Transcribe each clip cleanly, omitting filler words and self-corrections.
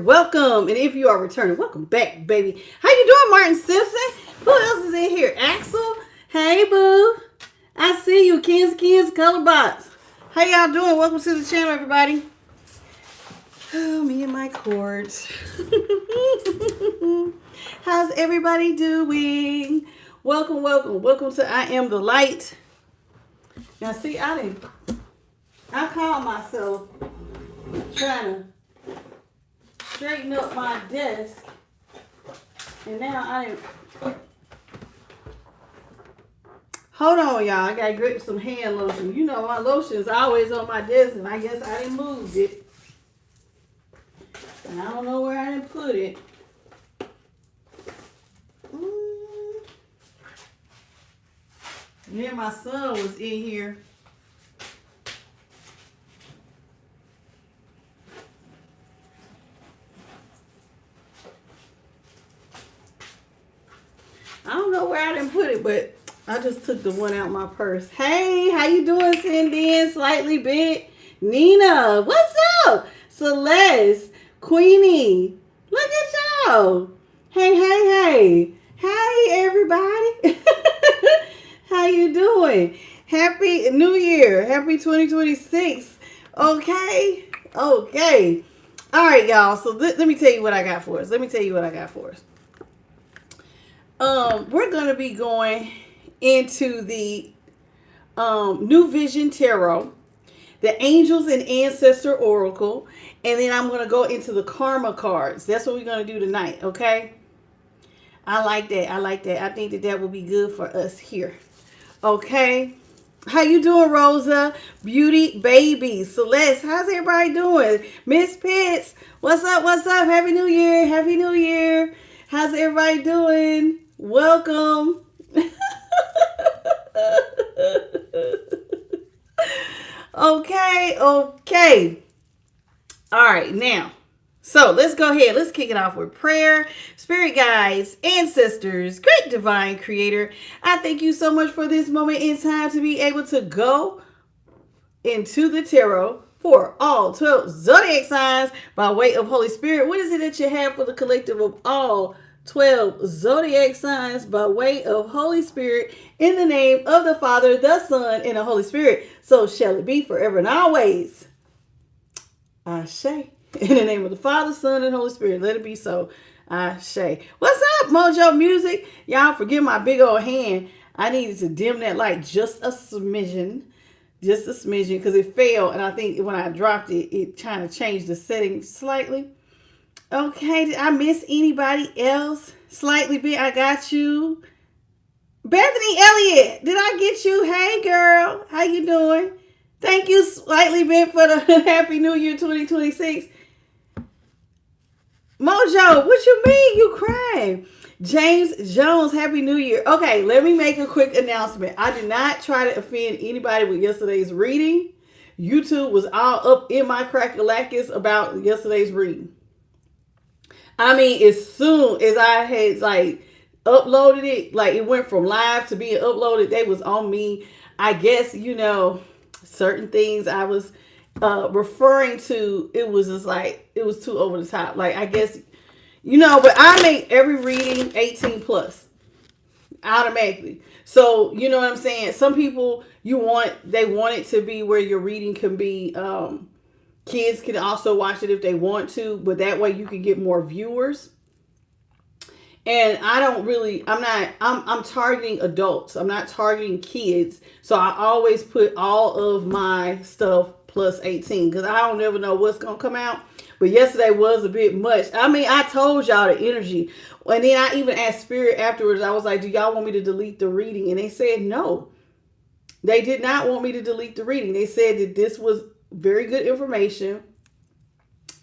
welcome. And if you are returning, welcome back, baby. How you doing, Martin Simpson? Who else is in here? Axel? Hey, boo. I see you, Ken's Color Box. How y'all doing? Welcome to the channel, everybody. Oh, me and my cords. How's everybody doing? Welcome to I Am the Light. Now, see, I called myself trying to straighten up my desk, and now hold on, y'all. I gotta grip some hand lotion. You know my lotion is always on my desk, and I guess I didn't move it, and I don't know where I didn't put it. And then my son was in here. I don't know where I didn't put it, but I just took the one out of my purse. Hey, how you doing, Cindy? Slightly Bit. Nina, what's up? Celeste, Queenie, look at y'all. Hey, everybody. How you doing? Happy New Year. Happy 2026. Okay. All right, y'all. So let me tell you what I got for us. We're going to be going into the New Vision Tarot, the Angels and Ancestor Oracle, and then I'm going to go into the Karma cards. That's what we're going to do tonight, okay? I like that. I think that will be good for us here. Okay. How you doing, Rosa? Beauty Baby. Celeste, how's everybody doing? Miss Pitts, what's up? Happy New Year. How's everybody doing? Welcome. Okay. All right, now. So let's go ahead. Let's kick it off with prayer. Spirit guides, ancestors, great divine creator, I thank you so much for this moment in time to be able to go into the tarot for all 12 zodiac signs by way of Holy Spirit. What is it that you have for the collective of all 12 zodiac signs by way of Holy Spirit, in the name of the Father, the Son, and the Holy Spirit? So shall it be forever and always. Ashe. In the name of the Father, Son, and Holy Spirit, let it be so. Ashe. What's up, Mojo Music? Y'all forgive my big old hand. I needed to dim that light just a smidgen, because it fell, and I think when I dropped it, it kind of changed the setting slightly. Okay, did I miss anybody else? Slightly Bit, I got you. Bethany Elliott, did I get you? Hey, girl, how you doing? Thank you, Slightly Bit, for the Happy New Year 2026. Mojo, what you mean? You crying? James Jones, Happy New Year. Okay, let me make a quick announcement. I did not try to offend anybody with yesterday's reading. YouTube was all up in my crack-a-lackus about yesterday's reading. I mean, as soon as I had uploaded it, it went from live to being uploaded, they was on me. I guess, certain things I was referring to, it was just it was too over the top. I guess, but I make every reading 18 plus automatically. So, you know what I'm saying? Some people, they want it to be where your reading can be, kids can also watch it if they want to, but that way you can get more viewers. And I'm targeting adults. I'm not targeting kids. So I always put all of my stuff plus 18, because I don't ever know what's going to come out. But yesterday was a bit much. I mean, I told y'all the energy. And then I even asked Spirit afterwards. I was like, do y'all want me to delete the reading? And they said no. They did not want me to delete the reading. They said that this was very good information.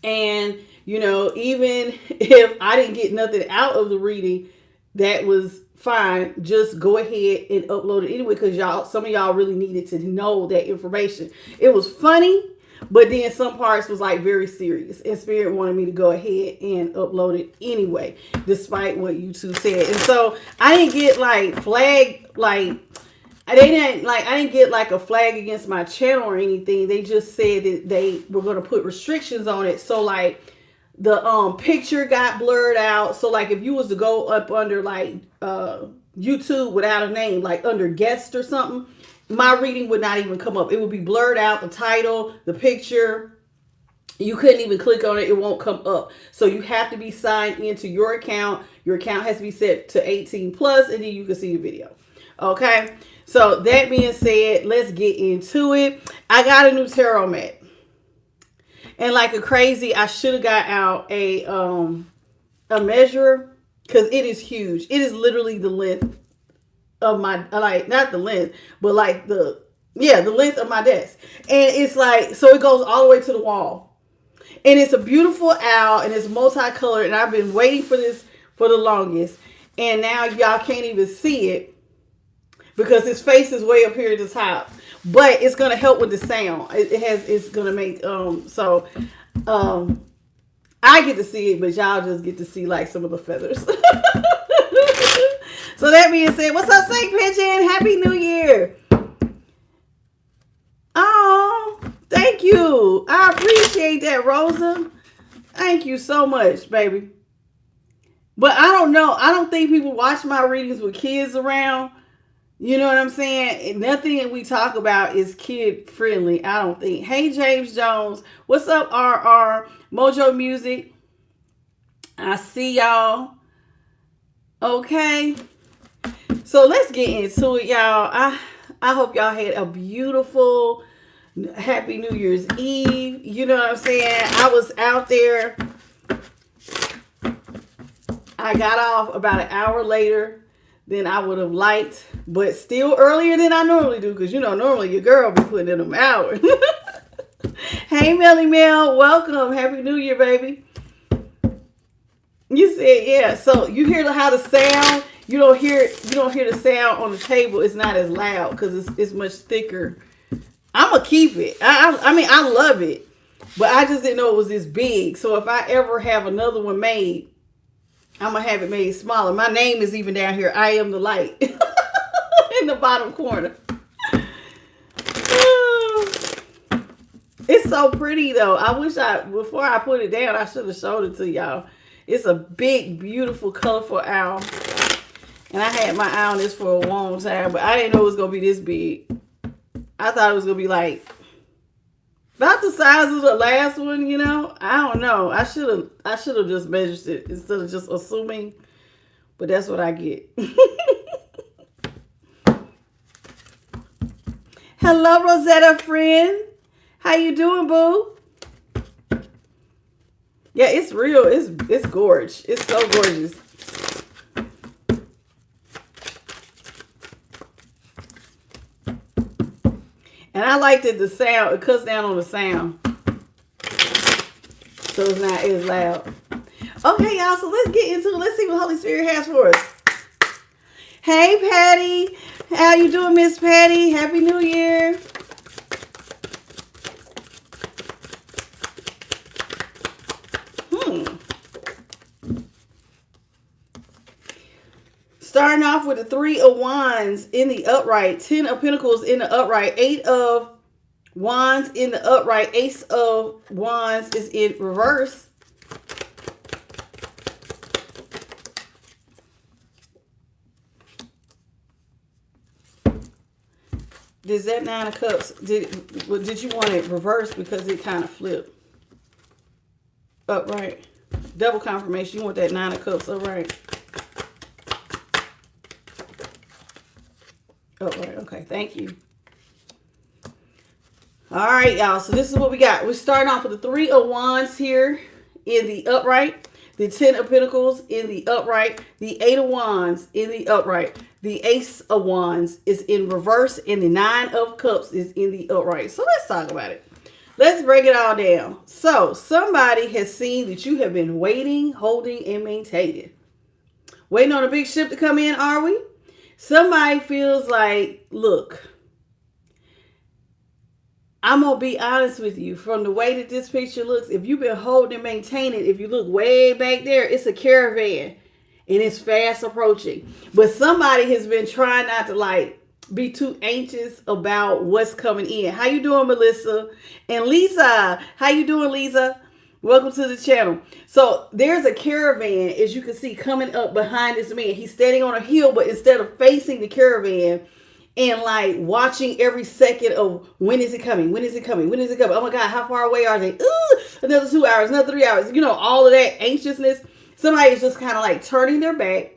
And, even if I didn't get nothing out of the reading, that was fine. Just go ahead and upload it anyway, because some of y'all really needed to know that information. It was funny, but then some parts was very serious. And Spirit wanted me to go ahead and upload it anyway, despite what YouTube said. And so I didn't get flagged, I didn't get a flag against my channel or anything. They just said that they were going to put restrictions on it. So The picture got blurred out. So like if you was to go up under like YouTube without a name, like under guest or something, my reading would not even come up. It would be blurred out, the title, the picture. You couldn't even click on it. It won't come up. So you have to be signed into your account. Your account has to be set to 18 plus, and then you can see the video. Okay. So that being said, let's get into it. I got a new tarot mat. And like a crazy, I should have got out a measurer because it is huge. It is literally the length of my, like, not the length, but like the length of my desk. And it's like, so it goes all the way to the wall. And it's a beautiful owl and it's multicolored. And I've been waiting for this for the longest. And now y'all can't even see it because his face is way up here at the top. But it's gonna help with the sound. It's gonna make I get to see it, but y'all just get to see like some of the feathers. So that being said, what's up, Saint Pigeon? Happy New Year! Oh, thank you. I appreciate that, Rosa. Thank you so much, baby. But I don't know. I don't think people watch my readings with kids around. You know what I'm saying? Nothing that we talk about is kid friendly, I don't think. Hey, James Jones. What's up, RR? Mojo Music. I see y'all. Okay. So let's get into it, y'all. I hope y'all had a beautiful, happy New Year's Eve. You know what I'm saying? I was out there. I got off about an hour later than I would have liked, but still earlier than I normally do, because you know normally your girl be putting in them hours. Hey Melly Mel, welcome. Happy New Year, baby. You said yeah. So you hear how the sound, you don't hear the sound on the table. It's not as loud because it's much thicker. I'm gonna keep it. I mean I love it, but I just didn't know it was this big. So if I ever have another one made, I'm going to have it made smaller. My name is even down here. I am the light. In the bottom corner. It's so pretty, though. I wish before I put it down, I should have showed it to y'all. It's a big, beautiful, colorful owl. And I had my eye on this for a long time, but I didn't know it was going to be this big. I thought it was going to be like about the size of the last one, you know. I don't know. I should have just measured it instead of just assuming. But that's what I get. Hello, Rosetta friend. How you doing, boo? Yeah, it's real. It's gorgeous. It's so gorgeous. And I liked it, the sound. It cuts down on the sound. So it's not as loud. Okay, y'all. So let's get into it. Let's see what Holy Spirit has for us. Hey, Patty. How you doing, Miss Patty? Happy New Year. Starting off with the 3 of Wands in the upright, 10 of Pentacles in the upright, 8 of Wands in the upright, Ace of Wands is in reverse. Is that 9 of Cups? Did you want it reversed because it kind of flipped? Upright. Double confirmation. You want that 9 of Cups upright. Oh, right. Okay. Thank you. All right, y'all. So this is what we got. We're starting off with the 3 of Wands here in the upright. The 10 of Pentacles in the upright. The 8 of Wands in the upright. The Ace of Wands is in reverse. And the 9 of Cups is in the upright. So let's talk about it. Let's break it all down. So somebody has seen that you have been waiting, holding, and maintaining. Waiting on a big ship to come in, are we? Somebody feels like, look, I'm going to be honest with you. From the way that this picture looks, if you've been holding and maintaining, if you look way back there, it's a caravan and it's fast approaching. But somebody has been trying not to like be too anxious about what's coming in. How you doing, Melissa? And Lisa, how you doing, Lisa? Welcome to the channel. So there's a caravan, as you can see, coming up behind this man. He's standing on a hill, but instead of facing the caravan and like watching every second of when is it coming? When is it coming? When is it coming? Oh my God, how far away are they? Ooh, another 2 hours, another 3 hours. You know, all of that anxiousness. Somebody is just kind of like turning their back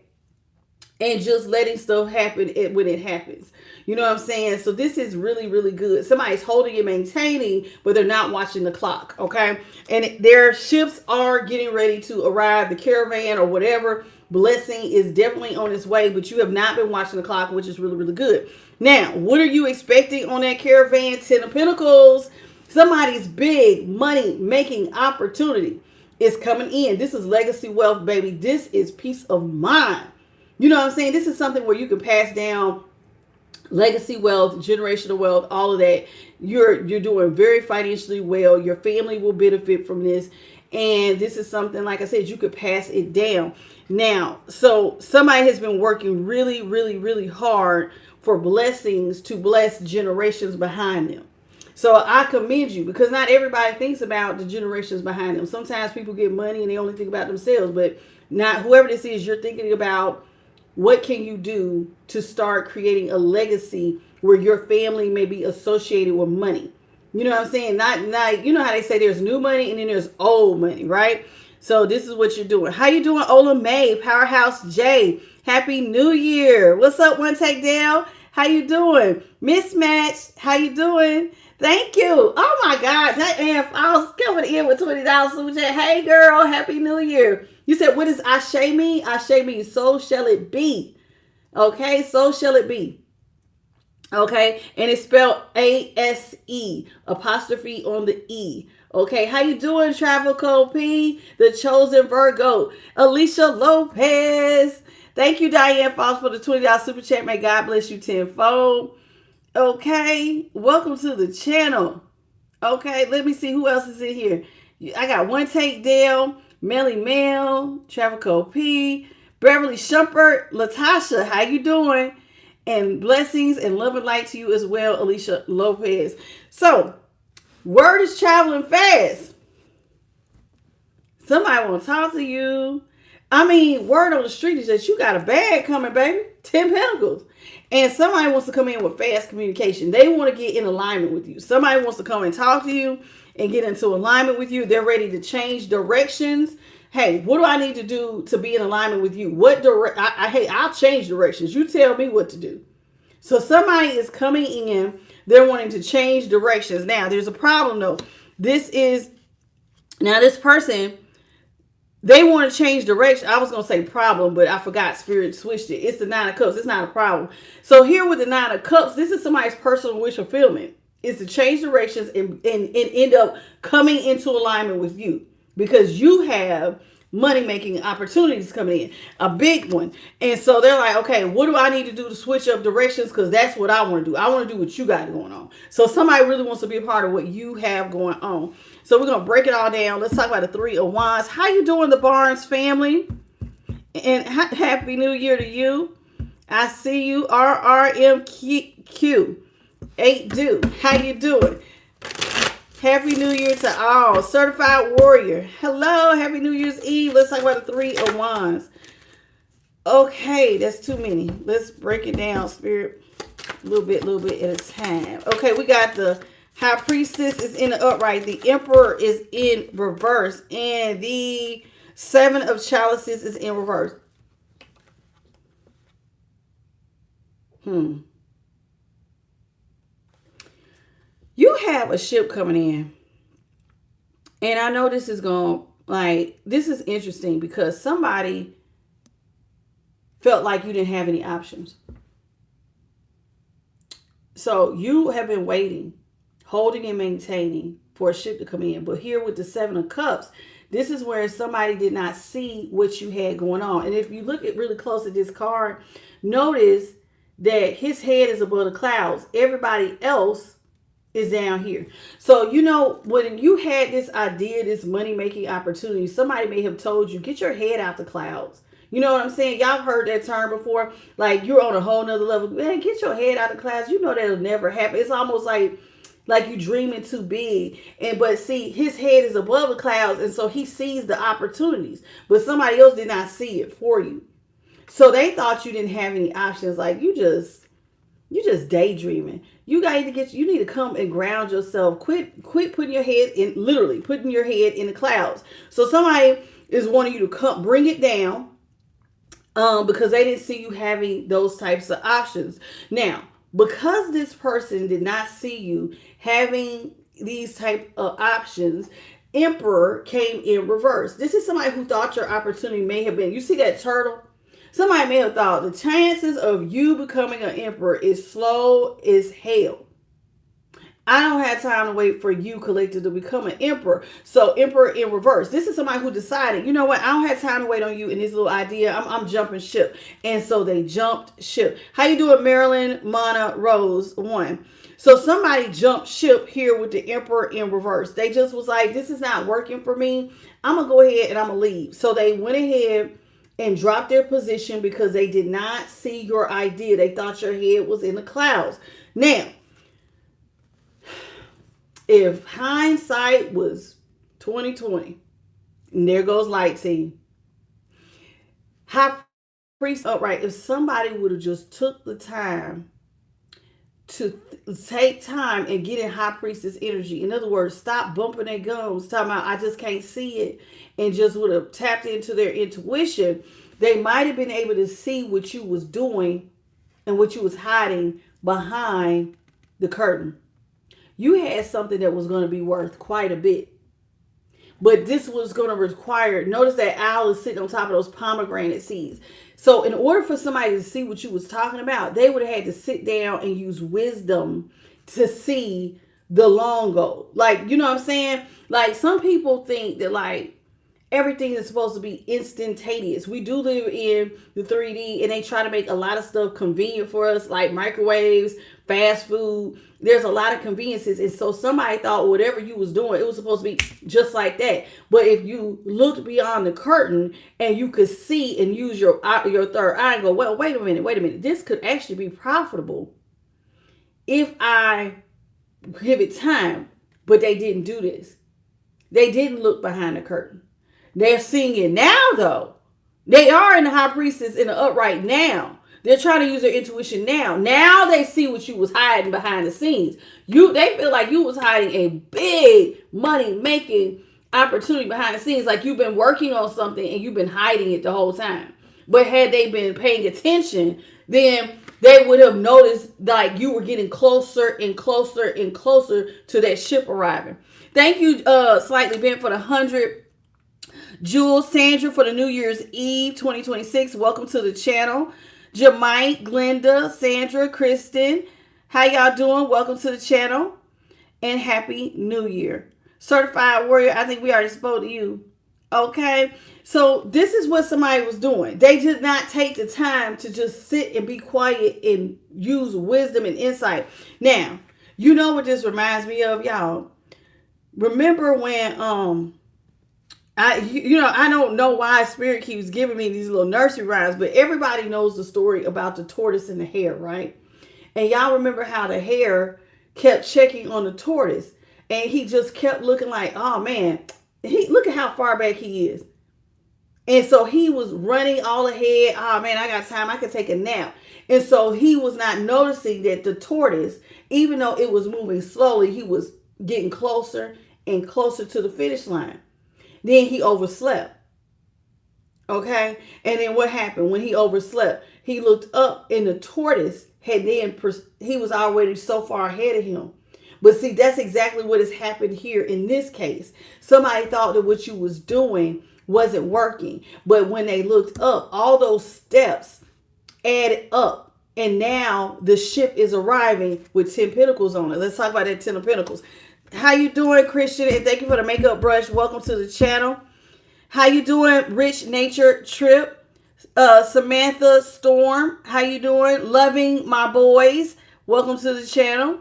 and just letting stuff happen when it happens. You know what I'm saying? So this is really, really good. Somebody's holding and maintaining, but they're not watching the clock, okay? And their ships are getting ready to arrive. The caravan or whatever blessing is definitely on its way, but you have not been watching the clock, which is really, really good. Now, what are you expecting on that caravan? 10 of Pentacles. Somebody's big money-making opportunity is coming in. This is legacy wealth, baby. This is peace of mind. You know what I'm saying? This is something where you can pass down legacy wealth, generational wealth, all of that. You're doing very financially well. Your family will benefit from this. And this is something, like I said, you could pass it down. Now, so somebody has been working really, really, really hard for blessings to bless generations behind them. So I commend you, because not everybody thinks about the generations behind them. Sometimes people get money and they only think about themselves, but not whoever this is, you're thinking about what can you do to start creating a legacy where your family may be associated with money. You know what I'm saying? Not you know how they say there's new money and then there's old money, right? So this is what you're doing. How you doing, Ola May, Powerhouse J? Happy New Year. What's up, One Takedown? How you doing? Mismatch, how you doing? Thank you. Oh my God. That man Falls coming in with $20 super chat. Hey girl, Happy New Year. You said, what does Ashe mean? Ashe means so shall it be. Okay, so shall it be. Okay, and it's spelled A-S-E, apostrophe on the E. Okay, how you doing, Travel Code P, the chosen Virgo, Alicia Lopez. Thank you, Diane Falls, for the $20 super chat. May God bless you tenfold. Okay, welcome to the channel. Okay, let me see who else is in here. I got One Take Dale, Melly Mel, Travel Code P, Beverly Shumpert, Latasha, how you doing? And blessings and love and light to you as well, Alicia Lopez. So, word is traveling fast. Somebody want to talk to you. I mean, word on the street is that you got a bag coming, baby. 10 Pentacles. And somebody wants to come in with fast communication. They want to get in alignment with you. Somebody wants to come and talk to you and get into alignment with you. They're ready to change directions. Hey, what do I need to do to be in alignment with you? Hey, I'll change directions. You tell me what to do. So somebody is coming in. They're wanting to change directions. Now, there's a problem though. This person, they want to change direction. I was going to say problem, but I forgot. Spirit switched it. It's the 9 of Cups. It's not a problem. So here with the 9 of Cups, this is somebody's personal wish fulfillment. Is to change directions and end up coming into alignment with you. Because you have money-making opportunities coming in. A big one. And so they're like, okay, what do I need to do to switch up directions? Because that's what I want to do. I want to do what you got going on. So somebody really wants to be a part of what you have going on. So we're going to break it all down. Let's talk about the 3 of Wands. How you doing, the Barnes family? And Happy New Year to you. I see you, RRMQ. 8 do. How you doing? Happy New Year to all. Certified Warrior. Hello. Happy New Year's Eve. Let's talk about the 3 of Wands. Okay. That's too many. Let's break it down, Spirit. A little bit at a time. Okay. We got the High Priestess is in the upright. The Emperor is in reverse. And the 7 of Chalices is in reverse. You have a ship coming in. And I know this is this is interesting because somebody felt like you didn't have any options. So you have been waiting, holding and maintaining for a ship to come in. But here with the 7 of Cups, this is where somebody did not see what you had going on. And if you look at really close at this card, notice that his head is above the clouds. Everybody else is down here. So, you know, when you had this idea, this money-making opportunity, somebody may have told you, get your head out the clouds. You know what I'm saying? Y'all heard that term before. Like, you're on a whole nother level. Man, get your head out the clouds. You know that'll never happen. It's almost like Like you dreaming too big. But see, his head is above the clouds, and so he sees the opportunities. But somebody else did not see it for you. So they thought you didn't have any options. Like you just daydreaming. You need to come and ground yourself. Quit putting your head in, literally putting your head in the clouds. So somebody is wanting you to come bring it down, because they didn't see you having those types of options. Now, because this person did not see you having these type of options, Emperor came in reverse. This is somebody who thought your opportunity may have been, you see that turtle? Somebody may have thought the chances of you becoming an emperor is slow as hell. I don't have time to wait for you, collective, to become an emperor. So emperor in reverse. This is somebody who decided, you know what? I don't have time to wait on you in this little idea. I'm jumping ship. And so they jumped ship. How you doing, Marilyn, Mana, Rose, 1? So somebody jumped ship here with the emperor in reverse. They just was like, this is not working for me. I'm going to go ahead and I'm going to leave. So they went ahead and dropped their position because they did not see your idea. They thought your head was in the clouds. Now, if hindsight was 2020, and there goes light team. High priest upright. If somebody would have just took the time to take time and get in high priestess energy. In other words, stop bumping their gums, talking about I just can't see it, and just would have tapped into their intuition, they might have been able to see what you was doing and what you was hiding behind the curtain. You had something that was going to be worth quite a bit. But this was going to require, notice that owl is sitting on top of those pomegranate seeds. So in order for somebody to see what you was talking about, they would have had to sit down and use wisdom to see the long goal. Like, you know what I'm saying? Like some people think that like everything is supposed to be instantaneous. We do live in the 3D and they try to make a lot of stuff convenient for us, like microwaves, fast food. There's a lot of conveniences. And so somebody thought whatever you was doing, it was supposed to be just like that. But if you looked beyond the curtain and you could see and use your third eye and go, well, wait a minute. This could actually be profitable if I give it time. But they didn't do this. They didn't look behind the curtain. They're seeing it now, though. They are in the high priestess in the upright now. They're trying to use their intuition now. Now they see what you was hiding behind the scenes. They feel like you was hiding a big money-making opportunity behind the scenes. Like you've been working on something and you've been hiding it the whole time. But had they been paying attention, then they would have noticed like you were getting closer and closer and closer to that ship arriving. Thank you, Slightly Bent, for the 100. Jules, Sandra for the New Year's Eve 2026. Welcome to the channel. Jamite, Glenda, Sandra, Kristen. How y'all doing? Welcome to the channel. And Happy New Year. Certified Warrior, I think we already spoke to you. Okay. So this is what somebody was doing. They did not take the time to just sit and be quiet and use wisdom and insight. Now, you know what this reminds me of, y'all? Remember when I don't know why Spirit keeps giving me these little nursery rhymes, but everybody knows the story about the tortoise and the hare, right? And y'all remember how the hare kept checking on the tortoise and he just kept looking like, oh man, look at how far back he is. And so he was running all ahead. Oh man, I got time. I can take a nap. And so he was not noticing that the tortoise, even though it was moving slowly, he was getting closer and closer to the finish line. Then he overslept. Okay. And then what happened when he overslept? He looked up and the tortoise he was already so far ahead of him. But see, that's exactly what has happened here in this case. Somebody thought that what you was doing wasn't working. But when they looked up, all those steps added up. And now the ship is arriving with 10 pentacles on it. Let's talk about that 10 of pentacles. How you doing, Christian? And thank you for the makeup brush. Welcome to the channel. How you doing, Rich Nature Trip? Samantha Storm. How you doing? Loving my boys. Welcome to the channel.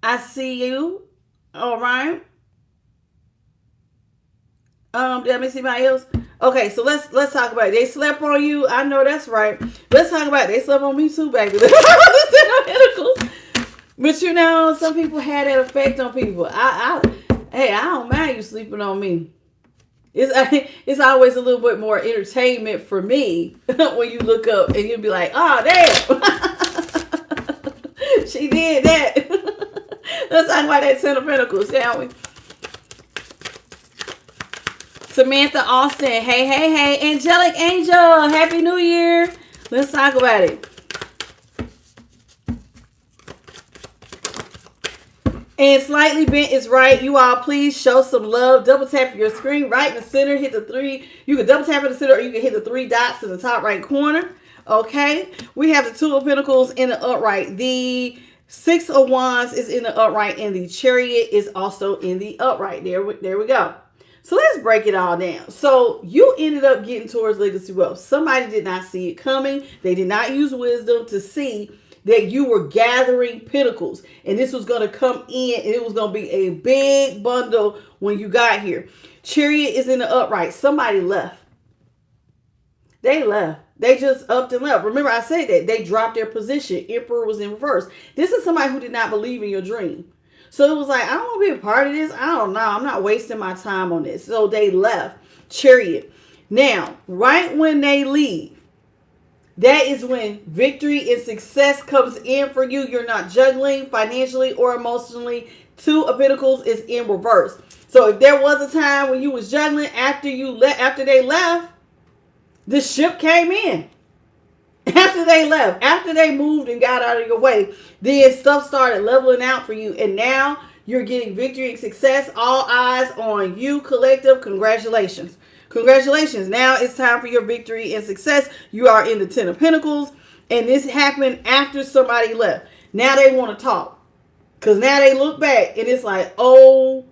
I see you. All right. Did I miss anybody else? Okay, so let's talk about it. They slept on you. I know that's right. Let's talk about it. They slept on me too, baby. But you know, some people had that effect on people. Hey, I don't mind you sleeping on me. It's always a little bit more entertainment for me when you look up and you'll be like, oh, damn. She did that. Let's talk about that Ten of Pentacles, shall we? Samantha Austin. Hey, hey, hey. Angelic Angel. Happy New Year. Let's talk about it. And Slightly Bent is right. You all please show some love. Double tap your screen right in the center. Hit the three. You can double tap in the center or you can hit the three dots in the top right corner. Okay. We have the Two of Pentacles in the upright. The Six of Wands is in the upright. And the Chariot is also in the upright. There we go. So let's break it all down. So you ended up getting towards legacy wealth. Somebody did not see it coming. They did not use wisdom to see that you were gathering pentacles and this was going to come in and it was going to be a big bundle when you got here. Chariot is in the upright. Somebody left. They left. They just upped and left. Remember I said that they dropped their position. Emperor was in reverse. This is somebody who did not believe in your dream. So it was like, I don't want to be a part of this. I don't know. I'm not wasting my time on this. So they left. Chariot. Now, right when they leave, that is when victory and success comes in for you. You're not juggling financially or emotionally. Two of Pentacles is in reverse. So if there was a time when you was juggling after they left, the ship came in. After they left, after they moved and got out of your way, then stuff started leveling out for you. And now you're getting victory and success. All eyes on you, collective. Congratulations. Congratulations. Now it's time for your victory and success. You are in the Ten of Pentacles. And this happened after somebody left. Now they want to talk. Because now they look back and it's like, oh,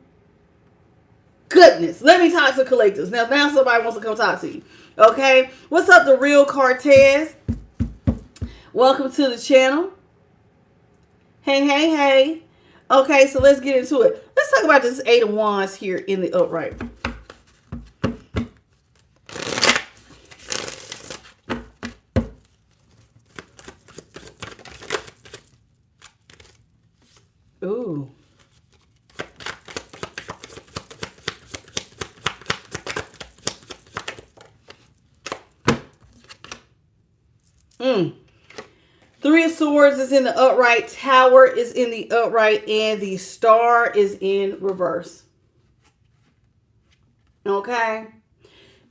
goodness. Let me talk to collectives. Now somebody wants to come talk to you. Okay. What's up, the real Cortez? Welcome to the channel. Hey, hey, hey. Okay, so let's get into it. Let's talk about this Eight of Wands here in the upright. Ooh. Three of Swords is in the upright. Tower is in the upright. And the Star is in reverse. Okay.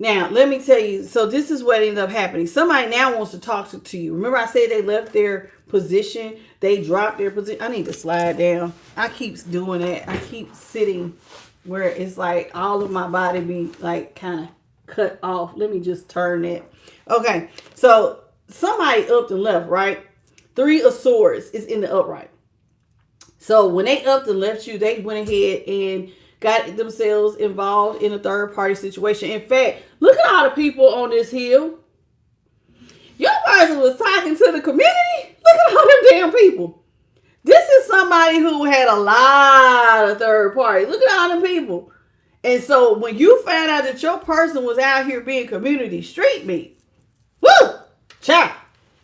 Now, let me tell you. So this is what ended up happening. Somebody now wants to talk to you. Remember I said they left their position. They dropped their position. I need to slide down. I keep doing that. I keep sitting where it's like all of my body be like kind of cut off. Let me just turn that. Okay. So somebody upped and left, right? Three of Swords is in the upright. So when they upped and left you, they went ahead and got themselves involved in a third party situation. In fact, look at all the people on this hill. Your person was talking to the community. Look at all them damn people. This is somebody who had a lot of third party. Look at all them people. And so when you found out that your person was out here being community street meat, woo, child,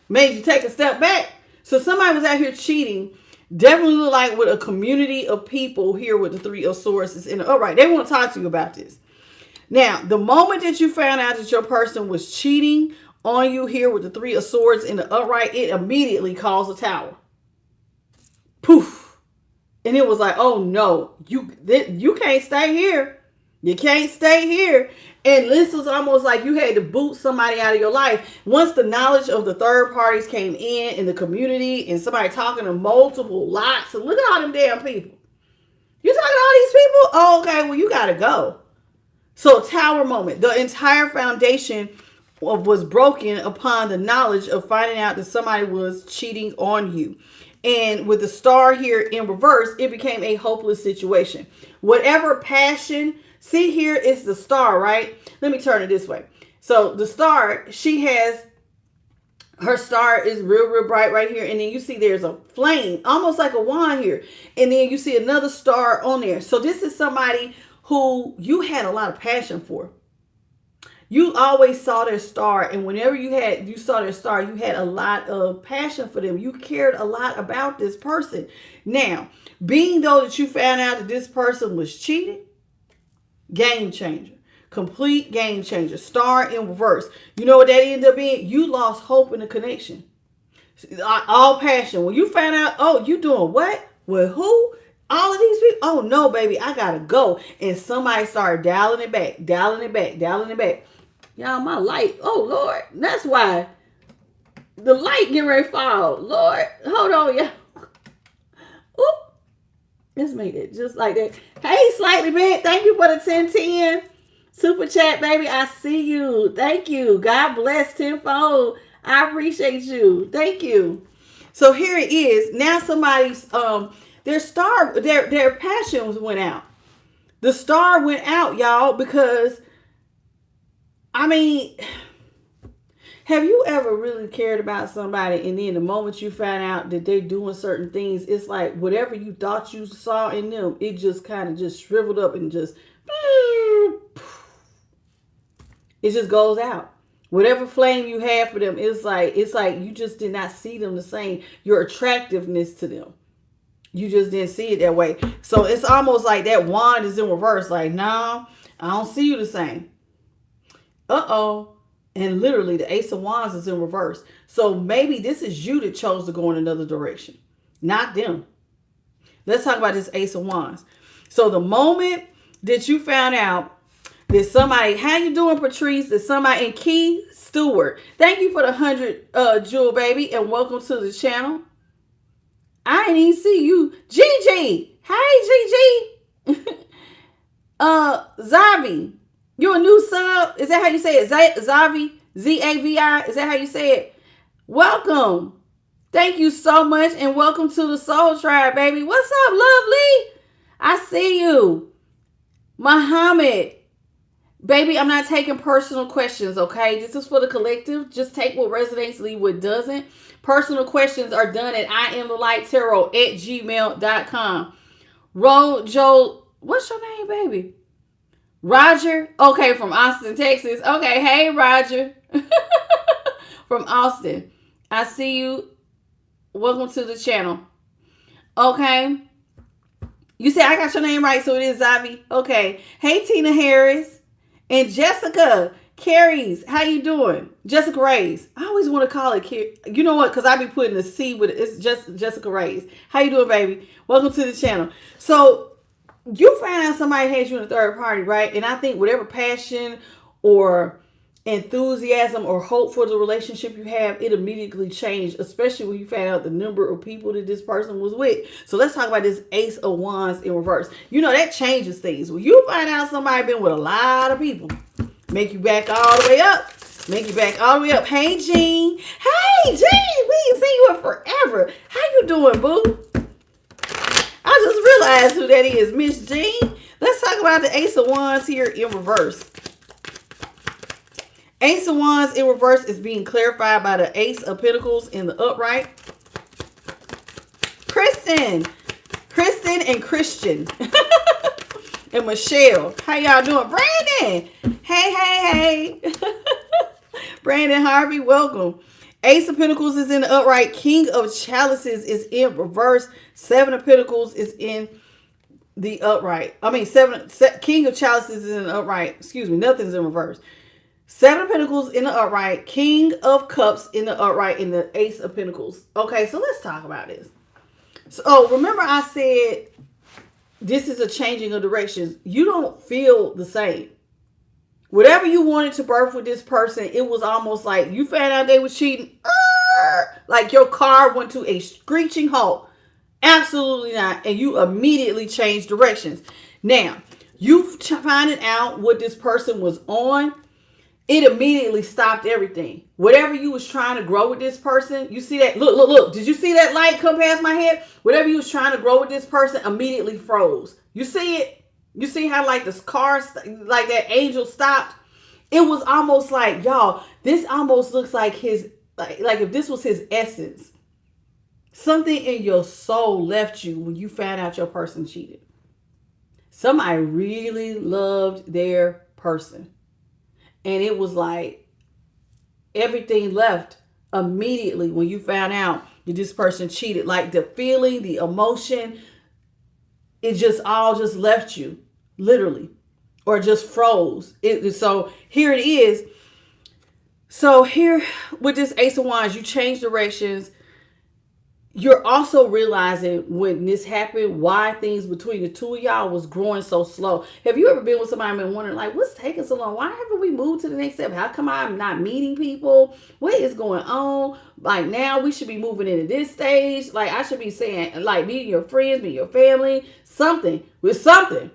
made you take a step back. So somebody was out here cheating. Definitely look like with a community of people here with the Three of Swords is in the upright. They want to talk to you about this. Now, the moment that you found out that your person was cheating on you here with the Three of Swords in the upright, it immediately caused a tower. Poof. And it was like, oh no, you can't stay here. You can't stay here. And this was almost like you had to boot somebody out of your life. Once the knowledge of the third parties came in the community and somebody talking to multiple lots. So look at all them damn people. You talking to all these people? Oh, okay, well, you got to go. So tower moment. The entire foundation was broken upon the knowledge of finding out that somebody was cheating on you. And with the Star here in reverse, it became a hopeless situation. Whatever passion... See, here is the Star, right? Let me turn it this way. So the Star, she has, her star is real bright right here. And then you see there's a flame, almost like a wand here. And then you see another star on there. So this is somebody who you had a lot of passion for. You always saw their star, and whenever you saw their star, you had a lot of passion for them. You cared a lot about this person. Now, being though that you found out that this person was cheating, game changer. Complete game changer. Star in reverse. You know what that ended up being? You lost hope in the connection. All passion. When you found out, oh, you doing what? With who? All of these people? Oh no, baby, I gotta go. And somebody started dialing it back, dialing it back, dialing it back. Y'all, my light. Oh Lord. That's why the light getting ready to fall. Lord, hold on, y'all. Oop. Let's make it just like that. Hey, Slightly Bent, thank you for the 1010. Super chat, baby. I see you. Thank you. God bless tenfold. I appreciate you. Thank you. So here it is. Now somebody's their passions went out. The star went out, y'all, because I mean, have you ever really cared about somebody and then the moment you find out that they're doing certain things, it's like whatever you thought you saw in them, it just kind of just shriveled up and just it just goes out. Whatever flame you have for them, it's like you just did not see them the same. Your attractiveness to them, you just didn't see it that way. So it's almost like that wand is in reverse. Like, no, I don't see you the same. Uh-oh. And literally the Ace of Wands is in reverse. So maybe this is you that chose to go in another direction, not them. Let's talk about this Ace of Wands. So the moment that you found out that somebody, how you doing, Patrice? That somebody in Key Stewart. Thank you for the 100, Jewel baby, and welcome to the channel. I didn't even see you. Gigi. Hey, Gigi. Zavi. You a new sub? Is that how you say it? Zavi? Z-A-V-I? Is that how you say it? Welcome. Thank you so much, and welcome to the Soul Tribe, baby. What's up, lovely? I see you. Muhammad. Baby, I'm not taking personal questions, okay? This is for the collective. Just take what resonates, leave what doesn't. Personal questions are done at IamTheLightTarot@gmail.com. Joel, what's your name, baby? Roger? Okay, from Austin, Texas. Okay, hey, Roger. From Austin. I see you. Welcome to the channel. Okay. You said I got your name right, so it is Zavi. Okay. Hey, Tina Harris. And Jessica Carries, how you doing? Jessica Reyes. I always want to call it, you know what? Because I be putting the C with it. It's just Jessica Reyes. How you doing, baby? Welcome to the channel. So you find out somebody has you in a third party, right? And I think whatever passion or enthusiasm or hope for the relationship you have, it immediately changed, especially when you found out the number of people that this person was with. So let's talk about this Ace of Wands in reverse. You know, that changes things. When you find out somebody been with a lot of people, make you back all the way up. Make you back all the way up. Hey, Jean. Hey, Jean. We ain't seen you in forever. How you doing, boo? I just realized who that is, Miss Jean. Let's talk about the Ace of Wands here in reverse. Ace of Wands in reverse is being clarified by the Ace of Pentacles in the upright. Kristen and Christian. And Michelle. How y'all doing? Brandon. Hey. Brandon Harvey, welcome. Ace of Pentacles is in the upright. King of Chalices is in reverse. Seven of Pentacles is in the upright. King of Chalices is in the upright. Excuse me, nothing's in reverse. Seven of Pentacles in the upright, King of Cups in the upright, and the Ace of Pentacles. Okay, so let's talk about this. So remember I said this is a changing of directions. You don't feel the same. Whatever you wanted to birth with this person, it was almost like you found out they were cheating. Like your car went to a screeching halt. Absolutely not. And you immediately changed directions. Now, you finding out what this person was on, it immediately stopped everything. Whatever you was trying to grow with this person, you see that? Look. Did you see that light come past my head? Whatever you was trying to grow with this person immediately froze. You see it? You see how like this car, like that angel stopped? It was almost like, y'all, this almost looks like his, like if this was his essence. Something in your soul left you when you found out your person cheated. Somebody really loved their person. And it was like everything left immediately when you found out that this person cheated. Like the feeling, the emotion, it just all just left you, literally, or just froze. So here it is. So here with this Ace of Wands, you change directions. You're also realizing when this happened, why things between the two of y'all was growing so slow. Have you ever been with somebody and been wondering, like, what's taking so long? Why haven't we moved to the next step? How come I'm not meeting people? What is going on? Like, now we should be moving into this stage. Like, I should be saying, like, meeting your friends, meeting your family, something with something.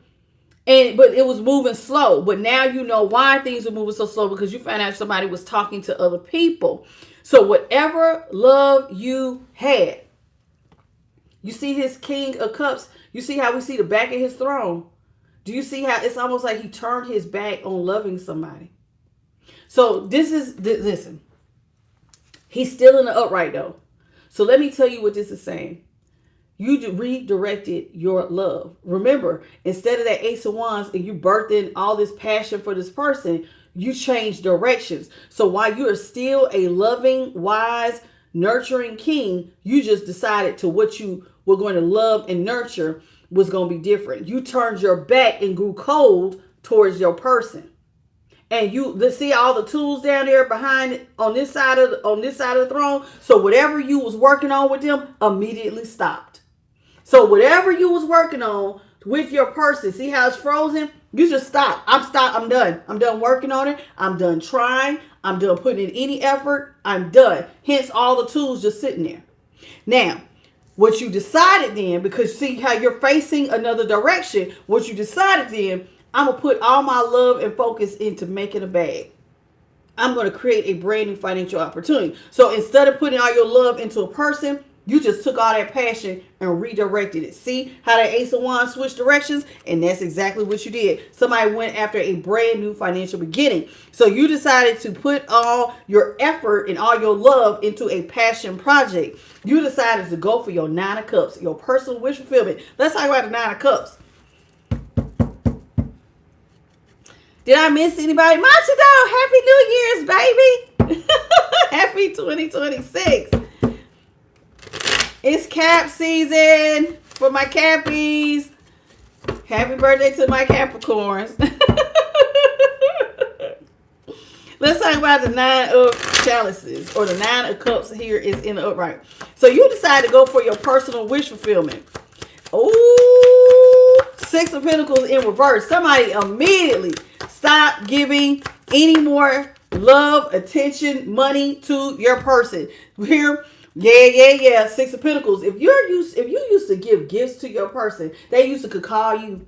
But it was moving slow. But now you know why things were moving so slow, because you found out somebody was talking to other people. So whatever love you had, you see his King of Cups. You see how we see the back of his throne. Do you see how it's almost like he turned his back on loving somebody? So listen, he's still in the upright though. So let me tell you what this is saying. You redirected your love. Remember, instead of that Ace of Wands and you birthed in all this passion for this person, you changed directions. So while you are still a loving, wise, nurturing king, you just decided to what you were going to love and nurture was going to be different. You turned your back and grew cold towards your person. And you see all the tools down there behind on this side of the throne. So whatever you was working on with them immediately stopped. So whatever you was working on with your person, see how it's frozen? You just stop. I'm done. I'm done working on it. I'm done trying. I'm done putting in any effort. I'm done. Hence all the tools just sitting there. Now, what you decided then, because see how you're facing another direction, what you decided then, I'm going to put all my love and focus into making a bag. I'm going to create a brand new financial opportunity. So instead of putting all your love into a person, you just took all that passion and redirected it. See how that Ace of Wands switched directions? And that's exactly what you did. Somebody went after a brand new financial beginning. So you decided to put all your effort and all your love into a passion project. You decided to go for your Nine of Cups, your personal wish fulfillment. Let's talk about the Nine of Cups. Did I miss anybody? Machado, Happy New Year's, baby. Happy 2026. It's cap season for my Cappies. Happy birthday to my Capricorns. Let's talk about the Nine of Chalices, or the Nine of Cups here is in the upright. So you decide to go for your personal wish fulfillment. Ooh, Six of Pentacles in reverse. Somebody immediately stop giving any more love, attention, money to your person. Here, yeah. Six of Pentacles. If you used to give gifts to your person, they used to could call you,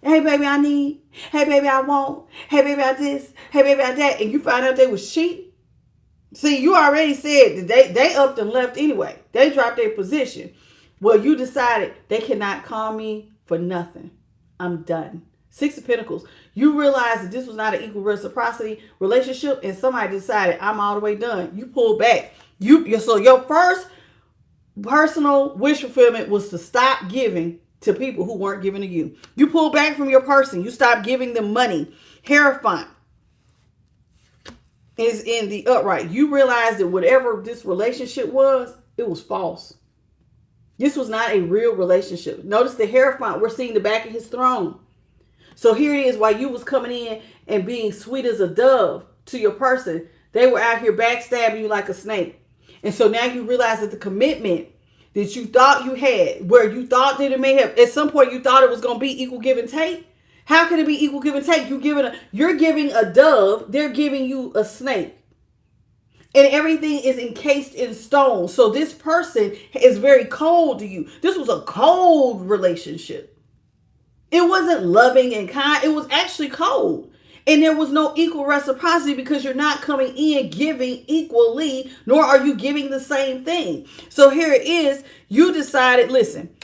hey baby, I need, hey baby, I want, hey baby, I this, hey baby, I that, and you find out they was cheating. See, you already said that they upped and left anyway. They dropped their position. Well, you decided they cannot call me for nothing. I'm done. Six of Pentacles. You realized that this was not an equal reciprocity relationship, and somebody decided I'm all the way done. You pulled back. So your first personal wish fulfillment was to stop giving to people who weren't giving to you. You pulled back from your person. You stopped giving them money. Hierophant is in the upright. You realized that whatever this relationship was, it was false. This was not a real relationship. Notice the Hierophant. We're seeing the back of his throne. So here it is, while you was coming in and being sweet as a dove to your person, they were out here backstabbing you like a snake. And so now you realize that the commitment that you thought you had, where you thought that it may have, at some point you thought it was going to be equal give and take. How can it be equal give and take? You're giving a dove, they're giving you a snake. And everything is encased in stone. So this person is very cold to you. This was a cold relationship. It wasn't loving and kind. It was actually cold. And there was no equal reciprocity, because you're not coming in giving equally, nor are you giving the same thing. So here it is. You decided, listen,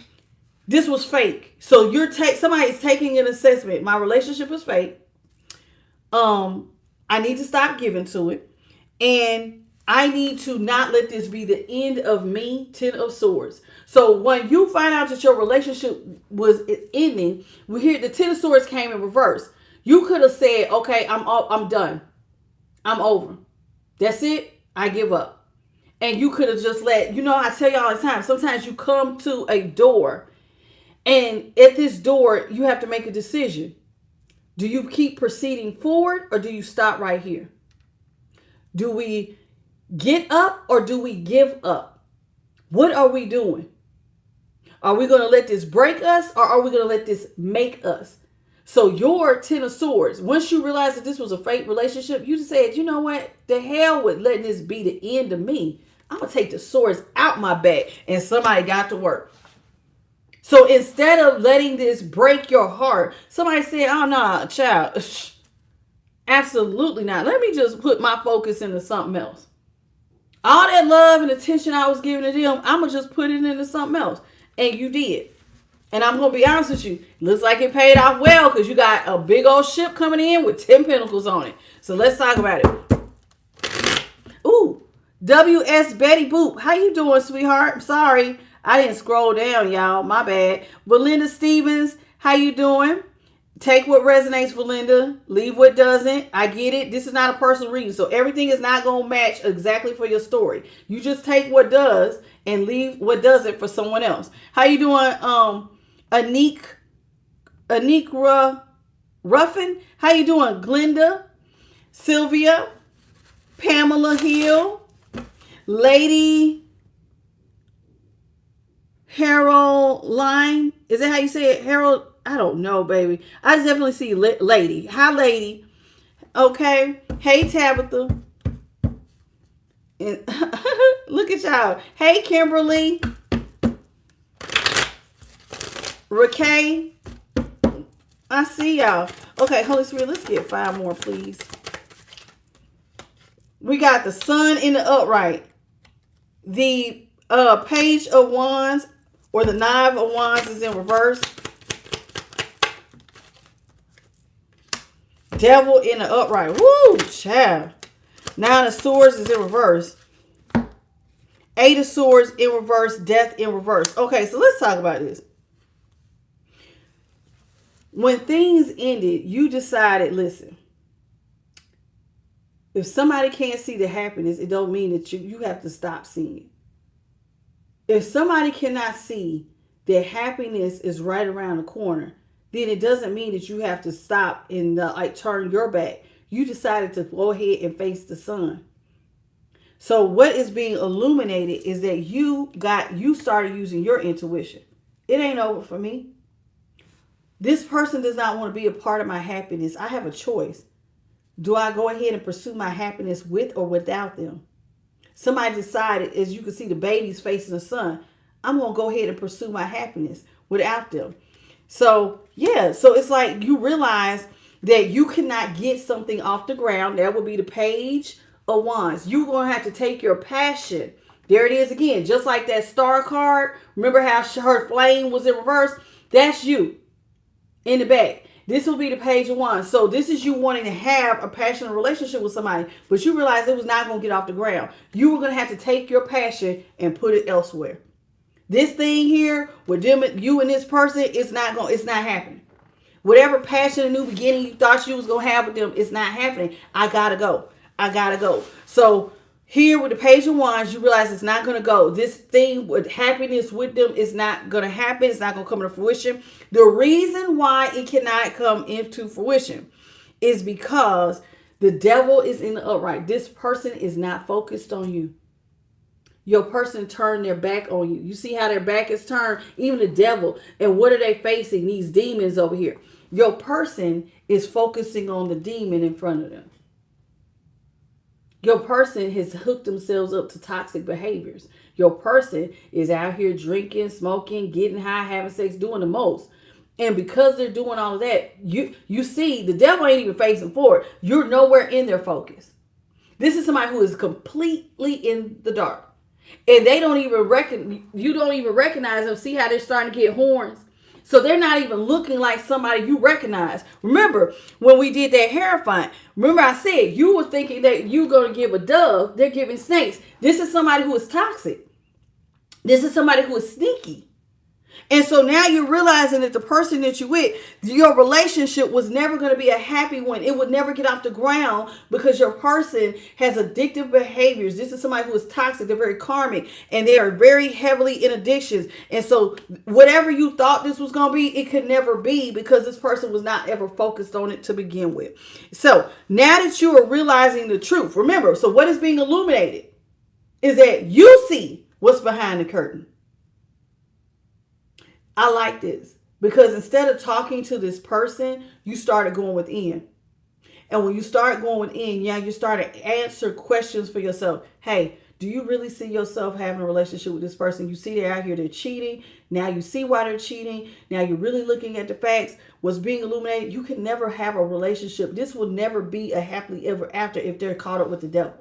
this was fake. So somebody's taking an assessment. My relationship is fake. I need to stop giving to it. And I need to not let this be the end of me. Ten of Swords. So when you find out that your relationship was ending, we hear the Ten of Swords came in reverse. You could have said, okay, I'm done. I'm over. That's it. I give up. And you could have just let, I tell you all the time, sometimes you come to a door, and at this door, you have to make a decision. Do you keep proceeding forward, or do you stop right here? Do we get up, or do we give up? What are we doing? Are we going to let this break us, or are we going to let this make us? So your 10 of swords, once you realize that this was a fake relationship, you just said, you know what? The hell with letting this be the end of me. I'm going to take the swords out my back, and somebody got to work. So instead of letting this break your heart, somebody said, oh, no, child, absolutely not. Let me just put my focus into something else. All that love and attention I was giving to them, I'm going to just put it into something else. And you did. And I'm going to be honest with you. Looks like it paid off well, because you got a big old ship coming in with 10 pentacles on it. So let's talk about it. Ooh, W.S. Betty Boop. How you doing, sweetheart? I'm sorry. I didn't scroll down, y'all. My bad. Belinda Stevens, how you doing? Take what resonates, Belinda. Leave what doesn't. I get it. This is not a personal reading, so everything is not going to match exactly for your story. You just take what does and leave what doesn't for someone else. How you doing, Anikra Ruffin? How you doing, Glenda? Sylvia? Pamela Hill? Lady Harold Line? Is that how you say it? Harold? I don't know, baby. I definitely see Lady. Hi, Lady. Okay. Hey, Tabitha. And look at y'all. Hey, Kimberly. Rakay. I see y'all. Okay, Holy Spirit, let's get 5 more, please. We got the Sun in the upright. The Page of Wands, or the 9 of Wands, is in reverse. Devil in the upright. Woo, child. 9 of Swords is in reverse. 8 of Swords in reverse. Death in reverse. Okay, so let's talk about this. When things ended, you decided, listen, if somebody can't see the happiness, it don't mean that you have to stop seeing it. If somebody cannot see that happiness is right around the corner, then it doesn't mean that you have to stop and turn your back. You decided to go ahead and face the sun. So what is being illuminated is that you started using your intuition. It ain't over for me. This person does not want to be a part of my happiness. I have a choice. Do I go ahead and pursue my happiness with or without them? Somebody decided, as you can see the babies facing the sun, I'm going to go ahead and pursue my happiness without them. So, yeah. So it's like you realize that you cannot get something off the ground. That would be the Page of Wands. You're going to have to take your passion. There it is again. Just like that star card. Remember how her flame was in reverse? That's you in the back. This will be the Page of Wands. So this is you wanting to have a passionate relationship with somebody, but you realize it was not going to get off the ground. You were going to have to take your passion and put it elsewhere. This thing here with them, you and this person, it's not happening. Whatever passion and new beginning you thought you was going to have with them, it's not happening. I got to go. So here with the Page of Wands, you realize it's not going to go. This thing with happiness with them is not going to happen. It's not going to come to fruition. The reason why it cannot come into fruition is because the devil is in the upright. This person is not focused on you. Your person turned their back on you. You see how their back is turned? Even the devil. And what are they facing? These demons over here. Your person is focusing on the demon in front of them. Your person has hooked themselves up to toxic behaviors. Your person is out here drinking, smoking, getting high, having sex, doing the most. And because they're doing all of that, you see the devil ain't even facing forward. You're nowhere in their focus. This is somebody who is completely in the dark. And they don't even you don't even recognize them. See how they're starting to get horns? So they're not even looking like somebody you recognize. Remember when we did that hair find? Remember I said you were thinking that you're going to give a dove. They're giving snakes. This is somebody who is toxic. This is somebody who is sneaky. And so now you're realizing that the person that you're with, your relationship was never going to be a happy one. It would never get off the ground because your person has addictive behaviors. This is somebody who is toxic. They're very karmic and they are very heavily in addictions. And so whatever you thought this was going to be, it could never be because this person was not ever focused on it to begin with. So now that you are realizing the truth, remember, so what is being illuminated is that you see what's behind the curtain. I like this because instead of talking to this person, you started going within. And when you start going within, you start to answer questions for yourself. Hey, do you really see yourself having a relationship with this person? You see they're out here, they're cheating. Now you see why they're cheating. Now you're really looking at the facts. What's being illuminated, you can never have a relationship. This will never be a happily ever after if they're caught up with the devil.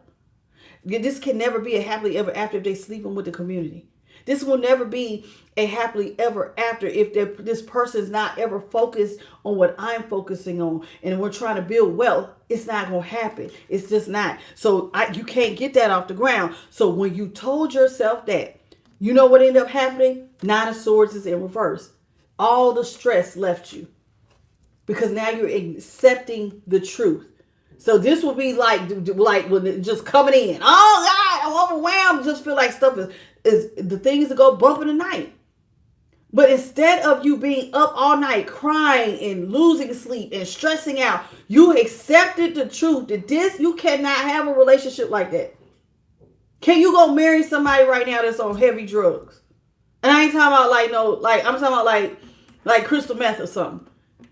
This can never be a happily ever after if they're sleeping with the community. This will never be a happily ever after if this person's not ever focused on what I'm focusing on and we're trying to build wealth. It's not going to happen. It's just not. So you can't get that off the ground. So when you told yourself that, you know what ended up happening? Nine of Swords is in reverse. All the stress left you because now you're accepting the truth. So this will be like when it just coming in. Oh God, I'm overwhelmed. Just feel like stuff is the things that go bump in the night. But instead of you being up all night crying and losing sleep and stressing out, you accepted the truth that you cannot have a relationship like that. Can you go marry somebody right now that's on heavy drugs? And I ain't talking about I'm talking about like crystal meth or something.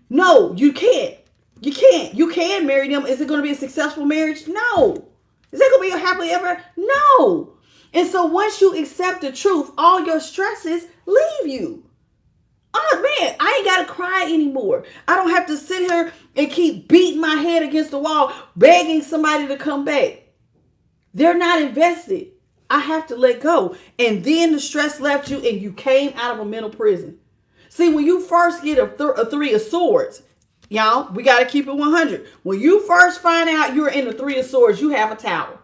No, you can't. You can't. You can marry them. Is it going to be a successful marriage? No. Is it going to be a happily ever? No. And so once you accept the truth, all your stresses leave you. Oh man, I ain't got to cry anymore. I don't have to sit here and keep beating my head against the wall, begging somebody to come back. They're not invested. I have to let go. And then the stress left you and you came out of a mental prison. See, when you first get a Three of Swords, y'all, we got to keep it 100. When you first find out you're in the Three of Swords, you have a tower.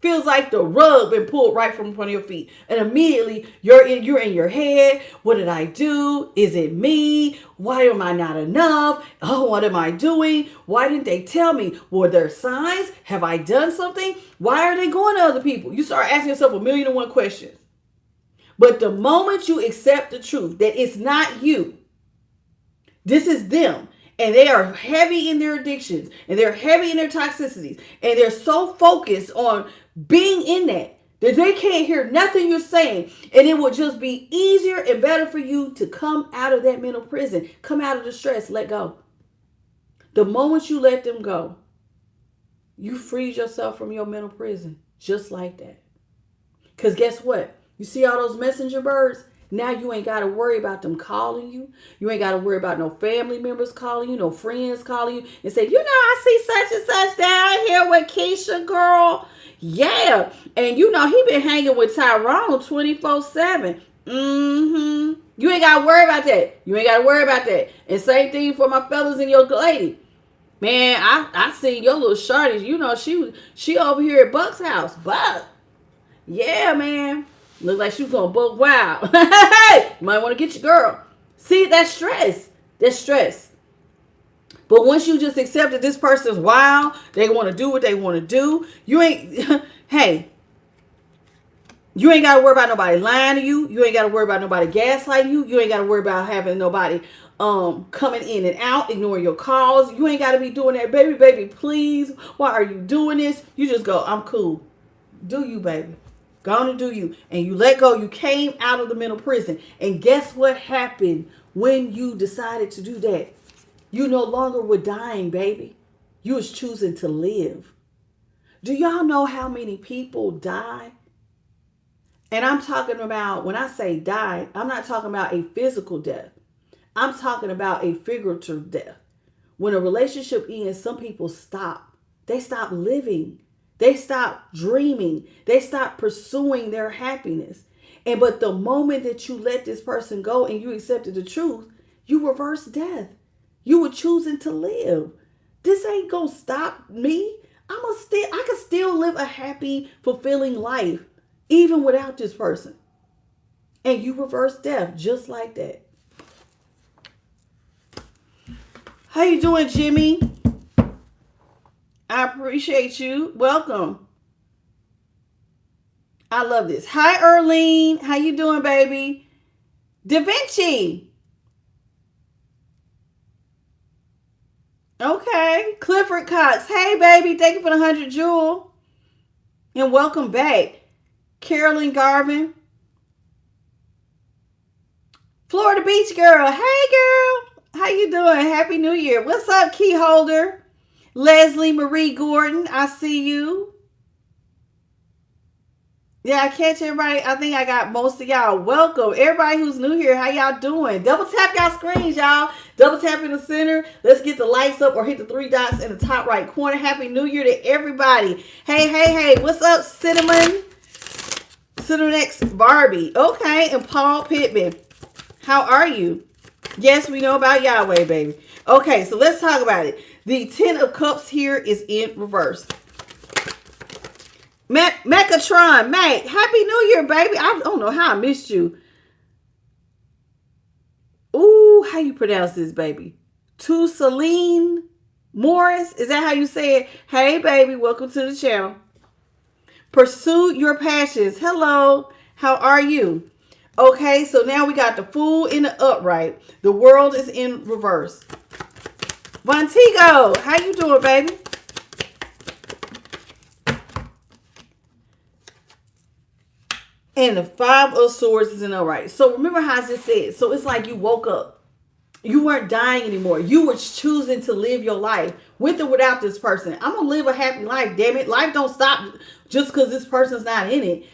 Feels like the rug been pulled right from in front of your feet. And immediately you're in your head. What did I do? Is it me? Why am I not enough? Oh, what am I doing? Why didn't they tell me? Were there signs? Have I done something? Why are they going to other people? You start asking yourself 1,000,001 questions. But the moment you accept the truth that it's not you, this is them. And they are heavy in their addictions and they're heavy in their toxicities. And they're so focused on being in that they can't hear nothing you're saying. And it will just be easier and better for you to come out of that mental prison. Come out of the stress. Let go. The moment you let them go, you freed yourself from your mental prison. Just like that. Because guess what? You see all those messenger birds? Now you ain't got to worry about them calling you. You ain't got to worry about no family members calling you, no friends calling you and say, I see such and such down here with Keisha, girl. Yeah. And he been hanging with Tyrone 24/7. You ain't got to worry about that. You ain't got to worry about that. And same thing for my fellas and your lady. Man, I seen your little shorty. She over here at Buck's house. Buck. Yeah, man. Look like she was going to book wild. Hey, you might want to get your girl. See, that's stress. That's stress. But once you just accept that this person's wild, they want to do what they want to do. You ain't, you ain't got to worry about nobody lying to you. You ain't got to worry about nobody gaslighting you. You ain't got to worry about having nobody coming in and out, ignoring your calls. You ain't got to be doing that. Baby, please. Why are you doing this? You just go, I'm cool. Do you, baby. Go on and do you. And you let go. You came out of the mental prison. And guess what happened when you decided to do that? You no longer were dying, baby. You was choosing to live. Do y'all know how many people die? And I'm talking about, when I say die, I'm not talking about a physical death. I'm talking about a figurative death. When a relationship ends, some people stop. They stop living. They stop dreaming. They stop pursuing their happiness. But the moment that you let this person go and you accepted the truth, you reverse death. You were choosing to live. This ain't gonna stop me. I can still live a happy, fulfilling life, even without this person. And you reverse death just like that. How you doing, Jimmy? I appreciate you. Welcome. I love this. Hi, Erlene. How you doing, baby? Da Vinci. Okay. Clifford Cox. Hey, baby. Thank you for the 100 jewel. And welcome back. Carolyn Garvin. Florida Beach girl. Hey, girl. How you doing? Happy New Year. What's up, key holder? Leslie Marie Gordon. I see you. Yeah, I catch everybody. I think I got most of y'all. Welcome. Everybody who's new here, how y'all doing? Double tap y'all screens, y'all. Double tap in the center. Let's get the lights up or hit the 3 dots in the top right corner. Happy New Year to everybody. Hey. What's up, Cinnamon? Cinnamon X Barbie. Okay, and Paul Pittman. How are you? Yes, we know about Yahweh, baby. Okay, so let's talk about it. The 10 of Cups here is in reverse. Mechatron, Mac, Happy New Year, baby. I don't know how I missed you. Ooh, how you pronounce this, baby? To Celine Morris. Is that how you say it? Hey, baby, welcome to the channel. Pursue your passions. Hello, how are you? Okay, so now we got the Fool in the upright. The World is in reverse. Montego, how you doing, baby? And the 5 of Swords is in the right. So remember how I just said. So it's like you woke up. You weren't dying anymore. You were choosing to live your life with or without this person. I'm going to live a happy life, damn it. Life don't stop just because this person's not in it.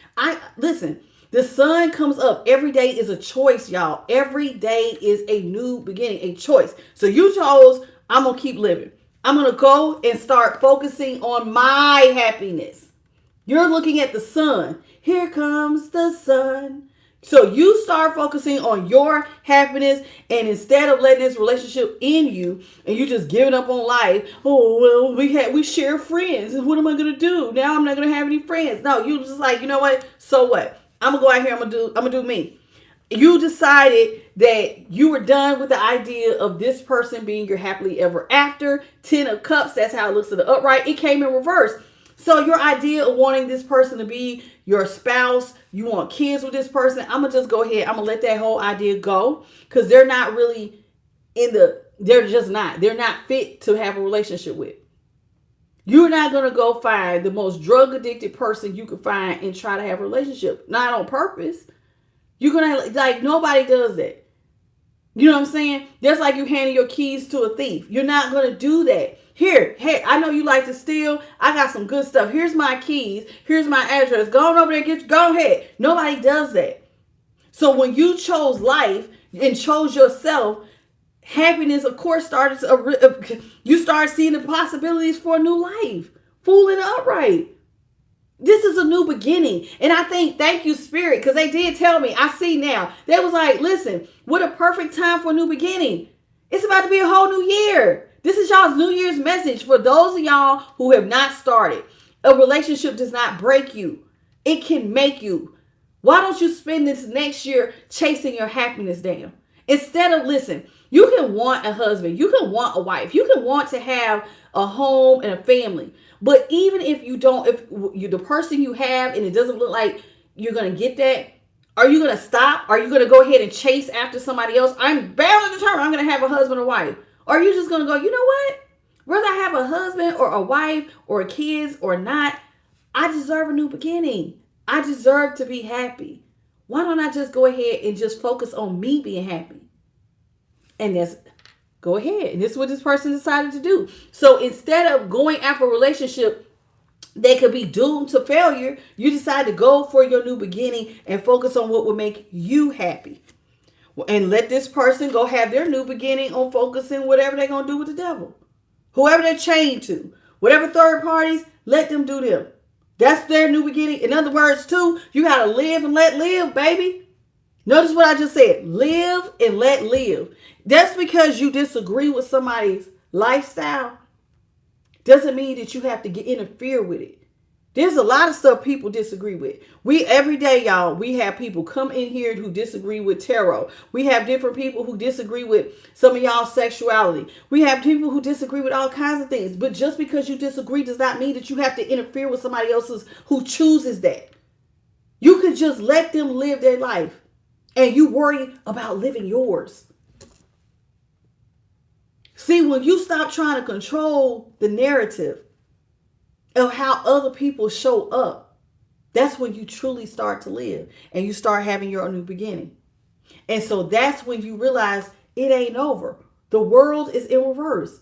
Listen, the sun comes up. Every day is a choice, y'all. Every day is a new beginning, a choice. So you chose, I'm going to keep living. I'm going to go and start focusing on my happiness. You're looking at the sun. Here comes the sun. So you start focusing on your happiness, and instead of letting this relationship end you and you just giving up on life, oh, well, we share friends. And what am I going to do? Now I'm not going to have any friends. No, you just like, you know what? So what? I'm going to go out here. I'm going to do me. You decided that you were done with the idea of this person being your happily ever after. 10 of Cups. That's how it looks to the upright. It came in reverse. So your idea of wanting this person to be your spouse, you want kids with this person, I'm going to just go ahead. I'm going to let that whole idea go because they're not really they're just not. They're not fit to have a relationship with. You're not going to go find the most drug addicted person you could find and try to have a relationship. Not on purpose. You're going to, like, nobody does that. You know what I'm saying? That's like you handing your keys to a thief. You're not going to do that. Here, hey, I know you like to steal. I got some good stuff. Here's my keys. Here's my address. Go on over there. Go ahead. Nobody does that. So when you chose life and chose yourself, happiness, of course, you start seeing the possibilities for a new life. Fool in the upright. This is a new beginning. And I think, thank you, Spirit, because they did tell me. I see now. They was like, listen, what a perfect time for a new beginning. It's about to be a whole new year. This is y'all's New Year's message for those of y'all who have not started. A relationship does not break you. It can make you. Why don't you spend this next year chasing your happiness down? Instead of, listen, you can want a husband. You can want a wife. You can want to have a home and a family. But even if you don't, if you're the person you have and it doesn't look like you're going to get that, are you going to stop? Are you going to go ahead and chase after somebody else? I'm bound and determined I'm going to have a husband or wife. Or are you just going to go, you know what? Whether I have a husband or a wife or kids or not, I deserve a new beginning. I deserve to be happy. Why don't I just go ahead and just focus on me being happy? And go ahead. And this is what this person decided to do. So instead of going after a relationship that could be doomed to failure, you decide to go for your new beginning and focus on what will make you happy. And let this person go have their new beginning on focusing whatever they're going to do with the devil. Whoever they're chained to. Whatever third parties, let them do them. That's their new beginning. In other words, too, you got to live and let live, baby. Notice what I just said. Live and let live. That's because you disagree with somebody's lifestyle doesn't mean that you have to interfere with it. There's a lot of stuff people disagree with. Every day, y'all, we have people come in here who disagree with tarot. We have different people who disagree with some of y'all's sexuality. We have people who disagree with all kinds of things. But just because you disagree does not mean that you have to interfere with somebody else's who chooses that. You can just let them live their life and you worry about living yours. See, when you stop trying to control the narrative of how other people show up, that's when you truly start to live and you start having your new beginning. And so that's when you realize it ain't over. The world is in reverse.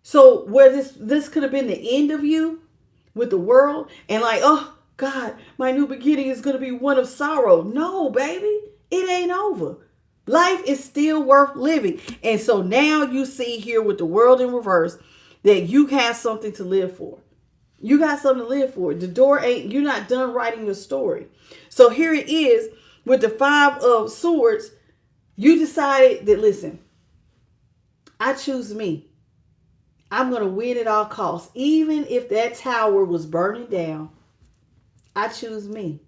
So where this could have been the end of you with the world and like, oh God, my new beginning is going to be one of sorrow. No, baby, it ain't over. Life is still worth living. And so now you see here with the world in reverse that you have something to live for. You got something to live for. The door ain't, you're not done writing your story. So here it is with the 5 of Swords. You decided that, listen, I choose me. I'm going to win at all costs. Even if that tower was burning down, I choose me.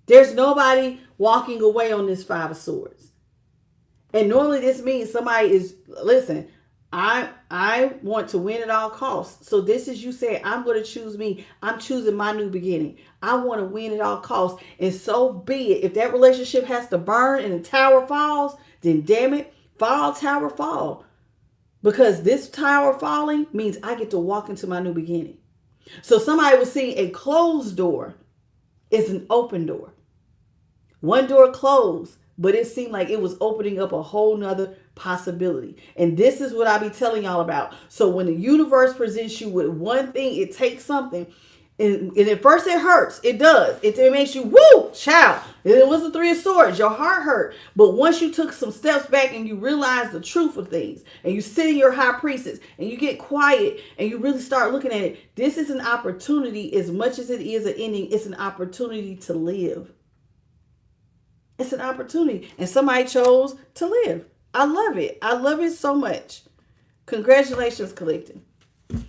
There's nobody walking away on this 5 of Swords. And normally this means somebody is, listen, I want to win at all costs. So this is you saying, I'm going to choose me. I'm choosing my new beginning. I want to win at all costs. And so be it. If that relationship has to burn and the tower falls, then damn it, fall, tower, fall. Because this tower falling means I get to walk into my new beginning. So somebody was seeing a closed door is an open door. One door closed, but it seemed like it was opening up a whole nother possibility. And this is what I be telling y'all about. So when the universe presents you with one thing, it takes something. And at first it hurts. It does. It makes you, woo, child. It was the 3 of Swords. Your heart hurt. But once you took some steps back and you realize the truth of things, and you sit in your high priestess, and you get quiet, and you really start looking at it, this is an opportunity. As much as it is an ending, it's an opportunity to live. It's an opportunity. And somebody chose to live. I love it. I love it so much. Congratulations, collective.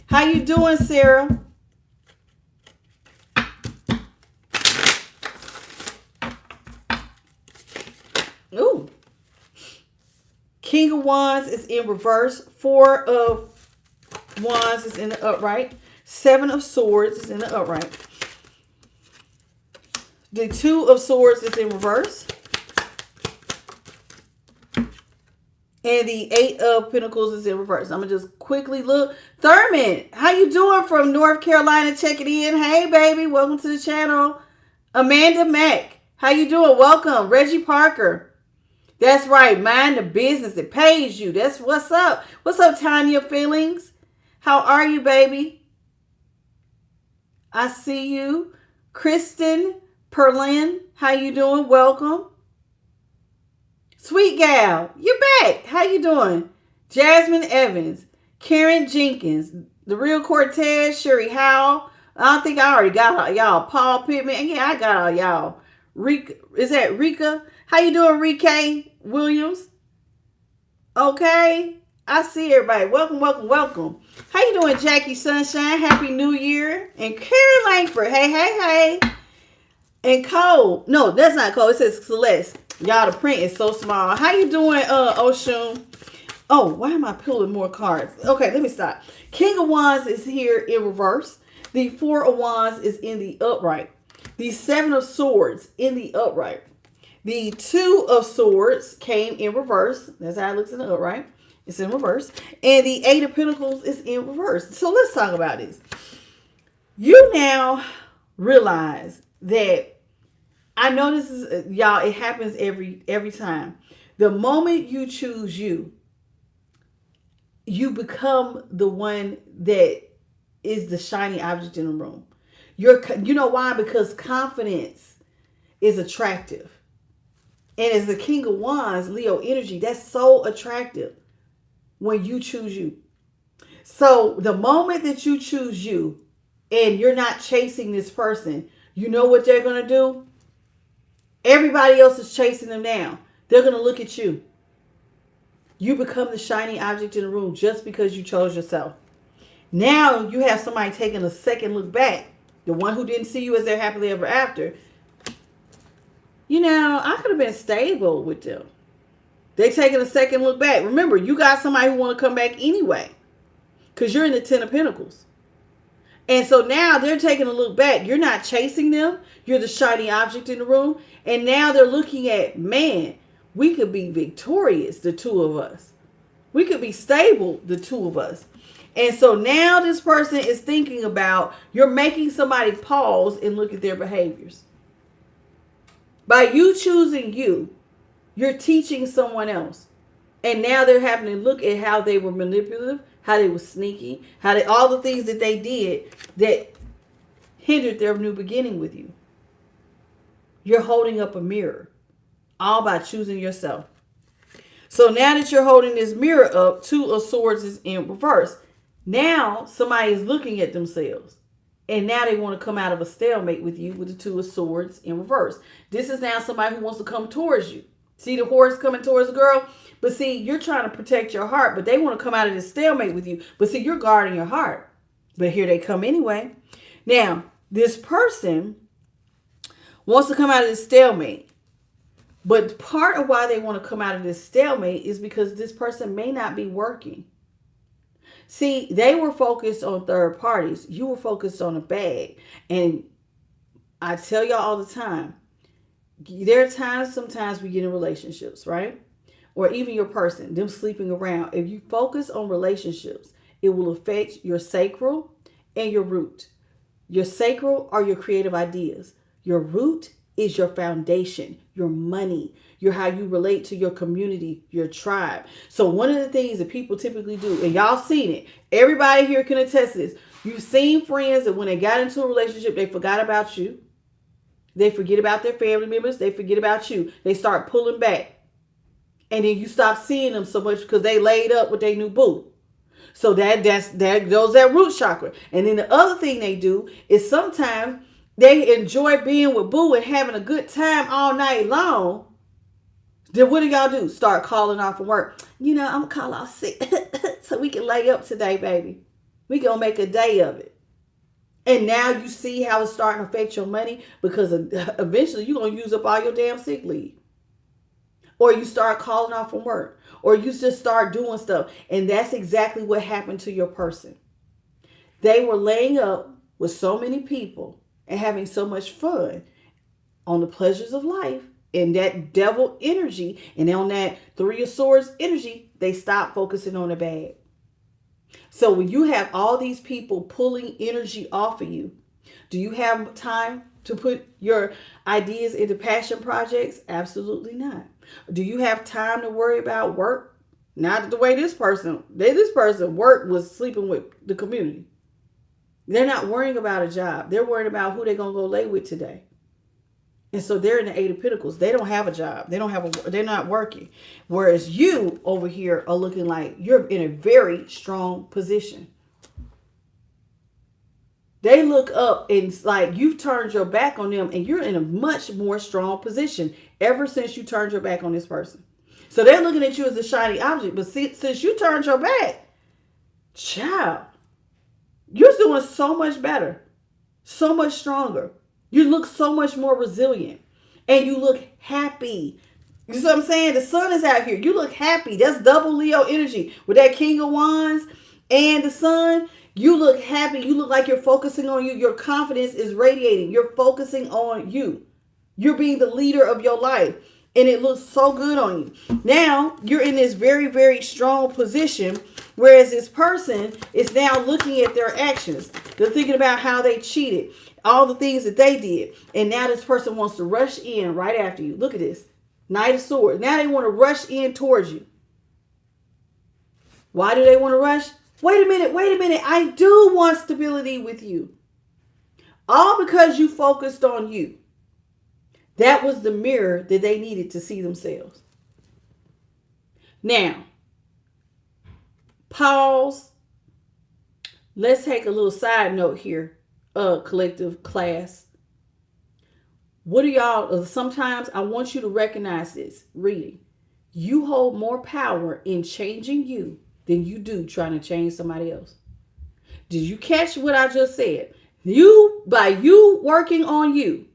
How you doing, Sarah? Ooh. King of Wands is in reverse. 4 of Wands is in the upright. 7 of Swords is in the upright. The 2 of Swords is in reverse. And the 8 of Pentacles is in reverse. I'm going to just quickly look. Thurman, how you doing from North Carolina? Checking in. Hey, baby. Welcome to the channel. Amanda Mack, how you doing? Welcome. Reggie Parker. That's right. Mind the business that pays you. That's what's up. What's up, Tanya Feelings? How are you, baby? I see you. Kristen Perlin, how you doing? Welcome. Sweet gal, you back. How you doing? Jasmine Evans, Karen Jenkins, The Real Cortez, Sherry Howell. I don't think I already got all y'all. Paul Pittman. Yeah, I got all y'all. Rika, is that Rika? How you doing, Rika Williams? Okay. I see everybody. Welcome, welcome, welcome. How you doing, Jackie Sunshine? Happy New Year. And Carrie Langford. Hey, hey, hey. And Cole. No, that's not Cole. It says Celeste. Y'all, the print is so small. How you doing, Oshun? Oh, why am I pulling more cards? Okay, let me stop. King of Wands is here in reverse. The 4 of Wands is in the upright. The 7 of Swords in the upright. The 2 of Swords came in reverse. That's how it looks in the upright. It's in reverse. And the 8 of Pentacles is in reverse. So let's talk about this. You now realize that, I know this is, y'all, it happens every time. The moment you choose you, you become the one that is the shiny object in the room. You know why? Because confidence is attractive. And as the King of Wands, Leo energy, that's so attractive when you choose you. So the moment that you choose you and you're not chasing this person, you know what they're going to do? Everybody else is chasing them down. They're going to look at you. You become the shiny object in the room just because you chose yourself. Now you have somebody taking a second look back the one who didn't see you as their happily ever after, I could have been stable with them. They taking a second look back. Remember, you got somebody who want to come back anyway, because you're in the 10 of Pentacles. And so now they're taking a look back. You're not chasing them. You're the shiny object in the room. And now they're looking at, man, we could be victorious, the two of us. We could be stable, the two of us. And so now this person is thinking about, you're making somebody pause and look at their behaviors. By you choosing you, you're teaching someone else. And now they're having to look at how they were manipulative, how they were sneaky, all the things that they did that hindered their new beginning with you. You're holding up a mirror, all by choosing yourself. So now that you're holding this mirror up, 2 of Swords is in reverse. Now somebody is looking at themselves. And now they want to come out of a stalemate with you with the 2 of Swords in reverse. This is now somebody who wants to come towards you. See the horse coming towards the girl? But see, you're trying to protect your heart, but they want to come out of this stalemate with you. But see, you're guarding your heart. But here they come anyway. Now, this person wants to come out of this stalemate. But part of why they want to come out of this stalemate is because this person may not be working. See, they were focused on third parties. You were focused on a bag. And I tell y'all all the time, there are times, sometimes we get in relationships, right? Or even your person, them sleeping around. If you focus on relationships, it will affect your sacral and your root. Your sacral are your creative ideas. Your root is your foundation, your money, how you relate to your community, your tribe. So one of the things that people typically do, and y'all seen it, everybody here can attest to this. You've seen friends that when they got into a relationship, they forgot about you. They forget about their family members. They forget about you. They start pulling back. And then you stop seeing them so much because they laid up with their new boo. So that goes that root chakra. And then the other thing they do is sometimes they enjoy being with boo and having a good time all night long. Then what do y'all do? Start calling off from work. I'm going to call off sick so we can lay up today, baby. We going to make a day of it. And now you see how it's starting to affect your money because eventually you're going to use up all your damn sick leave. Or you start calling off from work. Or you just start doing stuff. And that's exactly what happened to your person. They were laying up with so many people and having so much fun on the pleasures of life and that devil energy and on that 3 of Swords energy, they stopped focusing on the bad. So when you have all these people pulling energy off of you, do you have time to put your ideas into passion projects? Absolutely not. Do you have time to worry about work? Not the way this person work was sleeping with the community. They're not worrying about a job. They're worrying about who they're going to go lay with today. And so they're in the 8 of Pentacles. They don't have a job. They're not working. Whereas you over here are looking like you're in a very strong position. They look up and it's like you've turned your back on them and you're in a much more strong position ever since you turned your back on this person. So they're looking at you as a shiny object. But since you turned your back, child, you're doing so much better, so much stronger. You look so much more resilient and you look happy. You see what I'm saying? The sun is out here. You look happy. That's double Leo energy with that King of Wands and the sun. You look happy. You look like you're focusing on you. Your confidence is radiating. You're focusing on you. You're being the leader of your life. And it looks so good on you. Now, you're in this very, very strong position. Whereas this person is now looking at their actions. They're thinking about how they cheated. All the things that they did. And now this person wants to rush in right after you. Look at this. Knight of Swords. Now they want to rush in towards you. Why do they want to rush? Wait a minute. I do want stability with you. All because you focused on you. That was the mirror that they needed to see themselves. Now, pause. Let's take a little side note here, collective class. What do y'all, sometimes I want you to recognize this reading. You hold more power in changing you than you do trying to change somebody else. Did you catch what I just said? By you working on you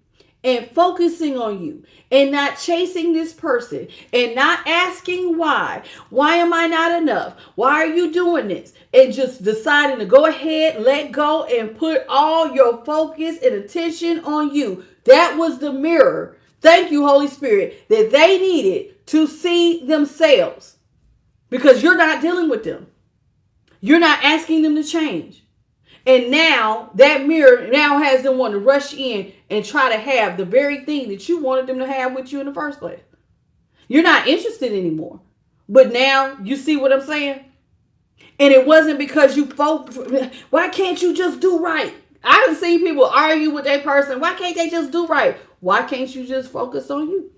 and focusing on you and not chasing this person and not asking why am I not enough? Why are you doing this? And just deciding to go ahead, let go, and put all your focus and attention on you. That was the mirror. Thank you, Holy Spirit, that they needed to see themselves, because you're not dealing with them. You're not asking them to change. And now that mirror now has them want to rush in and try to have the very thing that you wanted them to have with you in the first place. You're not interested anymore. But now you see what I'm saying? And it wasn't because you folks, why can't you just do right? I done seen people argue with that person. Why can't they just do right? Why can't you just focus on you?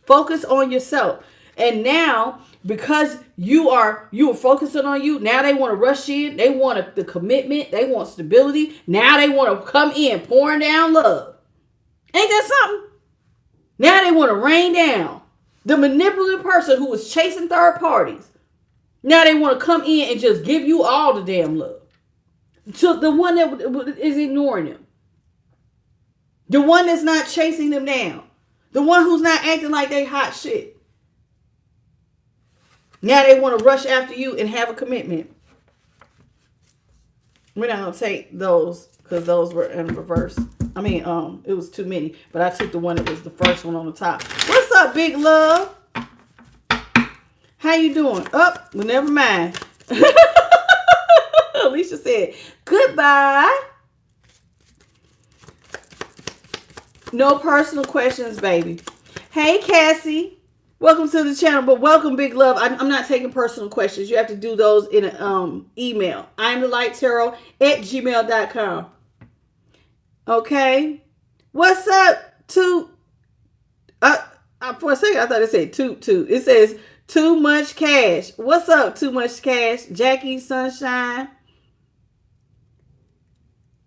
Focus on yourself. And now, because you are focusing on you, now they want to rush in. They want the commitment. They want stability. Now they want to come in pouring down love. Ain't that something? Now they want to rain down. The manipulative person who was chasing third parties. Now they want to come in and just give you all the damn love. To the one that is ignoring them. The one that's not chasing them down. The one who's not acting like they hot shit. Now they want to rush after you and have a commitment. We're not going to take those because those were in reverse. I mean, it was too many. But I took the one that was the first one on the top. What's up, big love? How you doing? Well, never mind. Alicia said, goodbye. No personal questions, baby. Hey, Cassie. Welcome to the channel, but welcome, big love. I'm not taking personal questions. You have to do those in an email. imthelightttarot@gmail.com. Okay. What's up, for a second, I thought it said toot. It says too much cash. What's up, too much cash? Jackie Sunshine.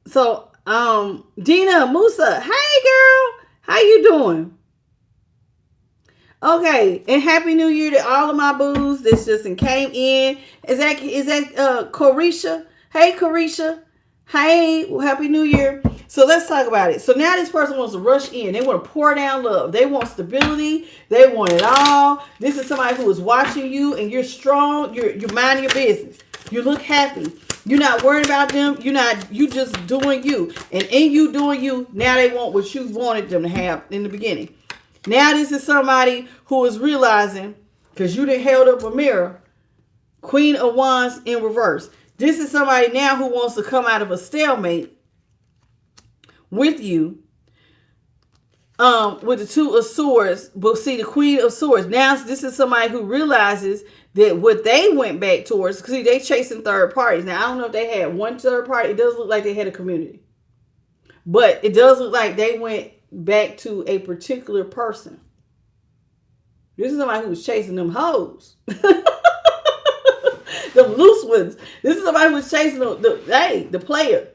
So, Dina Musa. Hey, girl. How you doing? Okay, and Happy New Year to all of my boos that just came in. Is that Corisha? Hey, Corisha. Hey, well, Happy New Year. So let's talk about it. So now this person wants to rush in. They want to pour down love. They want stability. They want it all. This is somebody who is watching you and you're strong. You're minding your business. You look happy. You're not worried about them. You just doing you. And in you doing you, now they want what you wanted them to have in the beginning. Now this is somebody who is realizing, because you done held up a mirror, Queen of Wands in reverse. This is somebody now who wants to come out of a stalemate with you, with the Two of Swords. But see, the Queen of Swords. Now this is somebody who realizes that what they went back towards, because see, they chasing third parties. Now, I don't know if they had one third party. It does look like they had a community. But it does look like they went back to a particular person. This is somebody who was chasing them hoes. Them loose ones. This is somebody who was chasing them. The player.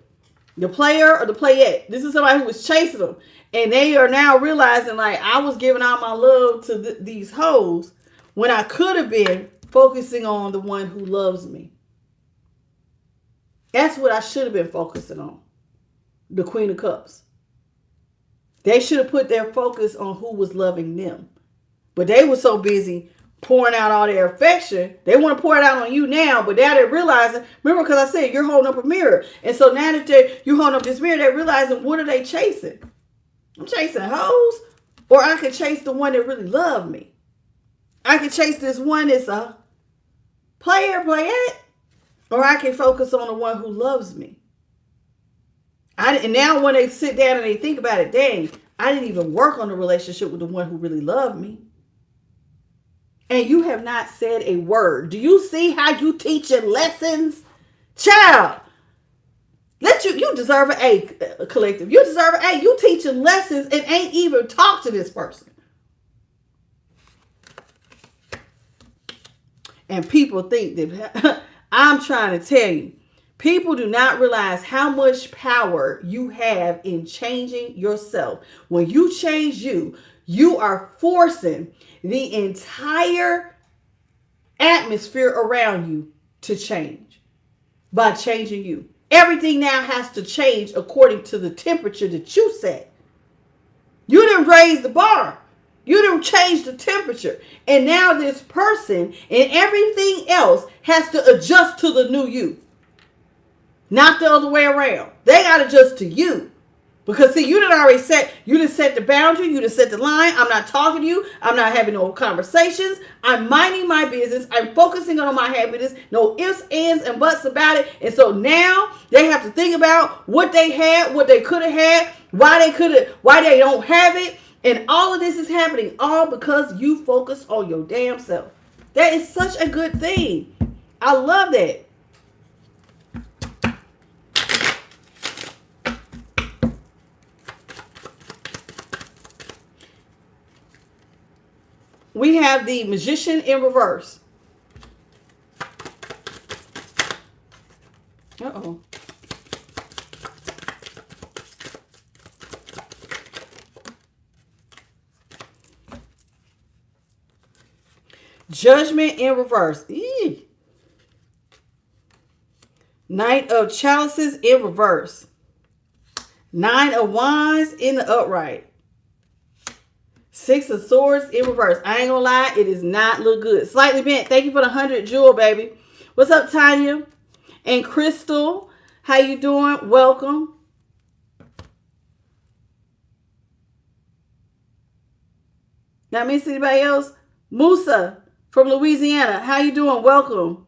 The player or the playette. This is somebody who was chasing them. And they are now realizing, like, I was giving all my love to these hoes when I could have been focusing on the one who loves me. That's what I should have been focusing on. The Queen of Cups. They should have put their focus on who was loving them. But they were so busy pouring out all their affection. They want to pour it out on you now, but now they're realizing, remember, because I said you're holding up a mirror. And so now that you're holding up this mirror, they're realizing, what are they chasing? I'm chasing hoes, or I could chase the one that really loved me. I could chase this one that's a playette, or I can focus on the one who loves me. And now when they sit down and they think about it, dang, I didn't even work on the relationship with the one who really loved me. And you have not said a word. Do you see how you teaching lessons? Child, you deserve an A, collective. You deserve an A. You teaching lessons and ain't even talk to this person. And people think that I'm trying to tell you, people do not realize how much power you have in changing yourself. When you change you, you are forcing the entire atmosphere around you to change by changing you. Everything now has to change according to the temperature that you set. You didn't raise the bar. You didn't change the temperature. And now this person and everything else has to adjust to the new you. Not the other way around. They got to adjust to you. Because see, you done set the boundary, you done set the line. I'm not talking to you. I'm not having no conversations. I'm minding my business. I'm focusing on my happiness. No ifs, ands, and buts about it. And so now they have to think about what they had, what they could have had, why they don't have it. And all of this is happening all because you focus on your damn self. That is such a good thing. I love that. We have the Magician in reverse. Uh-oh. Judgment in reverse. Eee. Knight of Chalices in reverse. Nine of Wands in the upright. Six of Swords in reverse. I ain't gonna lie, it does not look good. Slightly bent. Thank you for the 100 jewel, baby. What's up, Tanya? And Crystal, how you doing? Welcome. Not miss anybody else? Musa from Louisiana, how you doing? Welcome.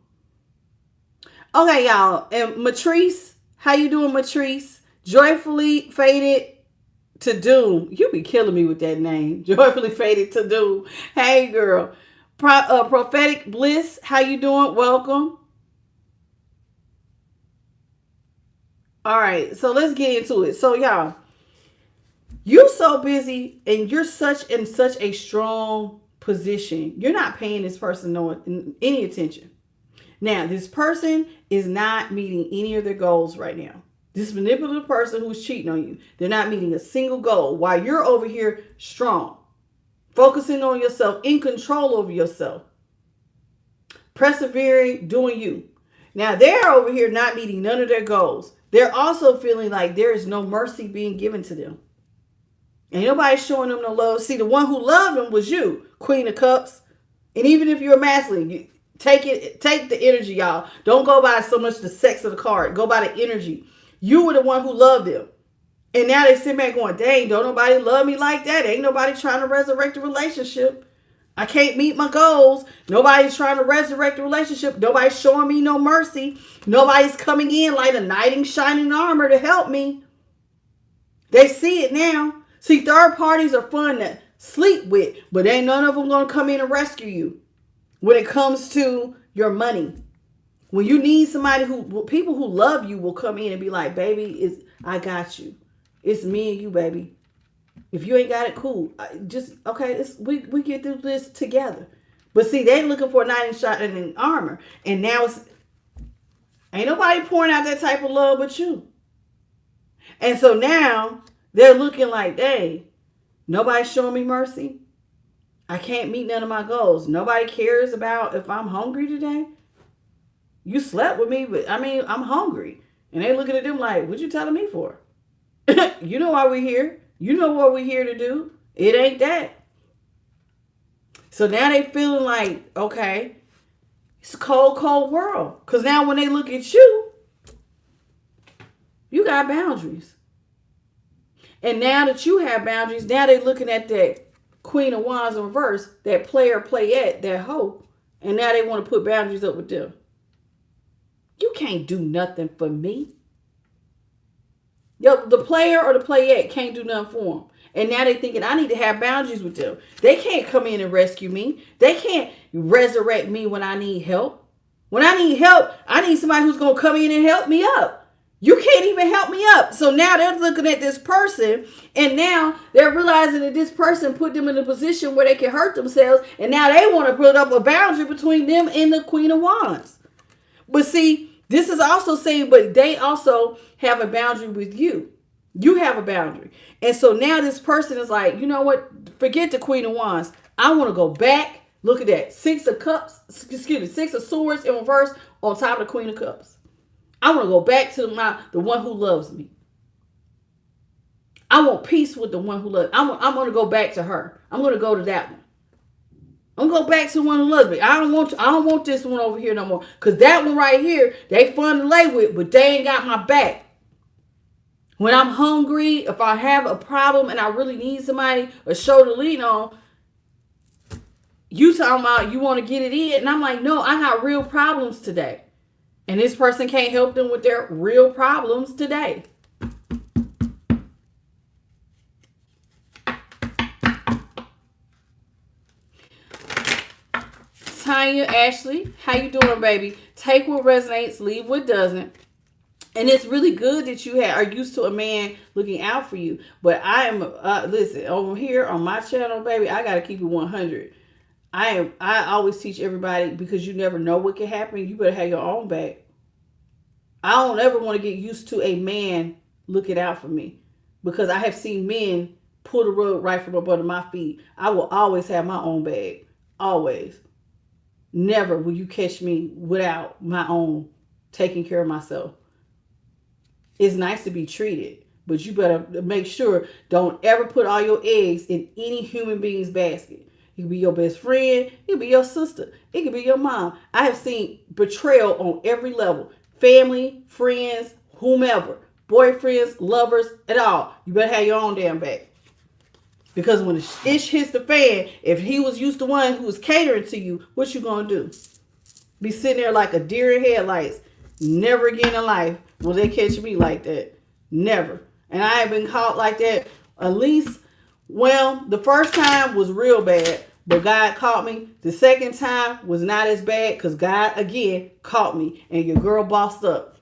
Okay, y'all. And Matrice, how you doing, Matrice? Joyfully Faded to Doom. You be killing me with that name. Joyfully Faded to Doom. Hey, girl. Prophetic Bliss, how you doing? Welcome. All right, so let's get into it. So, y'all, you so busy and you're in such a strong position. You're not paying this person any attention. Now, this person is not meeting any of their goals right now. This manipulative person who's cheating on you, they're not meeting a single goal while you're over here strong, focusing on yourself, in control over yourself, persevering, doing you. Now, they're over here not meeting none of their goals. They're also feeling like there is no mercy being given to them. Ain't nobody showing them no love. See, the one who loved them was you, Queen of Cups. And even if you're masculine, take the energy, y'all. Don't go by so much the sex of the card. Go by the energy. You were the one who loved them. And now they sit back going, dang, don't nobody love me like that. Ain't nobody trying to resurrect the relationship. I can't meet my goals. Nobody's trying to resurrect the relationship. Nobody's showing me no mercy. Nobody's coming in like a knight in shining armor to help me. They see it now. See, third parties are fun to sleep with, but ain't none of them going to come in and rescue you when it comes to your money. When you need somebody people who love you will come in and be like, baby, I got you. It's me and you, baby. If you ain't got it, cool. We get through this together. But see, they looking for a knight in shining armor. And now ain't nobody pouring out that type of love but you. And so now they're looking like, dang, nobody's showing me mercy. I can't meet none of my goals. Nobody cares about if I'm hungry today. You slept with me, but I'm hungry. And they looking at them like, what you telling me for? You know why we're here. You know what we're here to do. It ain't that. So now they feeling like, okay, it's a cold, cold world. Because now when they look at you, you got boundaries. And now that you have boundaries, now they're looking at that Queen of Wands in reverse, that player, playette, that hoe. And now they want to put boundaries up with them. You can't do nothing for me. The player or the playette can't do nothing for them. And now they're thinking, I need to have boundaries with them. They can't come in and rescue me. They can't resurrect me when I need help. When I need help, I need somebody who's going to come in and help me up. You can't even help me up. So now they're looking at this person, and now they're realizing that this person put them in a position where they can hurt themselves. And now they want to put up a boundary between them and the Queen of Wands. But see, this is also saying, but they also have a boundary with you. You have a boundary. And so now this person is like, you know what? Forget the Queen of Wands. I want to go back. Look at that. Six of Swords in reverse on top of the Queen of Cups. I want to go back to the one who loves me. I want peace with the one who loves me. I'm going to go back to her. I'm going to go to that one. I'm gonna go back to the one who loves me. I don't want this one over here no more. Cause that one right here, they fun to lay with, but they ain't got my back. When I'm hungry, if I have a problem and I really need somebody, a shoulder to lean on, you talking about you want to get it in, and I'm like, no, I got real problems today. And this person can't help them with their real problems today. Tanya, Ashley, how you doing, baby? Take what resonates, leave what doesn't. And it's really good that you are used to a man looking out for you. But I am, listen, over here on my channel, baby, I got to keep it 100. I always teach everybody, because you never know what can happen. You better have your own back. I don't ever want to get used to a man looking out for me, because I have seen men pull the rug right from up under my feet. I will always have my own bag. Always. Never will you catch me without my own taking care of myself. It's nice to be treated, but you better make sure don't ever put all your eggs in any human being's basket. It could be your best friend. It could be your sister. It could be your mom. I have seen betrayal on every level. Family, friends, whomever. Boyfriends, lovers, at all. You better have your own damn back. Because when the ish hits the fan, if he was used to one who was catering to you, what you gonna do? Be sitting there like a deer in headlights. Never again in life will they catch me like that. Never. And I have been caught like that at least, well, the first time was real bad, but God caught me. The second time was not as bad because God, again, caught me. And your girl bossed up.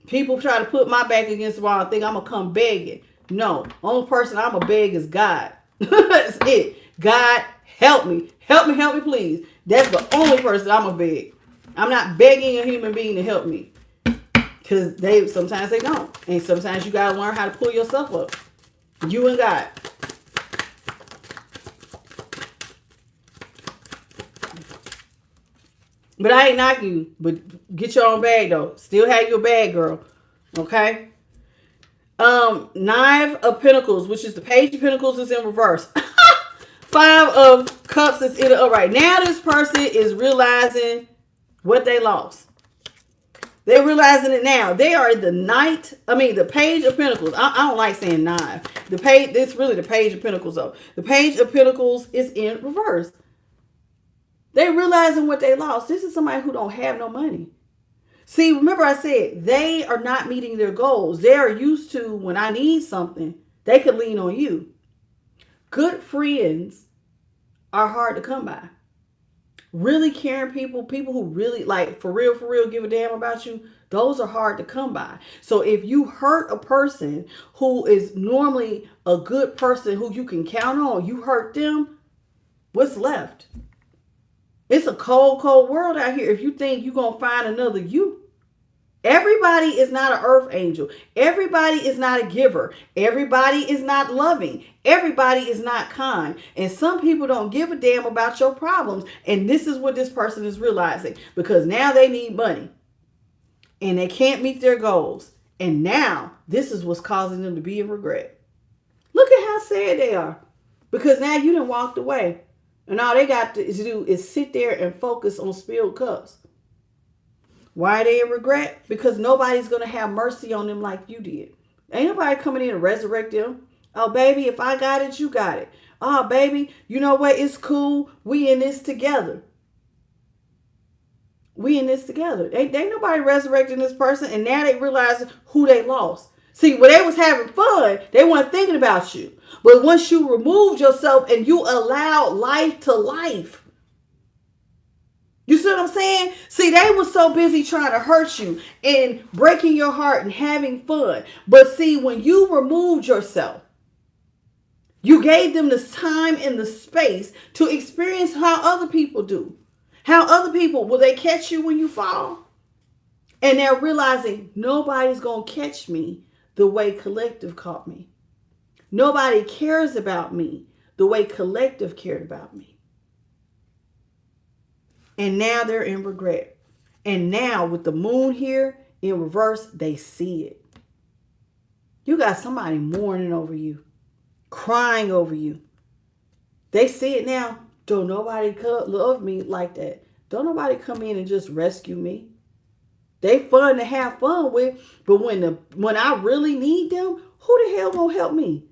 People try to put my back against the wall and think I'm going to come begging. No, only person I'm going to beg is God. That's it. God, help me. Help me, please. That's the only person I'm going to beg. I'm not begging a human being to help me. Because sometimes they don't. And sometimes you got to learn how to pull yourself up. You and God. But I ain't knocking you. But get your own bag, though. Still have your bag, girl. Okay? Nine of Pentacles, which is the Page of Pentacles, is in reverse. Five of Cups is in the upright. Now this person is realizing what they lost. They're realizing it now. They are the Page of Pentacles. I don't like saying nine. It's really the Page of Pentacles, though. The Page of Pentacles is in reverse. They're realizing what they lost. This is somebody who don't have no money. See, remember I said they are not meeting their goals. They are used to when I need something, they could lean on you. Good friends are hard to come by. Really caring people who really for real give a damn about you, those are hard to come by. So if you hurt a person who is normally a good person who you can count on, you hurt them, what's left? It's a cold, cold world out here if you think you're going to find another you. Everybody is not an earth angel. Everybody is not a giver. Everybody is not loving. Everybody is not kind. And some people don't give a damn about your problems. And this is what this person is realizing. Because now they need money. And they can't meet their goals. And now this is what's causing them to be in regret. Look at how sad they are. Because now you done walked away. And all they got to do is sit there and focus on spilled cups. Why are they in regret? Because nobody's going to have mercy on them like you did. Ain't nobody coming in and resurrect them. Oh, baby, if I got it, you got it. Oh, baby, you know what? It's cool. We in this together. Ain't nobody resurrecting this person. And now they realize who they lost. See, when they was having fun, they weren't thinking about you. But once you removed yourself and you allowed life to life, you see what I'm saying? See, they were so busy trying to hurt you and breaking your heart and having fun. But see, when you removed yourself, you gave them the time and the space to experience how other people do. How other people, will they catch you when you fall? And they're realizing nobody's going to catch me the way collective caught me. Nobody cares about me the way collective cared about me. And now they're in regret. And now with the moon here in reverse, they see it. You got somebody mourning over you, crying over you. They see it now. Don't nobody love me like that. Don't nobody come in and just rescue me. They fun to have fun with, but when I really need them, who the hell gonna help me?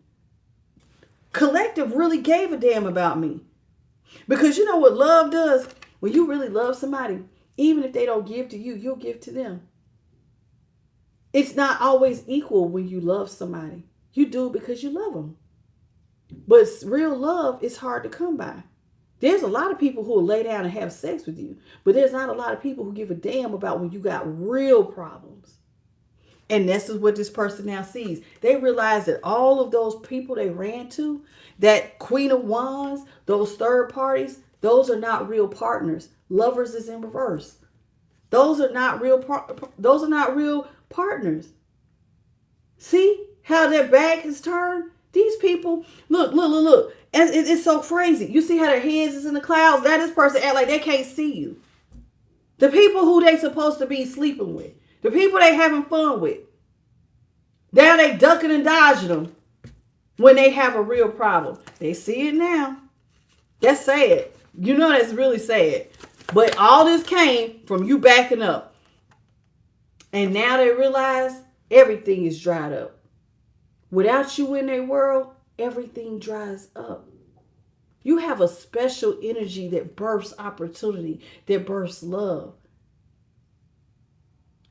Collective really gave a damn about me. Because you know what love does? When you really love somebody, even if they don't give to you, you'll give to them. It's not always equal when you love somebody. You do it because you love them. But real love is hard to come by. There's a lot of people who will lay down and have sex with you, but there's not a lot of people who give a damn about when you got real problems. And this is what this person now sees. They realize that all of those people they ran to, that Queen of Wands, those third parties, those are not real partners. Lovers is in reverse. Those are not real partners. See how their back is turned? These people, look. And it's so crazy. You see how their heads is in the clouds? That this person act like they can't see you. The people who they supposed to be sleeping with. The people they having fun with. Now they ducking and dodging them when they have a real problem. They see it now. That's sad. You know that's really sad. But all this came from you backing up. And now they realize everything is dried up. Without you in their world, everything dries up. You have a special energy that births opportunity, that births love.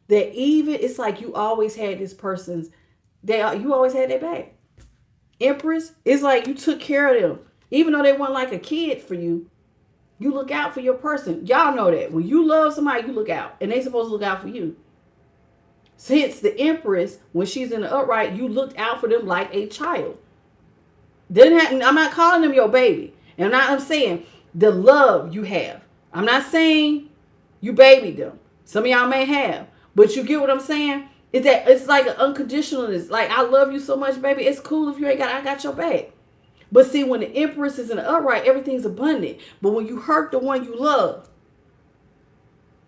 That even, it's like you always had this person's, you always had their back. Empress, it's like you took care of them. Even though they weren't like a kid for you, you look out for your person. Y'all know that. When you love somebody, you look out. And they supposed to look out for you. Since the Empress, when she's in the upright, you looked out for them like a child. I'm not calling them your baby. And I'm saying the love you have. I'm not saying you babied them. Some of y'all may have. But you get what I'm saying? Is that it's like an unconditionalness. Like, I love you so much, baby. It's cool if you ain't I got your back. But see, when the Empress is in the upright, everything's abundant. But when you hurt the one you love,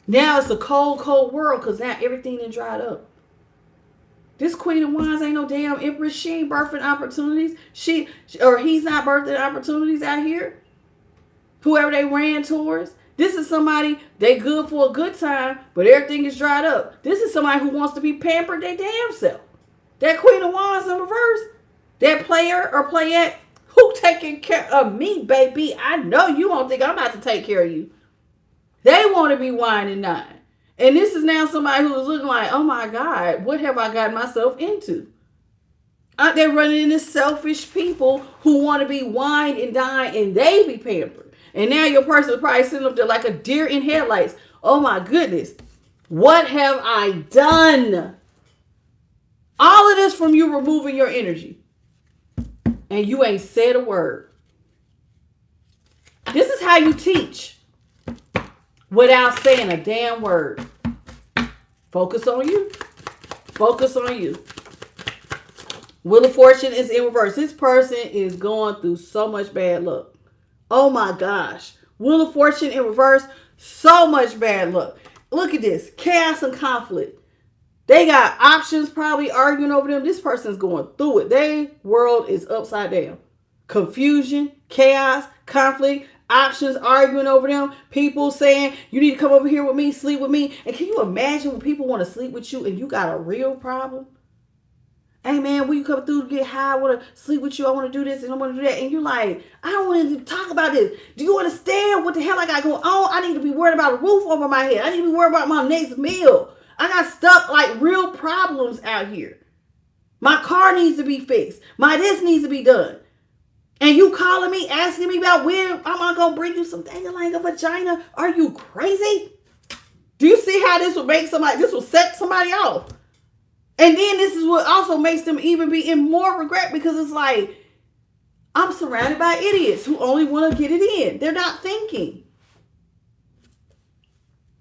now it's a cold, cold world because now everything is dried up. This Queen of Wands ain't no damn Empress. She ain't birthing opportunities. He's not birthing opportunities out here. Whoever they ran towards. This is somebody, they good for a good time, but everything is dried up. This is somebody who wants to be pampered their damn self. That Queen of Wands in reverse, that player or playette, who taking care of me, baby? I know you don't think I'm about to take care of you. They want to be wine and dine. And this is now somebody who is looking like, oh my God, what have I gotten myself into? Aren't they running into selfish people who want to be wine and dine and they be pampered? And now your person is probably sitting up there like a deer in headlights. Oh my goodness. What have I done? All of this from you removing your energy. And you ain't said a word. This is how you teach without saying a damn word. Focus on you. Focus on you. Wheel of Fortune is in reverse. This person is going through so much bad luck. Oh my gosh. Wheel of Fortune in reverse. So much bad luck. Look at this. Chaos and conflict. They got options probably arguing over them. This person's going through it. Their world is upside down. Confusion, chaos, conflict, options arguing over them. People saying, you need to come over here with me, sleep with me. And can you imagine when people want to sleep with you and you got a real problem? Hey man, when you come through to get high, I want to sleep with you. I want to do this and I want to do that. And you're like, I don't want to talk about this. Do you understand what the hell I got going on? I need to be worried about a roof over my head. I need to be worried about my next meal. I got stuff like real problems out here. My car needs to be fixed. My this needs to be done. And you calling me, asking me about when am I going to bring you some dang-a-lang a vagina? Are you crazy? Do you see how this will make somebody, this will set somebody off? And then this is what also makes them even be in more regret because it's like, I'm surrounded by idiots who only want to get it in. They're not thinking.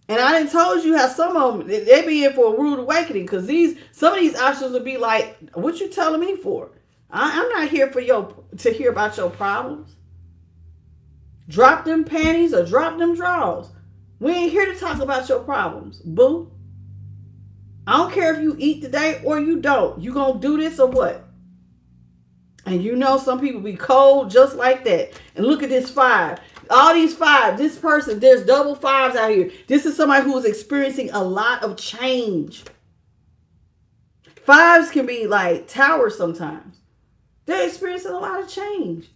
And I done told you how some of them, they be in for a rude awakening because some of these options would be like, what you telling me for? I'm not here to hear about your problems. Drop them panties or drop them drawers. We ain't here to talk about your problems, boo. I don't care if you eat today or you don't. You gonna do this or what? And you know some people be cold just like that. And look at this 5. All these 5. This person, there's double 5s out here. This is somebody who is experiencing a lot of change. 5s can be like towers sometimes. They're experiencing a lot of change.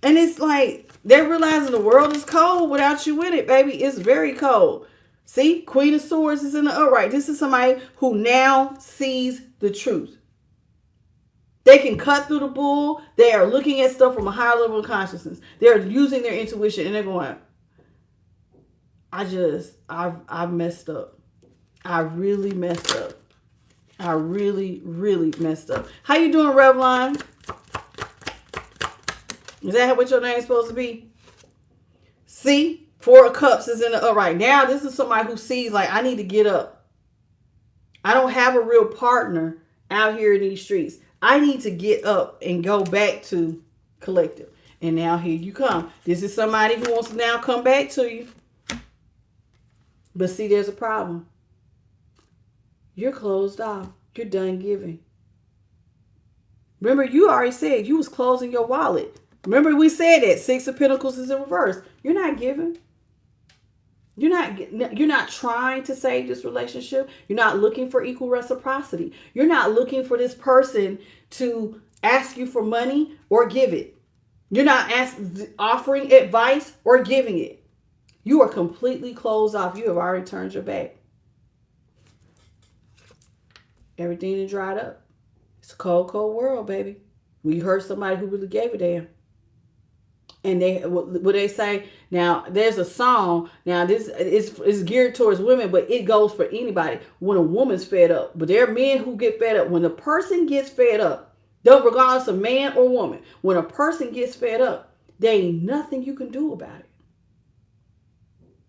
And it's like they're realizing the world is cold without you in it, baby. It's very cold. See, Queen of Swords is in the upright. This is somebody who now sees the truth. They can cut through the bull. They are looking at stuff from a higher level of consciousness. They're using their intuition and they're going, I've messed up. I really messed up. I really, really messed up. How you doing, Revlon? Is that what your name's supposed to be? See, 4 of Cups is in the upright. Now, this is somebody who sees, like, I need to get up. I don't have a real partner out here in these streets. I need to get up and go back to collective. And now here you come. This is somebody who wants to now come back to you. But see, there's a problem. You're closed off. You're done giving. Remember, you already said you was closing your wallet. Remember, we said that 6 of Pentacles is in reverse. You're not giving. You're not trying to save this relationship. You're not looking for equal reciprocity. You're not looking for this person to ask you for money or give it. You're not offering advice or giving it. You are completely closed off. You have already turned your back. Everything is dried up. It's a cold, cold world, baby. When you hurt somebody who really gave a damn. And what they say, now there's a song, now this is geared towards women, but it goes for anybody when a woman's fed up. But there are men who get fed up. When a person gets fed up, regardless of man or woman, when a person gets fed up, there ain't nothing you can do about it.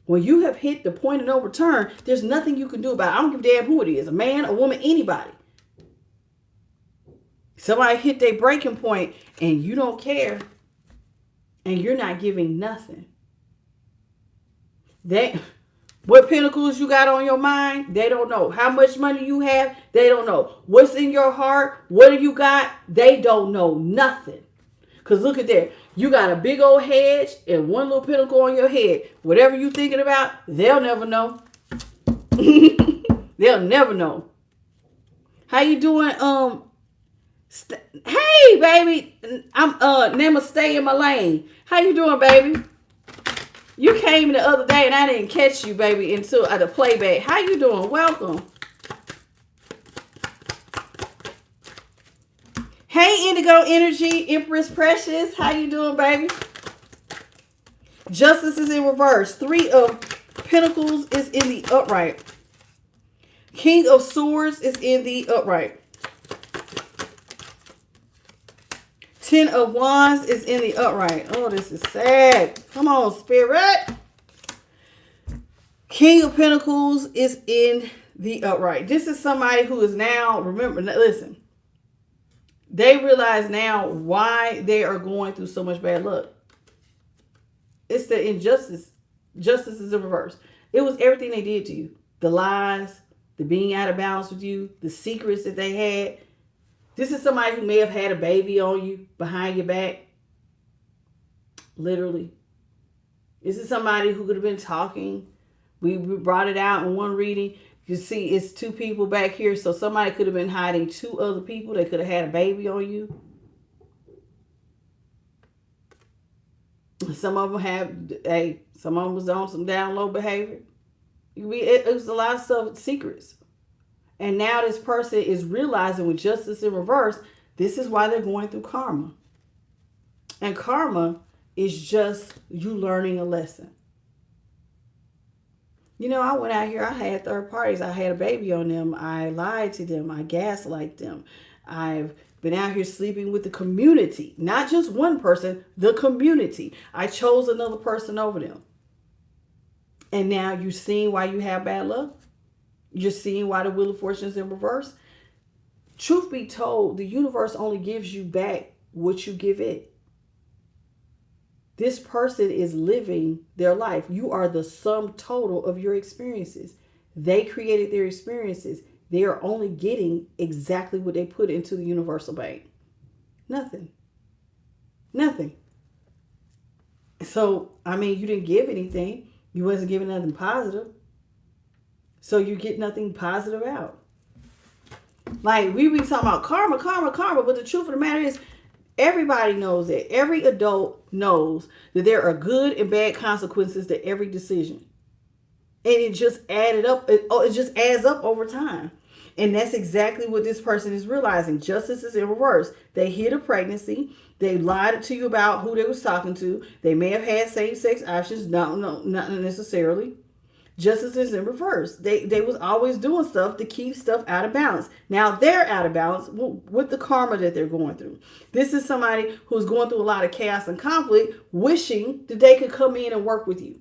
When you have hit the point of no return, there's nothing you can do about it. I don't give a damn who it is, a man, a woman, anybody. Somebody hit their breaking point and you don't care. And you're not giving nothing. What pentacles you got on your mind? They don't know. How much money you have? They don't know. What's in your heart? What do you got? They don't know nothing. Because look at there. You got a big old hedge and one little pentacle on your head. Whatever you thinking about, they'll never know. They'll never know. How you doing? Hey, baby. I'm namaste in my lane. How you doing, baby? You came the other day and I didn't catch you, baby, until the playback. How you doing? Welcome. Hey, Indigo Energy, Empress Precious. How you doing, baby? Justice is in reverse. 3 of Pentacles is in the upright. King of Swords is in the upright. 10 of Wands is in the upright. Oh, this is sad. Come on, Spirit. King of Pentacles is in the upright. This is somebody who is now, remember, listen. They realize now why they are going through so much bad luck. It's the injustice. Justice is in reverse. It was everything they did to you. The lies, the being out of balance with you, the secrets that they had. This is somebody who may have had a baby on you behind your back. Literally. This is somebody who could have been talking. We brought it out in one reading. You see, it's 2 people back here. So somebody could have been hiding 2 other people. They could have had a baby on you. Some of them some of them was on some down low behavior. It was a lot of stuff, secrets. And now this person is realizing with justice in reverse, this is why they're going through karma. And karma is just you learning a lesson. You know, I went out here, I had third parties. I had a baby on them. I lied to them. I gaslighted them. I've been out here sleeping with the community. Not just one person, the community. I chose another person over them. And now you're seeing why you have bad luck. You're seeing why the Wheel of Fortune is in reverse. Truth be told, the universe only gives you back what you give it. This person is living their life. You are the sum total of your experiences. They created their experiences. They are only getting exactly what they put into the universal bank. Nothing. Nothing. So, I mean, you didn't give anything. You wasn't giving nothing positive. So you get nothing positive out. Like, we be talking about karma, karma, karma. But the truth of the matter is, everybody knows that. Every adult knows that there are good and bad consequences to every decision. And it just added up. It just adds up over time. And that's exactly what this person is realizing. Justice is in reverse. They hid a pregnancy. They lied to you about who they was talking to. They may have had same-sex options. No, not necessarily. Justice is in reverse. They was always doing stuff to keep stuff out of balance. Now they're out of balance with the karma that they're going through. This is somebody who's going through a lot of chaos and conflict, wishing that they could come in and work with you.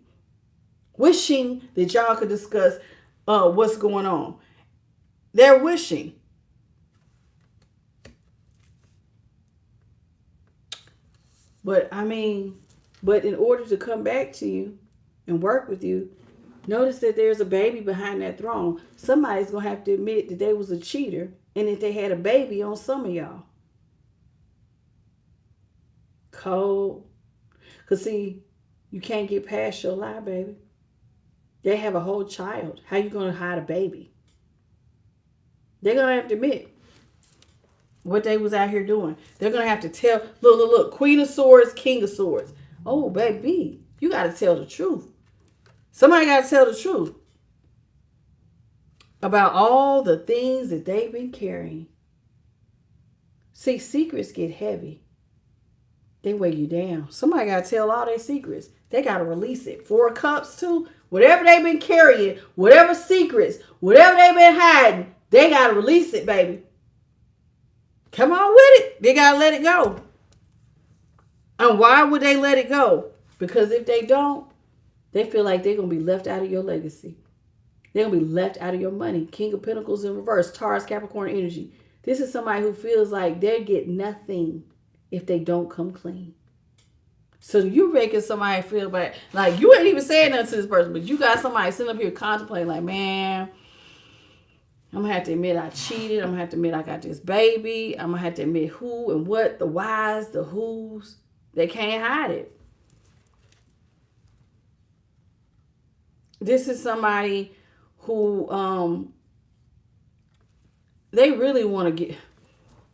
Wishing that y'all could discuss what's going on. They're wishing. But in order to come back to you and work with you, notice that there's a baby behind that throne. Somebody's going to have to admit that they was a cheater and that they had a baby on some of y'all. Cold. Because see, you can't get past your lie, baby. They have a whole child. How you going to hide a baby? They're going to have to admit what they was out here doing. They're going to have to tell, look, Queen of Swords, King of Swords. Oh, baby, you got to tell the truth. Somebody got to tell the truth about all the things that they've been carrying. See, secrets get heavy. They weigh you down. Somebody got to tell all their secrets. They got to release it. 4 of Cups too. Whatever they've been carrying, whatever secrets, whatever they've been hiding, they got to release it, baby. Come on with it. They got to let it go. And why would they let it go? Because if they don't, they feel like they're going to be left out of your legacy. They're going to be left out of your money. King of Pentacles in reverse. Taurus, Capricorn energy. This is somebody who feels like they get nothing if they don't come clean. So you're making somebody feel bad. Like, you ain't even saying nothing to this person, but you got somebody sitting up here contemplating like, man, I'm going to have to admit I cheated. I'm going to have to admit I got this baby. I'm going to have to admit who and what, the whys, the whos. They can't hide it. This is somebody who they really want to get,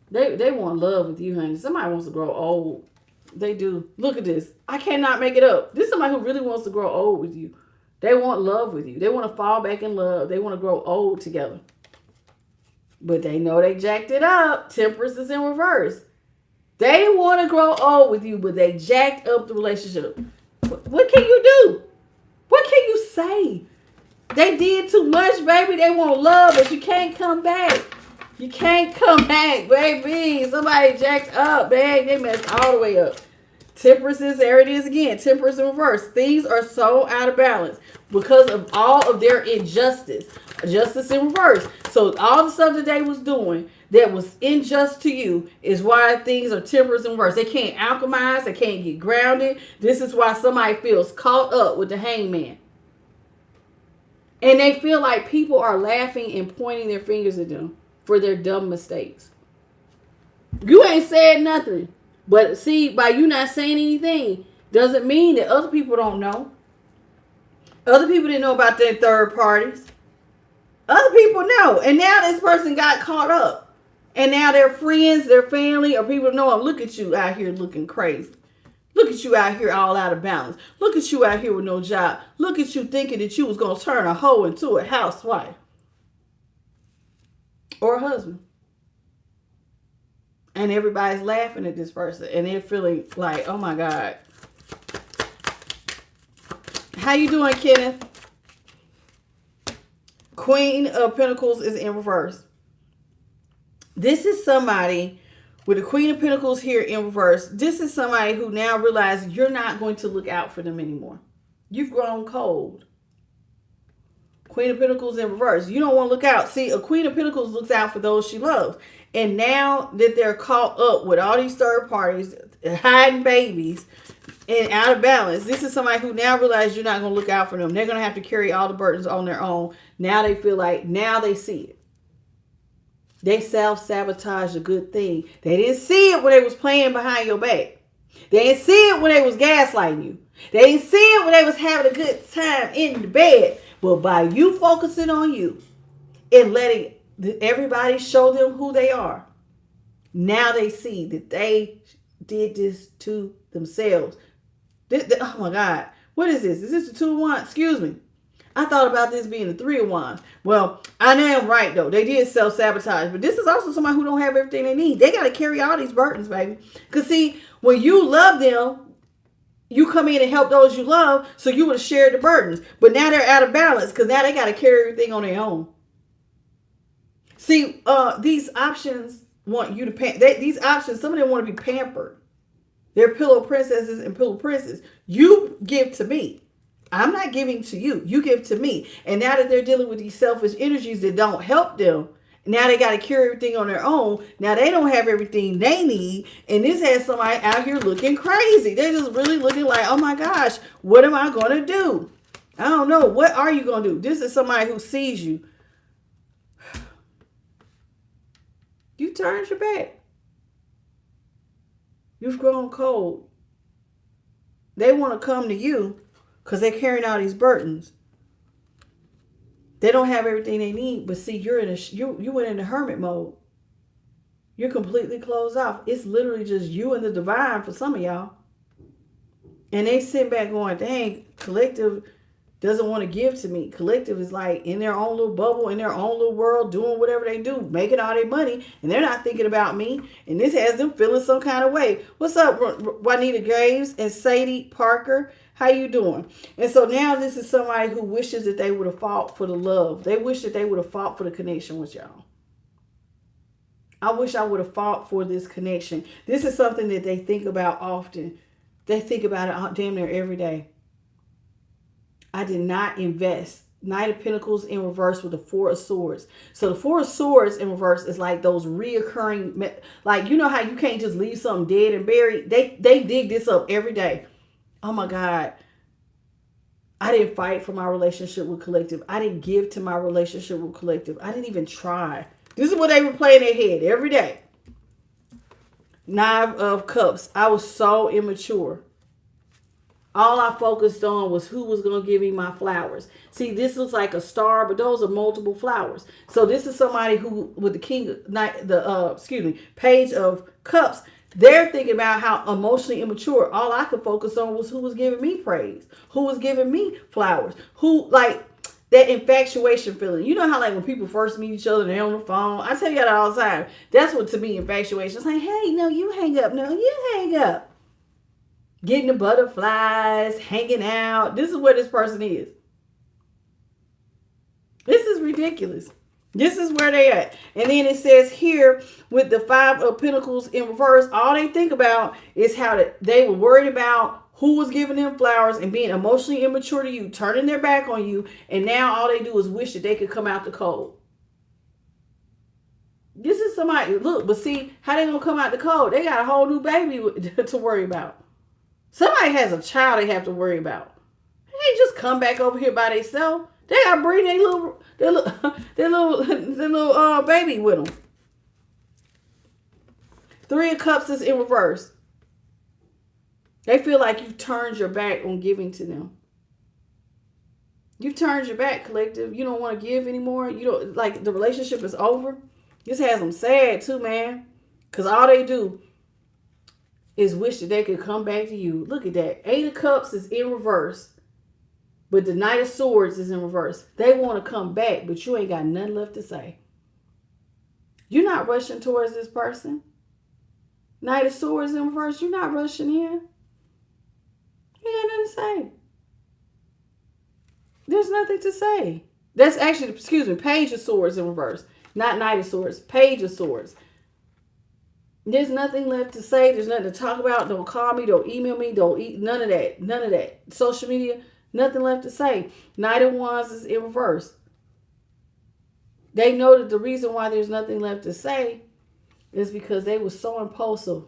they want love with you, honey. Somebody wants to grow old. They do. Look at this. I cannot make it up. This is somebody who really wants to grow old with you. They want love with you. They want to fall back in love. They want to grow old together. But they know they jacked it up. Temperance is in reverse. They want to grow old with you, but they jacked up the relationship. What can you do? What can you say? They did too much, baby. They want love, but you can't come back. You can't come back, baby. Somebody jacked up, man. They messed all the way up. Temperance is, there it is again. Temperance in reverse. Things are so out of balance because of all of their injustice. Justice in reverse. So all the stuff that they was doing that was unjust to you is why things are temperance in reverse. They can't alchemize. They can't get grounded. This is why somebody feels caught up with the hangman. And they feel like people are laughing and pointing their fingers at them for their dumb mistakes. You ain't said nothing. But see, by you not saying anything, doesn't mean that other people don't know. Other people didn't know about their third parties. Other people know. And now this person got caught up. And now their friends, their family, or people know them. Look at you out here looking crazy. Look at you out here all out of balance. Look at you out here with no job. Look at you thinking that you was going to turn a hoe into a housewife. Or a husband. And everybody's laughing at this person. And they're feeling like, oh my God. How you doing, Kenneth? Queen of Pentacles is in reverse. This is somebody with the Queen of Pentacles here in reverse. This is somebody who now realizes you're not going to look out for them anymore. You've grown cold. Queen of Pentacles in reverse. You don't want to look out. See, a Queen of Pentacles looks out for those she loves. And now that they're caught up with all these third parties, hiding babies, and out of balance, this is somebody who now realizes you're not going to look out for them. They're going to have to carry all the burdens on their own. Now they feel like, now they see it. They self-sabotage a good thing. They didn't see it when they was playing behind your back. They didn't see it when they was gaslighting you. They didn't see it when they was having a good time in the bed. But by you focusing on you and letting everybody show them who they are, now they see that they did this to themselves. Oh my God. What is this? Is this a 2 of Wands? Excuse me. I thought about this being a 3 of Wands. Well, I am right though. They did self-sabotage. But this is also somebody who don't have everything they need. They got to carry all these burdens, baby. Because see, when you love them, you come in and help those you love, so you would have shared the burdens. But now they're out of balance because now they got to carry everything on their own. See, these options want you to these options, some of them want to be pampered. They're pillow princesses and pillow princes. You give to me. I'm not giving to you. You give to me. And now that they're dealing with these selfish energies that don't help them, now they got to carry everything on their own. Now they don't have everything they need. And this has somebody out here looking crazy. They're just really looking like, oh my gosh, what am I going to do? I don't know. What are you going to do? This is somebody who sees you. You turned your back. You've grown cold. They want to come to you because they're carrying out these burdens. They don't have everything they need, but see, you went into hermit mode. You're completely closed off. It's literally just you and the divine for some of y'all. And they sit back going, dang, collective doesn't want to give to me. Collective is like in their own little bubble, in their own little world, doing whatever they do, making all their money, and they're not thinking about me. And this has them feeling some kind of way. What's up, Juanita Graves and Sadie Parker? How you doing? And so now this is somebody who wishes that they would have fought for the love. They wish that they would have fought for the connection with y'all. I wish I would have fought for this connection. This is something that they think about often. They think about it damn near every day. I did not invest. Knight of Pentacles in reverse with the 4 of Swords. So the 4 of Swords in reverse is like those reoccurring, like, you know how you can't just leave something dead and buried? They dig this up every day. Oh my God. I didn't fight for my relationship with collective. I didn't give to my relationship with collective. I didn't even try. This is what they were playing in their head every day. 9 of Cups. I was so immature. All I focused on was who was going to give me my flowers. See, this looks like a star, but those are multiple flowers. So this is somebody who, with the Page of Cups, they're thinking about how emotionally immature. All I could focus on was who was giving me praise, who was giving me flowers, who, like, that infatuation feeling. You know how, like, when people first meet each other, they're on the phone. I tell you that all the time. That's what, to me, infatuation. It's like, hey, no, you hang up. No, you hang up. Getting the butterflies, hanging out. This is where this person is. This is ridiculous. This is where they at. And then it says here with the 5 of Pentacles in reverse, all they think about is how they were worried about who was giving them flowers and being emotionally immature to you, turning their back on you. And now all they do is wish that they could come out the cold. This is somebody, look, but see how they gonna come out the cold? They got a whole new baby to worry about. Somebody has a child they have to worry about. They ain't just come back over here by themselves. They got to bring their little baby with them. 3 of Cups is in reverse. They feel like you've turned your back on giving to them. You've turned your back, collective. You don't want to give anymore. You don't, like, the relationship is over. This has them sad too, man. Because all they do is wish that they could come back to you. Look at that. 8 of Cups is in reverse. But the Knight of Swords is in reverse. They want to come back, but you ain't got nothing left to say. You're not rushing towards this person. Knight of Swords in reverse. You're not rushing in. You got nothing to say. There's nothing to say. That's actually, Page of Swords in reverse. Not Knight of Swords. Page of Swords. There's nothing left to say. There's nothing to talk about. Don't call me. Don't email me. Don't eat. None of that. None of that. Social media. Nothing left to say. Knight of Wands is in reverse. They know that the reason why there's nothing left to say is because they were so impulsive.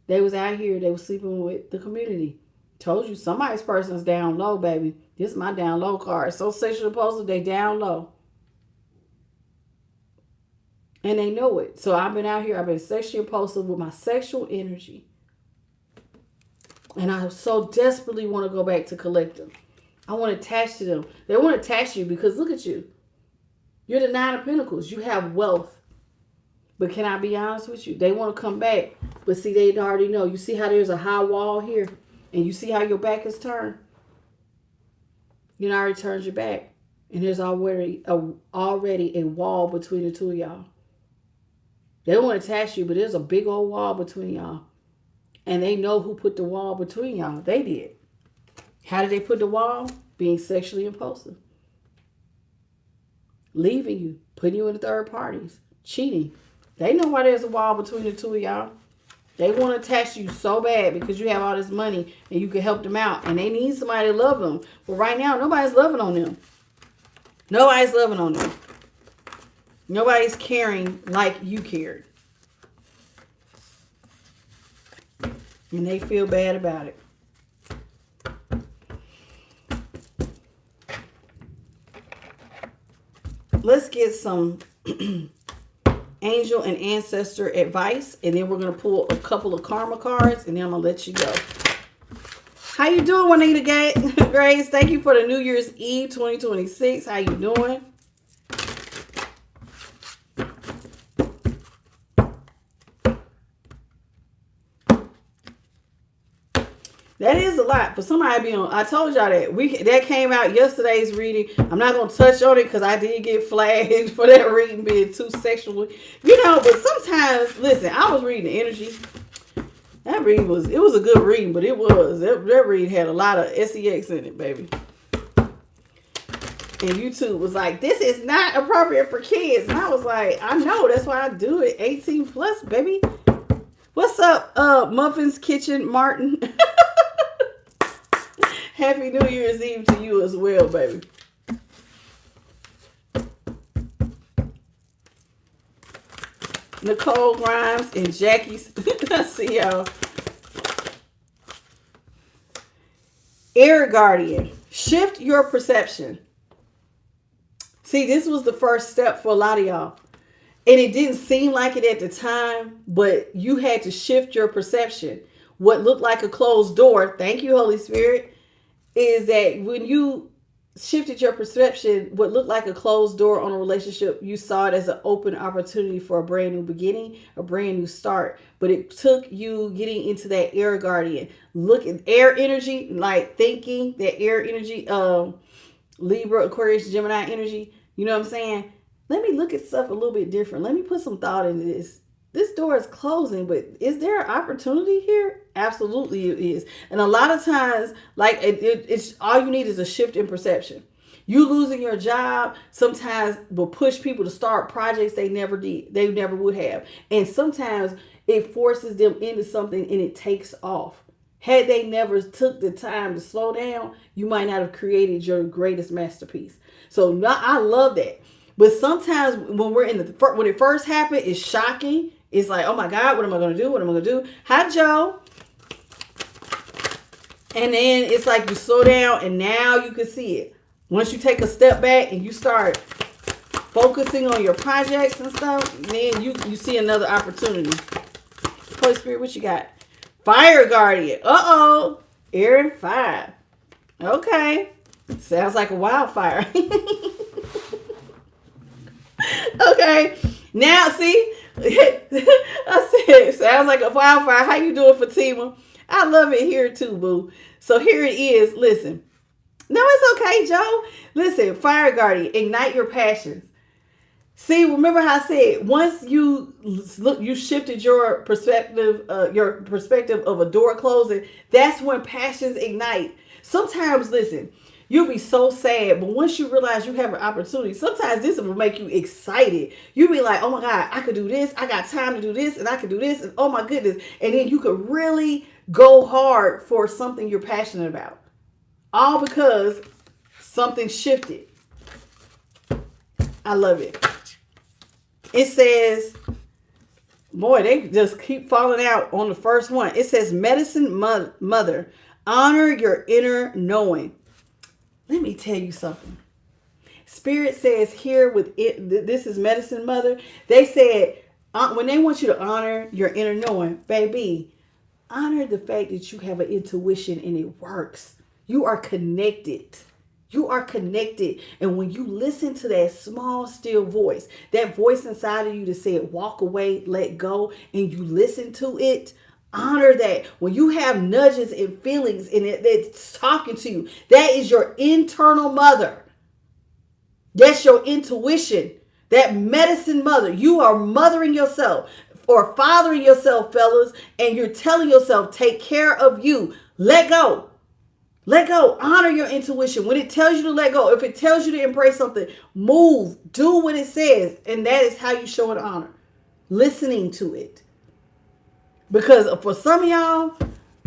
They was out here, they was sleeping with the community. Told you, somebody's person's down low, baby. This is my down low card. So sexually impulsive, they down low. And they know it. So I've been out here, I've been sexually impulsive with my sexual energy. And I so desperately want to go back to collective. I want to attach to them. They want to attach you because look at you. You're the Nine of Pentacles. You have wealth. But can I be honest with you? They want to come back. But see, they already know. You see how there's a high wall here? And you see how your back is turned? You already turned your back. And there's already a wall between the two of y'all. They want to attach you, but there's a big old wall between y'all. And they know who put the wall between y'all. They did. How did they put the wall? Being sexually impulsive. Leaving you. Putting you in third parties. Cheating. They know why there's a wall between the two of y'all. They want to attach you so bad because you have all this money and you can help them out. And they need somebody to love them. But right now, nobody's loving on them. Nobody's loving on them. Nobody's caring like you cared. And they feel bad about it. Let's get some angel and ancestor advice. And then we're going to pull a couple of karma cards. And then I'm going to let you go. How you doing, Juanita Grace? Thank you for the New Year's Eve 2026. How you doing? That is a lot for somebody to be on. I told y'all that came out yesterday's reading. I'm not going to touch on it because I did get flagged for that reading being too sexual. You know, but sometimes, listen, I was reading the energy. That reading was a good reading, but that reading had a lot of sex in it, baby. And YouTube was like, this is not appropriate for kids. And I was like, I know, that's why I do it. 18 plus, baby. What's up, Muffins Kitchen Martin? Happy New Year's Eve to you as well, baby. Nicole Grimes and Jackie. I see y'all. Air Guardian. Shift your perception. See, this was the first step for a lot of y'all. And it didn't seem like it at the time, but you had to shift your perception. What looked like a closed door, thank you, Holy Spirit, is that when you shifted your perception, what looked like a closed door on a relationship, you saw it as an open opportunity for a brand new beginning, a brand new start. But it took you getting into that air guardian. Look at air energy, like thinking, that air energy, Libra, Aquarius, Gemini energy. You know what I'm saying? Let me look at stuff a little bit different. Let me put some thought into this. This door is closing, but is there an opportunity here? Absolutely it is. And a lot of times, like it's all you need is a shift in perception. You losing your job sometimes will push people to start projects they never did. They never would have. And sometimes it forces them into something and it takes off. Had they never took the time to slow down, you might not have created your greatest masterpiece. So I love that. But sometimes when when it first happened, it's shocking. It's like, oh my God, what am I going to do? What am I going to do? Hi, Joe. And then it's like you slow down and now you can see it. Once you take a step back and you start focusing on your projects and stuff, then you see another opportunity. Holy Spirit, what you got? Fire Guardian. Uh-oh. Air and fire. Okay. Sounds like a wildfire. Okay. Now, see, I said, sounds like a wildfire. How you doing, Fatima? I love it here too, boo. So here it is. Listen. No, it's okay, Joe. Listen, Fire Guardian, ignite your passions. See, remember how I said, once you shifted your perspective of a door closing, that's when passions ignite. Sometimes, listen, you'll be so sad, but once you realize you have an opportunity, sometimes this will make you excited. You'll be like, oh my God, I could do this. I got time to do this and I could do this. And oh my goodness. And then you could really go hard for something you're passionate about. All because something shifted. I love it. It says, boy, they just keep falling out on the first one. It says, medicine mother, honor your inner knowing. Let me tell you something. Spirit says here with it, this is medicine mother. They said, when they want you to honor your inner knowing, baby, honor the fact that you have an intuition and it works. You are connected. You are connected. And when you listen to that small, still voice, that voice inside of you that said, walk away, let go, and you listen to it, honor that. When you have nudges and feelings and it's talking to you, that is your internal mother. That's your intuition. That medicine mother. You are mothering yourself or fathering yourself, fellas, and you're telling yourself, take care of you. Let go. Let go. Honor your intuition. When it tells you to let go, if it tells you to embrace something, move. Do what it says. And that is how you show it honor. Listening to it. Because for some of y'all,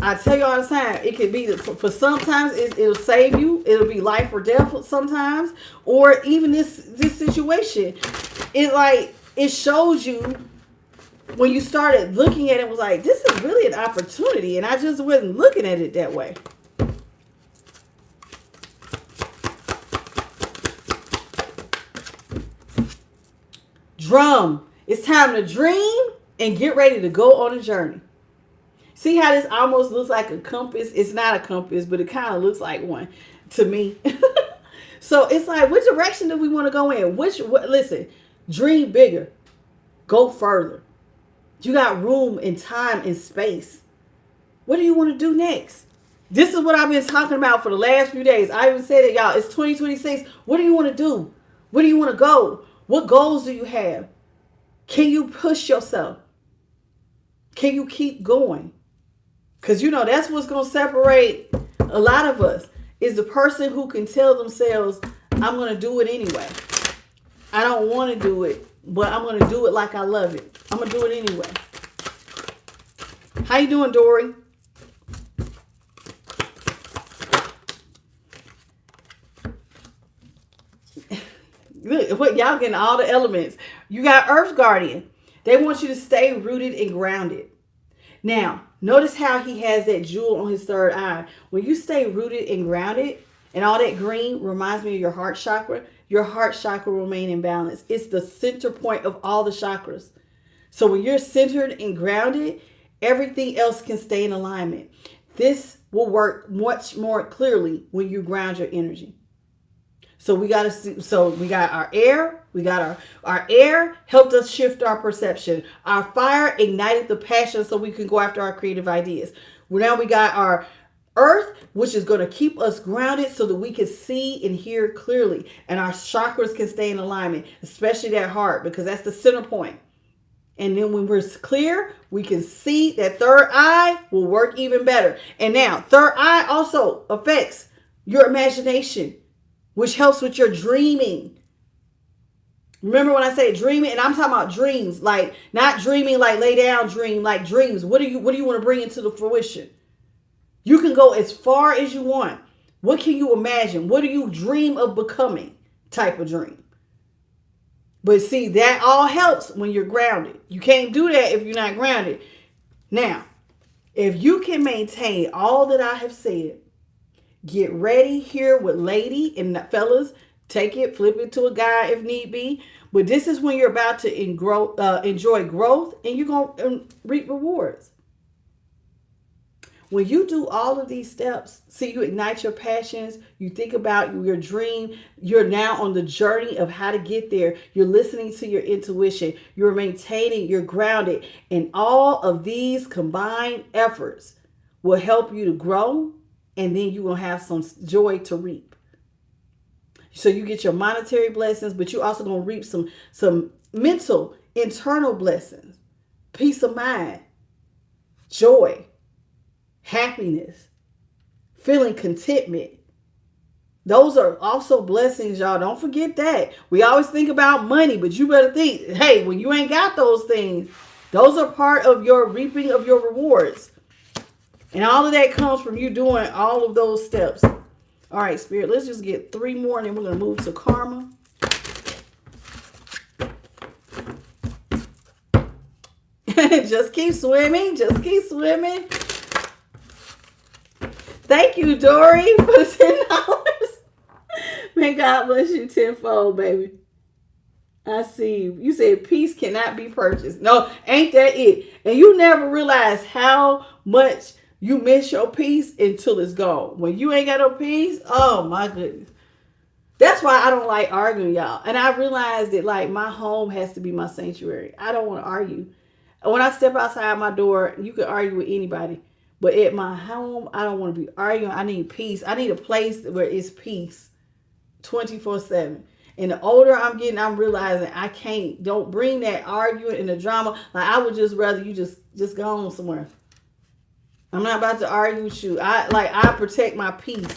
I tell you all the time, it could be, for sometimes it'll save you. It'll be life or death sometimes. Or even this situation. It shows you when you started looking at it, was like, this is really an opportunity. And I just wasn't looking at it that way. Drum. It's time to dream and get ready to go on a journey. See how this almost looks like a compass? It's not a compass, but it kind of looks like one to me. So it's like, which direction do we want to go in? Listen, dream bigger. Go further. You got room and time and space. What do you want to do next? This is what I've been talking about for the last few days. I even said it, y'all. It's 2026. What do you want to do? Where do you want to go? What goals do you have? Can you push yourself? Can you keep going? Because, that's what's going to separate a lot of us, is the person who can tell themselves, I'm going to do it anyway. I don't want to do it, but I'm going to do it like I love it. I'm going to do it anyway. How you doing, Dory? Look, what y'all getting all the elements. You got Earth Guardian. They want you to stay rooted and grounded. Now, notice how he has that jewel on his third eye. When you stay rooted and grounded, and all that green reminds me of your heart chakra will remain in balance. It's the center point of all the chakras. So when you're centered and grounded, everything else can stay in alignment. This will work much more clearly when you ground your energy. So we got our air. We got our air helped us shift our perception. Our fire ignited the passion so we can go after our creative ideas. Now we got our earth, which is going to keep us grounded so that we can see and hear clearly. And our chakras can stay in alignment, especially that heart, because that's the center point. And then when we're clear, we can see that third eye will work even better. And now, third eye also affects your imagination, which helps with your dreaming. Remember when I say dreaming, and I'm talking about dreams, like not dreaming like lay down dream, like dreams. What do you want to bring into the fruition? You can go as far as you want. What can you imagine? What do you dream of becoming? Type of dream. But see, that all helps when you're grounded. You can't do that if you're not grounded. Now, if you can maintain all that I have said, get ready here with lady and the fellas. Take it, flip it to a guy if need be. But this is when you're about to enjoy growth and you're going to reap rewards. When you do all of these steps, see, you ignite your passions, you think about your dream, you're now on the journey of how to get there. You're listening to your intuition, you're maintaining, you're grounded. And all of these combined efforts will help you to grow, and then you're going to have some joy to reap. So you get your monetary blessings, but you're also going to reap some mental, internal blessings, peace of mind, joy, happiness, feeling contentment. Those are also blessings, y'all. Don't forget that. We always think about money, but you better think, hey, when you ain't got those things, those are part of your reaping of your rewards. And all of that comes from you doing all of those steps. All right, Spirit, let's just get 3 more and then we're going to move to karma. Just keep swimming. Just keep swimming. Thank you, Dory, for the $10. May God bless you tenfold, baby. I see you. You said peace cannot be purchased. No, ain't that it? And you never realize how much you miss your peace until it's gone. When you ain't got no peace, oh my goodness. That's why I don't like arguing, y'all. And I realized that like my home has to be my sanctuary. I don't want to argue. When I step outside my door, you can argue with anybody. But at my home, I don't want to be arguing. I need peace. I need a place where it's peace 24/7. And the older I'm getting, I'm realizing I can't. Don't bring that arguing and the drama. Like I would just rather you just go on somewhere. I'm not about to argue with you. I protect my peace.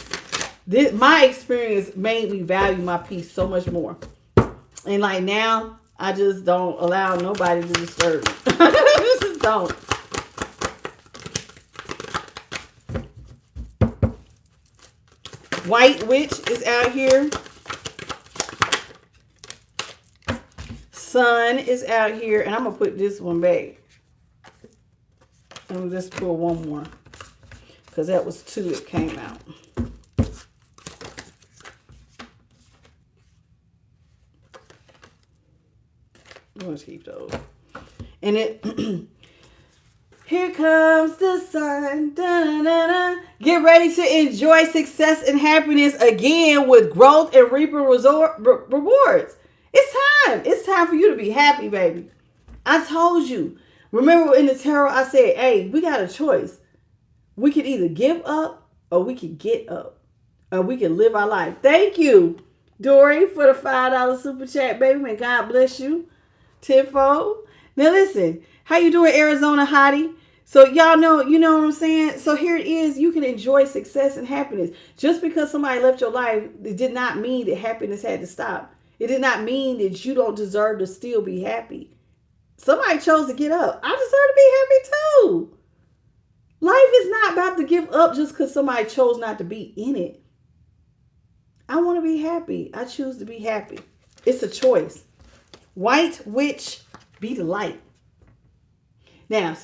My experience made me value my peace so much more. And like now, I just don't allow nobody to disturb me. Just don't. White witch is out here. Sun is out here. And I'm going to put this one back. Let me just pull one more. Because that was 2 that came out. Let's keep those. And it... Here comes the sun. Da-da-da-da. Get ready to enjoy success and happiness again with growth and reaping rewards. It's time. It's time for you to be happy, baby. I told you. Remember in the tarot, I said, hey, we got a choice. We can either give up or we can get up. Or we can live our life. Thank you, Dory, for the $5 super chat, baby. May God bless you tenfold. Now listen, how you doing, Arizona hottie? So y'all know, you know what I'm saying? So here it is. You can enjoy success and happiness. Just because somebody left your life, it did not mean that happiness had to stop. It did not mean that you don't deserve to still be happy. Somebody chose to get up. I deserve to be happy too. Life is not about to give up just because somebody chose not to be in it. I want to be happy. I choose to be happy. It's a choice. White witch, be the light. Now,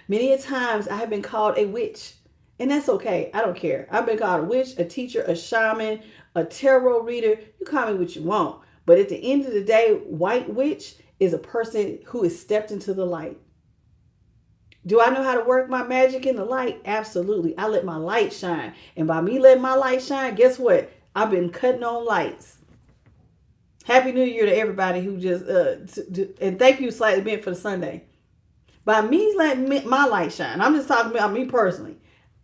many a times I have been called a witch, and that's okay. I don't care. I've been called a witch, a teacher, a shaman, a tarot reader. You call me what you want. But at the end of the day, white witch is a person who has stepped into the light. Do I know how to work my magic in the light? Absolutely. I let my light shine. And by me letting my light shine, guess what? I've been cutting on lights. Happy New Year to everybody who just, and thank you Slightly Bent for the Sunday. By me letting my light shine, I'm just talking about me personally.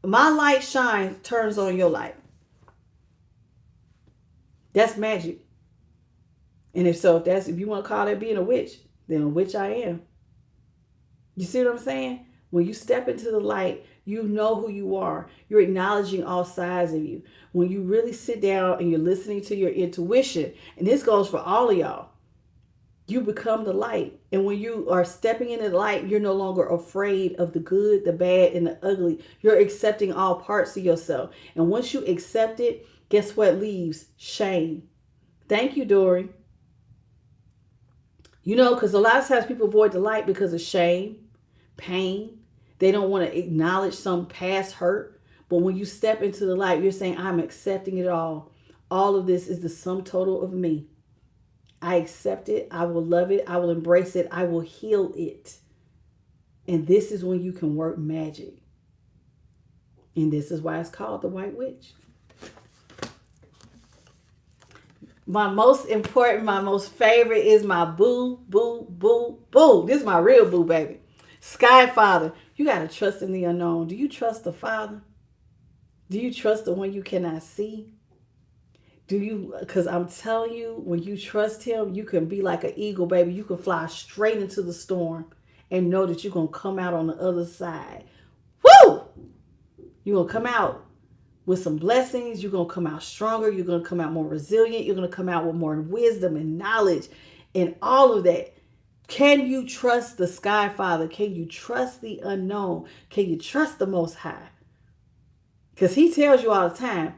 My light shines, turns on your light. That's magic. And if you want to call that being a witch, then a witch I am. You see what I'm saying? When you step into the light, you know who you are. You're acknowledging all sides of you. When you really sit down and you're listening to your intuition, and this goes for all of y'all, you become the light. And when you are stepping into the light, you're no longer afraid of the good, the bad, and the ugly. You're accepting all parts of yourself. And once you accept it, guess what leaves? Shame. Thank you, Dory. You know, because a lot of times people avoid the light because of shame, pain. They don't want to acknowledge some past hurt. But when you step into the light, you're saying, I'm accepting it all. All of this is the sum total of me. I accept it. I will love it. I will embrace it. I will heal it. And this is when you can work magic. And this is why it's called the White Witch. My most important, my most favorite is my boo, boo, boo, boo. This is my real boo, baby. Sky Father. You got to trust in the unknown. Do you trust the Father? Do you trust the one you cannot see? Because I'm telling you, when you trust him, you can be like an eagle, baby. You can fly straight into the storm and know that you're going to come out on the other side. Woo! You're going to come out with some blessings. You're going to come out stronger. You're going to come out more resilient. You're going to come out with more wisdom and knowledge and all of that. Can you trust the Sky Father? Can you trust the unknown? Can you trust the Most High? Because he tells you all the time,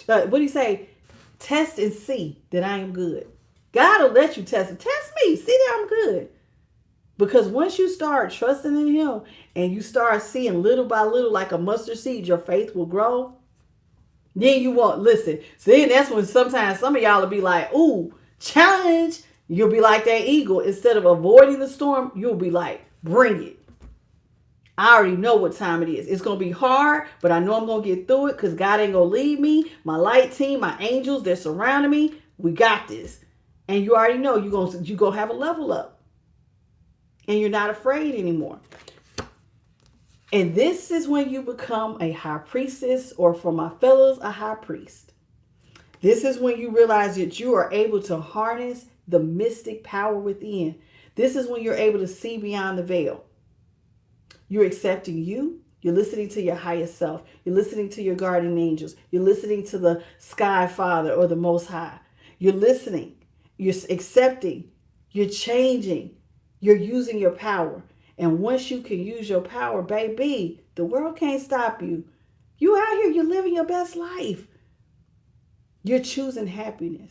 what do you say? Test and see that I am good. God will let you test it. Test me. See that I'm good. Because once you start trusting in him and you start seeing little by little like a mustard seed, your faith will grow. Then you won't listen. So then that's when sometimes some of y'all will be like, ooh, challenge. You'll be like that eagle. Instead of avoiding the storm, you'll be like, bring it. I already know what time it is. It's going to be hard, but I know I'm going to get through it because God ain't going to leave me. My light team, my angels, they're surrounding me. We got this. And you already know you're going to have a level up. And you're not afraid anymore. And this is when you become a high priestess, or for my fellows, a high priest. This is when you realize that you are able to harness the mystic power within. This is when you're able to see beyond the veil. You're accepting you. You're listening to your highest self. You're listening to your guardian angels. You're listening to the Sky Father or the Most High. You're listening. You're accepting. You're changing. You're using your power. And once you can use your power, baby, the world can't stop you. You out here, you're living your best life. You're choosing happiness.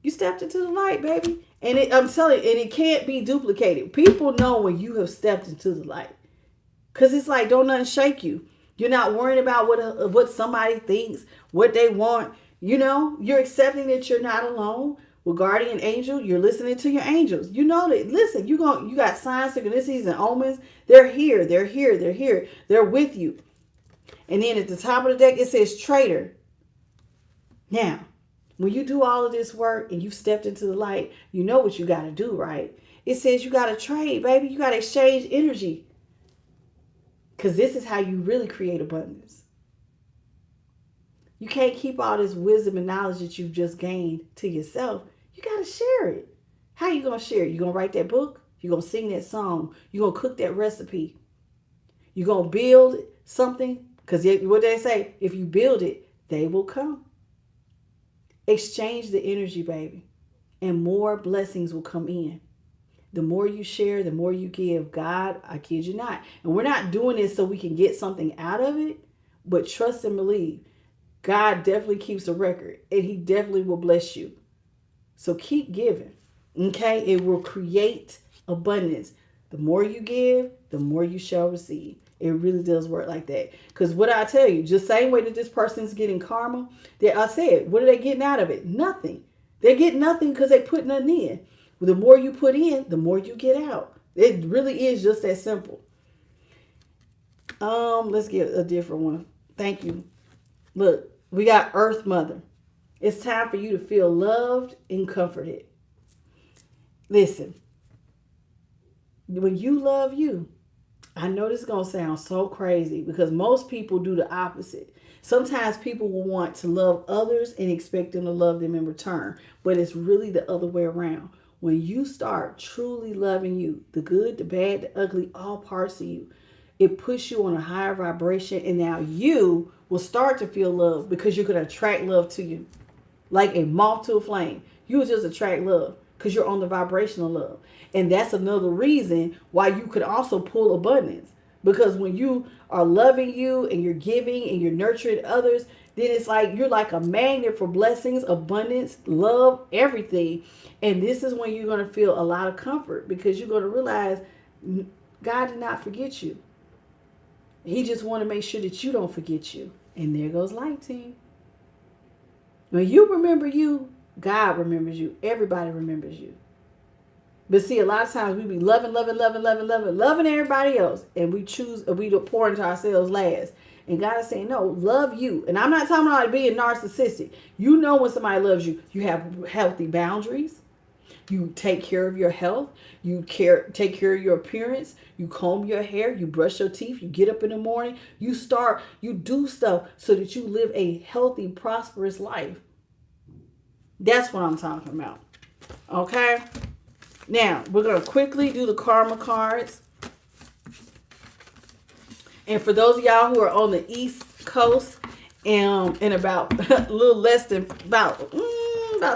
You stepped into the light, baby. And I'm telling you, and it can't be duplicated. People know when you have stepped into the light. Because it's like, don't nothing shake you. You're not worrying about what somebody thinks, what they want. You know, you're accepting that you're not alone. With guardian angel, you're listening to your angels. You know that, listen, you got signs, synchronicities, and omens. They're here. They're here. They're here. They're with you. And then at the top of the deck, it says traitor. Now, when you do all of this work and you've stepped into the light, you know what you got to do, right? It says you got to trade, baby. You got to exchange energy. Because this is how you really create abundance. You can't keep all this wisdom and knowledge that you've just gained to yourself. You got to share it. How you going to share it? You going to write that book? You going to sing that song? You going to cook that recipe? You going to build something? Because what they say, if you build it, they will come. Exchange the energy, baby. And more blessings will come in. The more you share, the more you give. God, I kid you not. And we're not doing this so we can get something out of it, but trust and believe. God definitely keeps a record, and he definitely will bless you. So keep giving, okay? It will create abundance. The more you give, the more you shall receive. It really does work like that. Because what I tell you, just same way that this person's getting karma, that I said, what are they getting out of it? Nothing. They're getting nothing because they put nothing in. The more you put in, the more you get out. It really is just that simple. Let's get a different one. Thank you. Look, we got Earth Mother. It's time for you to feel loved and comforted. Listen, when you love you, I know this is going to sound so crazy because most people do the opposite. Sometimes people will want to love others and expect them to love them in return, but it's really the other way around. When you start truly loving you, the good, the bad, the ugly, all parts of you, it puts you on a higher vibration, and now you will start to feel love because you're going to attract love to you. Like a moth to a flame. You will just attract love because you're on the vibration of love. And that's another reason why you could also pull abundance. Because when you are loving you and you're giving and you're nurturing others, then it's like you're like a magnet for blessings, abundance, love, everything. And this is when you're going to feel a lot of comfort because you're going to realize God did not forget you. He just want to make sure that you don't forget you. And there goes Light Team. When you remember you, God remembers you. Everybody remembers you. But see, a lot of times we be loving everybody else. And we pour into ourselves last. And God is saying, no, love you. And I'm not talking about being narcissistic. You know when somebody loves you, you have healthy boundaries. You take care of your health. You take care of your appearance. You comb your hair. You brush your teeth. You get up in the morning. You do stuff so that you live a healthy, prosperous life. That's what I'm talking about. Okay? Now, we're going to quickly do the karma cards. And for those of y'all who are on the East Coast, in about a little less than about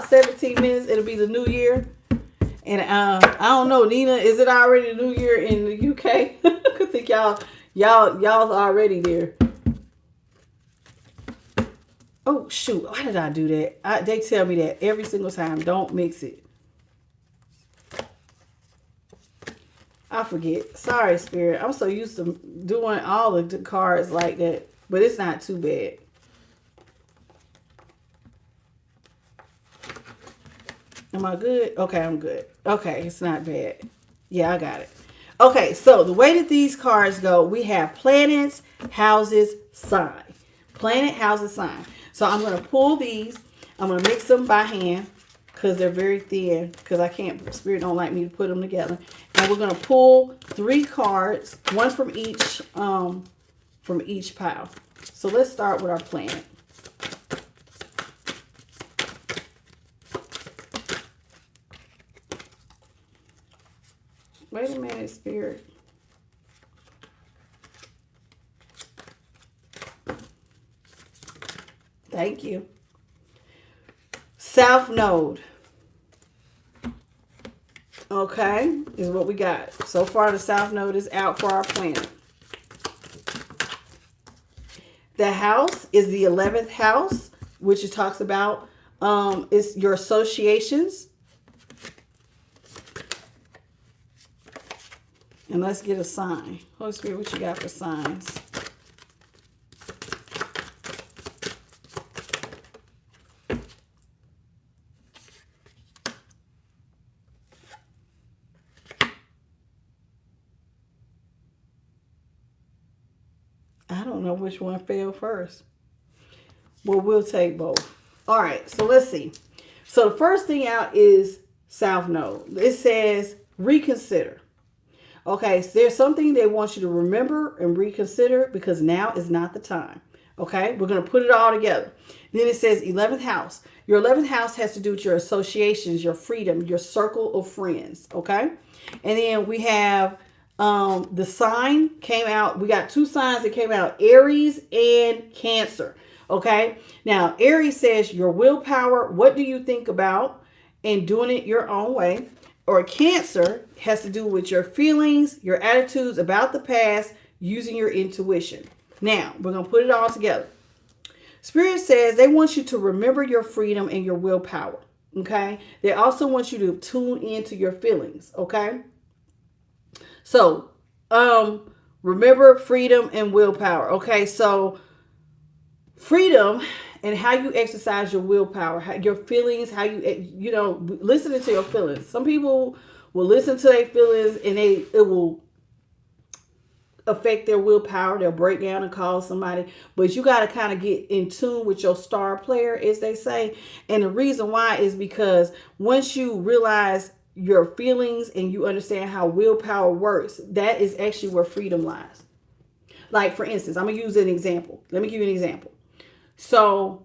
17 minutes, it'll be the new year. And I don't know, Nina, is it already the new year in the UK? I think y'all's already there. Oh shoot, why did I do that? They tell me that every single time. Don't mix it. I forget. Sorry, Spirit. I'm so used to doing all of the cards like that. But it's not too bad. Am I good? Okay, I'm good. Okay, it's not bad. Yeah, I got it. Okay, so the way that these cards go, we have planets, houses, sign. Planet, houses, sign. So I'm going to pull these. I'm going to mix them by hand because they're very thin, because I can't, Spirit don't like me to put them together. And we're going to pull 3 cards, one from each pile. So let's start with our planet. Wait a minute, Spirit. Thank you. South Node. Okay, is what we got. So far, the South Node is out for our planet. The house is the 11th house, which it talks about is your associations. And let's get a sign. Holy Spirit, what you got for signs? I don't know which one fell first. Well, we'll take both. All right, so let's see. So the first thing out is South Node. It says reconsider. Okay, so there's something they want you to remember and reconsider because now is not the time. Okay, we're going to put it all together. Then it says 11th house. Your 11th house has to do with your associations, your freedom, your circle of friends. Okay, and then we have the sign came out. We got 2 signs that came out, Aries and Cancer. Okay, now Aries says your willpower. What do you think about and doing it your own way? Or Cancer has to do with your feelings, your attitudes about the past, using your intuition. Now, we're going to put it all together. Spirit says they want you to remember your freedom and your willpower. Okay? They also want you to tune into your feelings. Okay? So, remember freedom and willpower. Okay? So, freedom and how you exercise your willpower, how, your feelings, how you know, listening to your feelings. Some people will listen to their feelings and it will affect their willpower. They'll break down and call somebody. But you got to kind of get in tune with your star player, as they say. And the reason why is because once you realize your feelings and you understand how willpower works, that is actually where freedom lies. Like, for instance, I'm going to use an example. Let me give you an example. So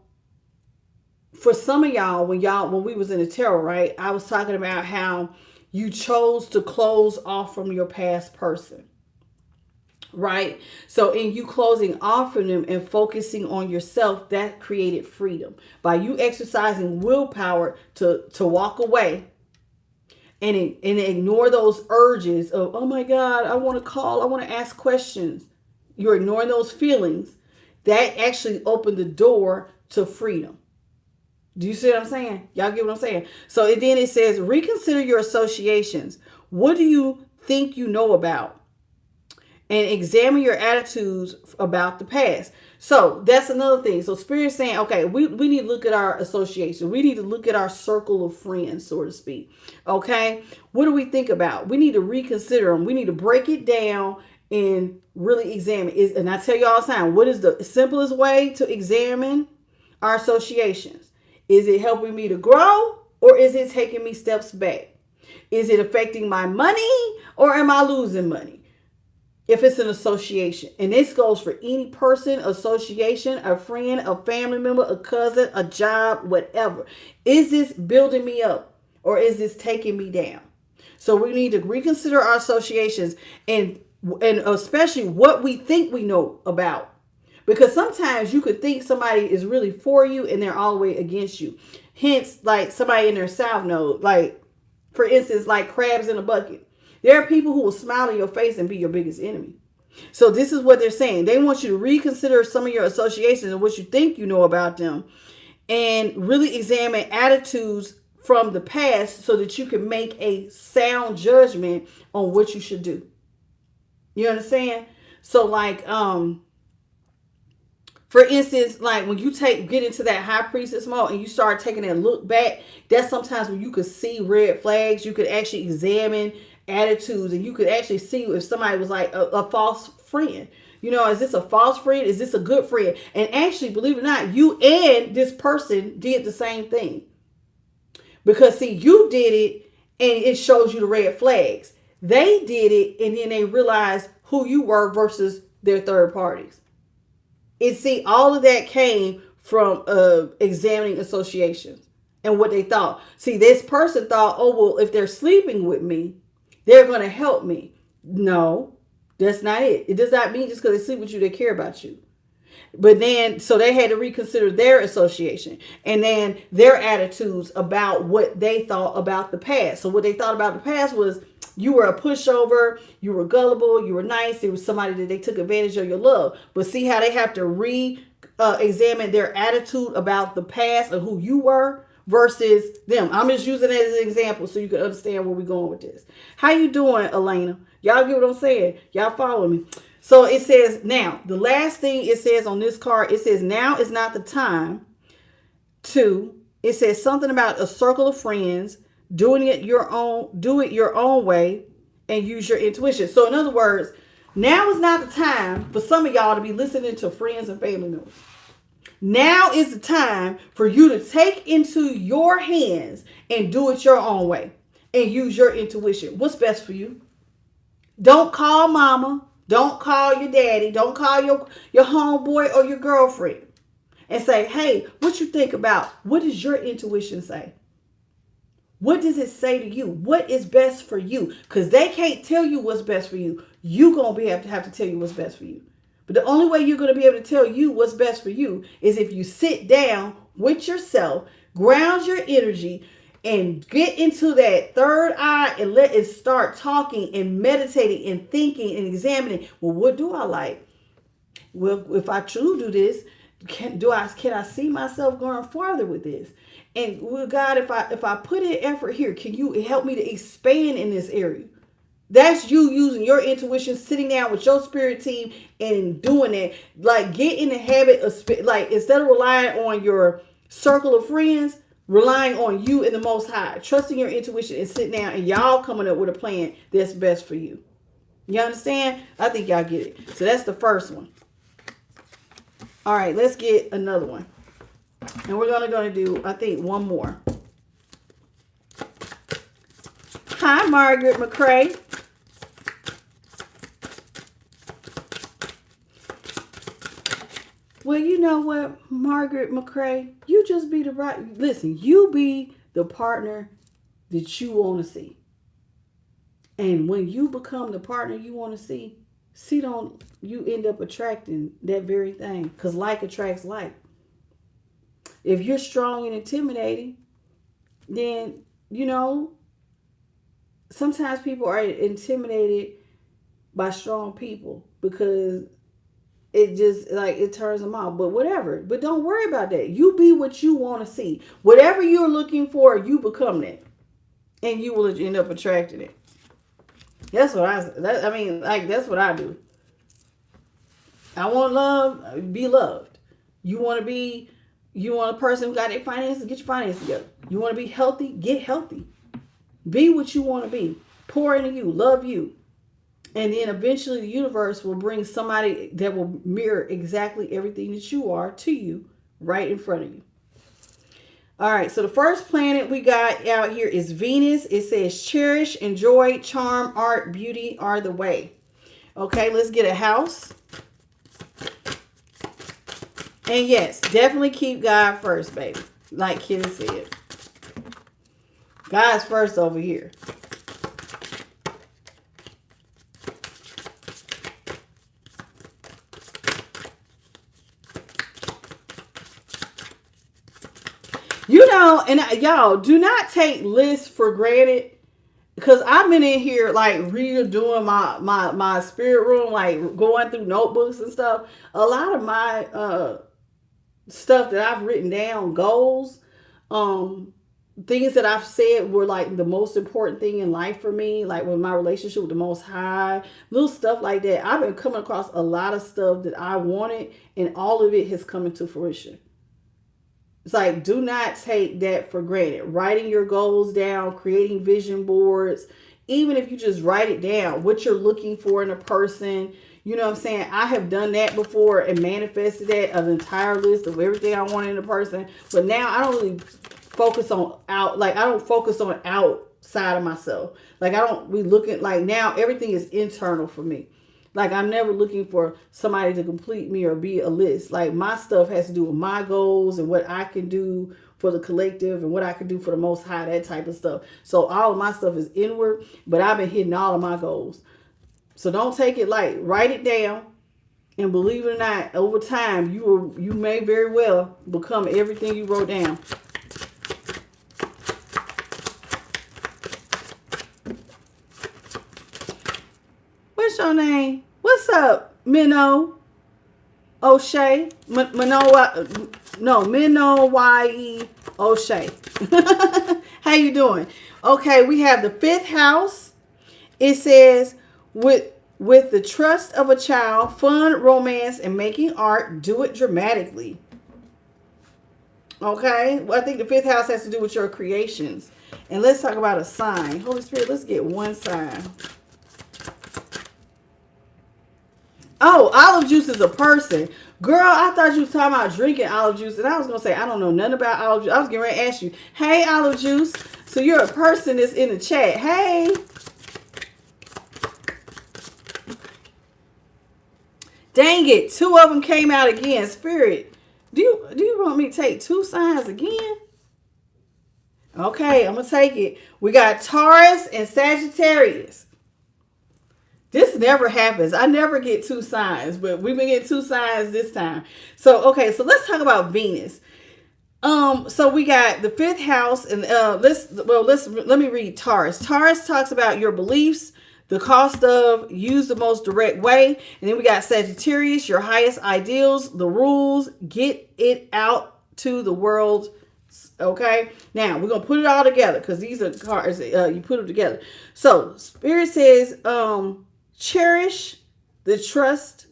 for some of y'all, when we was in the tarot, right, I was talking about how you chose to close off from your past person, right? So in you closing off from them and focusing on yourself, that created freedom. By you exercising willpower to walk away and ignore those urges of, oh my God, I want to call, I want to ask questions. You're ignoring those feelings. That actually opened the door to freedom. Do you see what I'm saying? Y'all get what I'm saying? So then it says, reconsider your associations. What do you think you know about? And examine your attitudes about the past. So that's another thing. So Spirit's saying, okay, we need to look at our association. We need to look at our circle of friends, so to speak. Okay? What do we think about? We need to reconsider them. We need to break it down and really examine. And I tell you all the time, what is the simplest way to examine our associations? Is it helping me to grow, or is it taking me steps back? Is it affecting my money, or am I losing money? If it's an association, and this goes for any person, association, a friend, a family member, a cousin, a job, whatever. Is this building me up, or is this taking me down? So we need to reconsider our associations and especially what we think we know about. Because sometimes you could think somebody is really for you and they're all the way against you. Hence, like somebody in their South Node, like, for instance, like crabs in a bucket. There are people who will smile in your face and be your biggest enemy. So this is what they're saying. They want you to reconsider some of your associations and what you think you know about them and really examine attitudes from the past so that you can make a sound judgment on what you should do. You understand? So like, for instance, like when you get into that high priestess mode and you start taking that look back, that's sometimes when you could see red flags. You could actually examine attitudes, and you could actually see if somebody was like a false friend. You know, is this a false friend? Is this a good friend? And actually, believe it or not, you and this person did the same thing. Because see, you did it and it shows you the red flags. They did it and then they realized who you were versus their third parties. And see, all of that came from examining associations and what they thought. See, this person thought, oh, well, if they're sleeping with me, they're going to help me. No, that's not it. It does not mean just because they sleep with you, they care about you. But then, so they had to reconsider their association and then their attitudes about what they thought about the past. So what they thought about the past was you were a pushover, you were gullible, you were nice, there was somebody that they took advantage of your love. But see how they have to examine their attitude about the past and who you were versus them. I'm just using it as an example so you can understand where we're going with this. How you doing, Elena? Y'all get what I'm saying? Y'all follow me? So it says now, the last thing it says on this card, it says now is not the time to, it says something about a circle of friends, do it your own way and use your intuition. So in other words, now is not the time for some of y'all to be listening to friends and family members. Now is the time for you to take into your hands and do it your own way and use your intuition. What's best for you? Don't call mama. Don't call your daddy. Don't call your homeboy or your girlfriend and say, hey, what you think about? What does your intuition say? What does it say to you? What is best for you? Because they can't tell you what's best for you. You're going to be able to have to tell you what's best for you. But the only way you're going to be able to tell you what's best for you is if you sit down with yourself, ground your energy, and get into that third eye and let it start talking and meditating and thinking and examining. Well, what do I like? Well, if I truly do this, can I see myself going farther with this? And well, God, if I put in effort here, can you help me to expand in this area? That's you using your intuition, sitting down with your spirit team and doing it. Like, get in the habit of, like, instead of relying on your circle of friends, relying on you and the Most High, trusting your intuition and sitting down and y'all coming up with a plan that's best for you. You understand? I think y'all get it. So that's the first one. All right, let's get another one. And we're gonna do, I think, one more. Hi, Margaret McCrae. Well, you know what, Margaret McCrae? You just be the right, listen, you be the partner that you want to see. And when you become the partner you want to see, you end up attracting that very thing. Because like attracts like. If you're strong and intimidating, then, you know, sometimes people are intimidated by strong people because it just, like, it turns them off. But whatever. But don't worry about that. You be what you want to see. Whatever you're looking for, you become that. And you will end up attracting it. That's what that's what I do. I want love, be loved. You want a person who got their finances, get your finances together. You want to be healthy, get healthy. Be what you want to be. Pour into you, love you. And then eventually the universe will bring somebody that will mirror exactly everything that you are to you right in front of you. All right, so the first planet we got out here is Venus. It says cherish, enjoy, charm, art, beauty are the way. Okay, let's get a house. And yes, definitely keep God first, baby. Like Kitty said. God's first over here. You know, and y'all, do not take lists for granted. Because I've been in here, like, redoing my spirit room, like, going through notebooks and stuff. A lot of my stuff that I've written down, goals, things that I've said were like the most important thing in life for me, like with my relationship with the Most High, little stuff like that. I've been coming across a lot of stuff that I wanted, and all of it has come into fruition. It's like, do not take that for granted. Writing your goals down, creating vision boards, even if you just write it down, what you're looking for in a person. You know what I'm saying? I have done that before and manifested that, an entire list of everything I want in a person. But now I don't really focus on out, like I don't focus on outside of myself. Like I don't be looking, like now everything is internal for me. Like I'm never looking for somebody to complete me or be a list. Like my stuff has to do with my goals and what I can do for the collective and what I can do for the Most High, that type of stuff. So all of my stuff is inward, but I've been hitting all of my goals. So don't take it light. Write it down, and believe it or not, over time you may very well become everything you wrote down. What's your name? What's up, Minnow? O'Shea? Minnow Y-E O'Shea. How you doing? Okay, we have the 5th house. It says, with the trust of a child, fun, romance, and making art, do it dramatically. Okay, well, I think the 5th house has to do with your creations. And let's talk about a sign. Holy Spirit, let's get one sign. Oh, olive juice is a person. Girl, I thought you was talking about drinking olive juice. And I was going to say, I don't know nothing about olive juice. I was getting ready to ask you, hey, olive juice. So you're a person that's in the chat. Hey. Dang it. 2 of them came out again. Spirit, do you want me to take 2 signs again? Okay, I'm going to take it. We got Taurus and Sagittarius. This never happens. I never get 2 signs, but we've been getting 2 signs this time. So, okay, so let's talk about Venus. So we got the 5th house, and let me read Taurus. Taurus talks about your beliefs, the cost of, use the most direct way. And then we got Sagittarius, your highest ideals, the rules, get it out to the world. Okay, now we're gonna put it all together because these are cards. You put them together. So Spirit says, cherish the trust.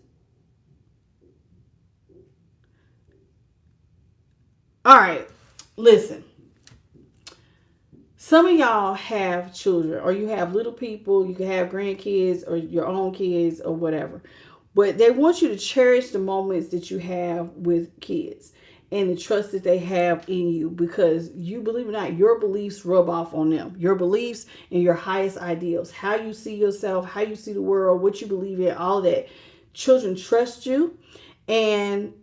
All right, listen. Some of y'all have children, or you have little people. You can have grandkids or your own kids or whatever. But they want you to cherish the moments that you have with kids and the trust that they have in you, because you, believe it or not, your beliefs rub off on them. Your beliefs and your highest ideals, how you see yourself, how you see the world, what you believe in, all that. Children trust you, and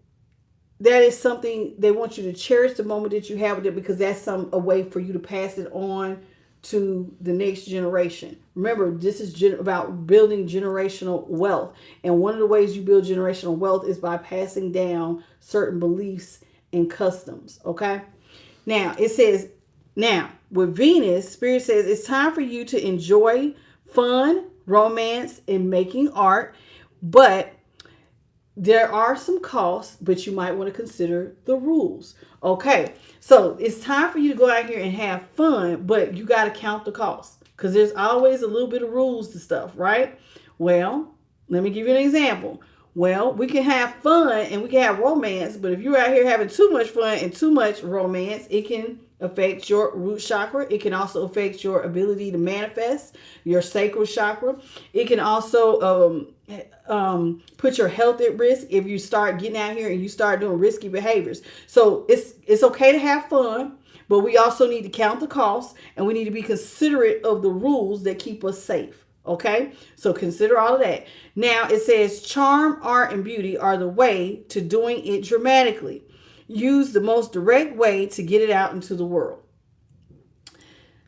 that is something they want you to cherish the moment that you have with it, because that's a way for you to pass it on to the next generation. Remember, this is about building generational wealth. And one of the ways you build generational wealth is by passing down certain beliefs and customs. Okay. Now it says, now with Venus, Spirit says it's time for you to enjoy fun, romance, and making art. But there are some costs, but you might want to consider the rules. Okay, so it's time for you to go out here and have fun, but you got to count the costs, because there's always a little bit of rules to stuff, right? Well, let me give you an example. Well, we can have fun and we can have romance, but if you're out here having too much fun and too much romance, it can affect your root chakra. It can also affect your ability to manifest, your sacral chakra. It can also put your health at risk if you start getting out here and you start doing risky behaviors. So it's okay to have fun, but we also need to count the costs, and we need to be considerate of the rules that keep us safe. Okay, so consider all of that. Now it says charm, art, and beauty are the way to doing it dramatically. Use the most direct way to get it out into the world.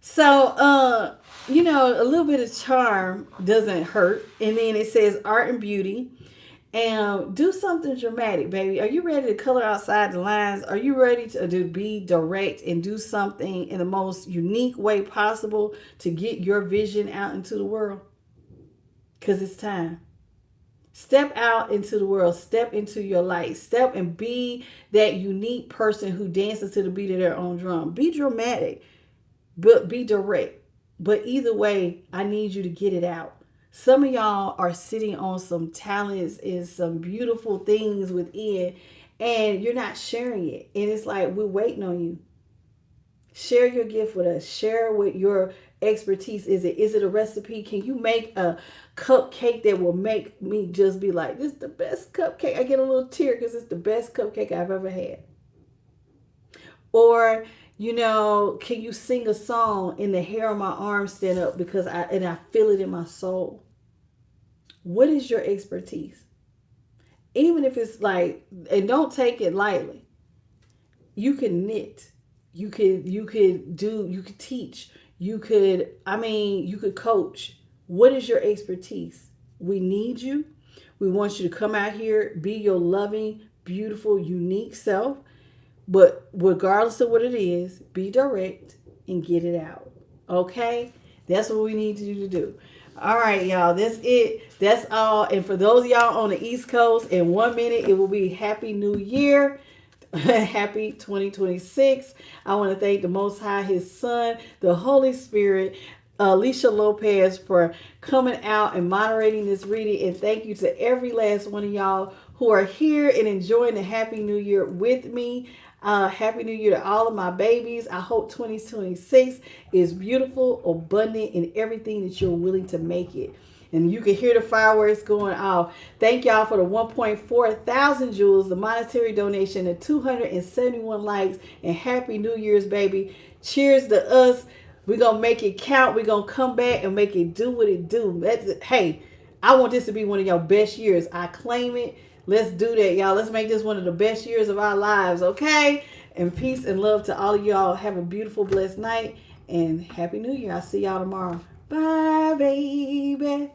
So, a little bit of charm doesn't hurt. And then it says art and beauty. And do something dramatic, baby. Are you ready to color outside the lines? Are you ready to be direct and do something in the most unique way possible to get your vision out into the world? Because it's time. Step out into the world. Step into your light. Step and be that unique person who dances to the beat of their own drum. Be dramatic. but be direct. But either way, I need you to get it out. Some of y'all are sitting on some talents and some beautiful things within, and you're not sharing it. And it's like, we're waiting on you. Share your gift with us. Share what your expertise is. Is it a recipe? Can you make a cupcake that will make me just be like, this is the best cupcake? I get a little tear because it's the best cupcake I've ever had. Or, can you sing a song and the hair on my arm stand up because I feel it in my soul? What is your expertise? Even if it's like, and don't take it lightly. You can knit. You could teach. You could coach. What is your expertise? We need you. We want you to come out here, be your loving, beautiful, unique self. But regardless of what it is, be direct and get it out. Okay? That's what we need you to do. All right, y'all. That's it. That's all. And for those of y'all on the East Coast, in 1 minute, it will be Happy New Year. Happy 2026. I want to thank the Most High, His Son, the Holy Spirit, Alicia Lopez, for coming out and moderating this reading. And thank you to every last one of y'all who are here and enjoying the Happy New Year with me. Happy New Year to all of my babies. I hope 2026 is beautiful, abundant, in everything that you're willing to make it. And you can hear the fireworks going off. Thank y'all for the 1.4 thousand jewels, the monetary donation, the 271 likes, and Happy New Year's, baby. Cheers to us. We're going to make it count. We're going to come back and make it do what it do. Hey, I want this to be one of your best years. I claim it. Let's do that, y'all. Let's make this one of the best years of our lives, okay? And peace and love to all of y'all. Have a beautiful, blessed night, and Happy New Year. I'll see y'all tomorrow. Bye, baby.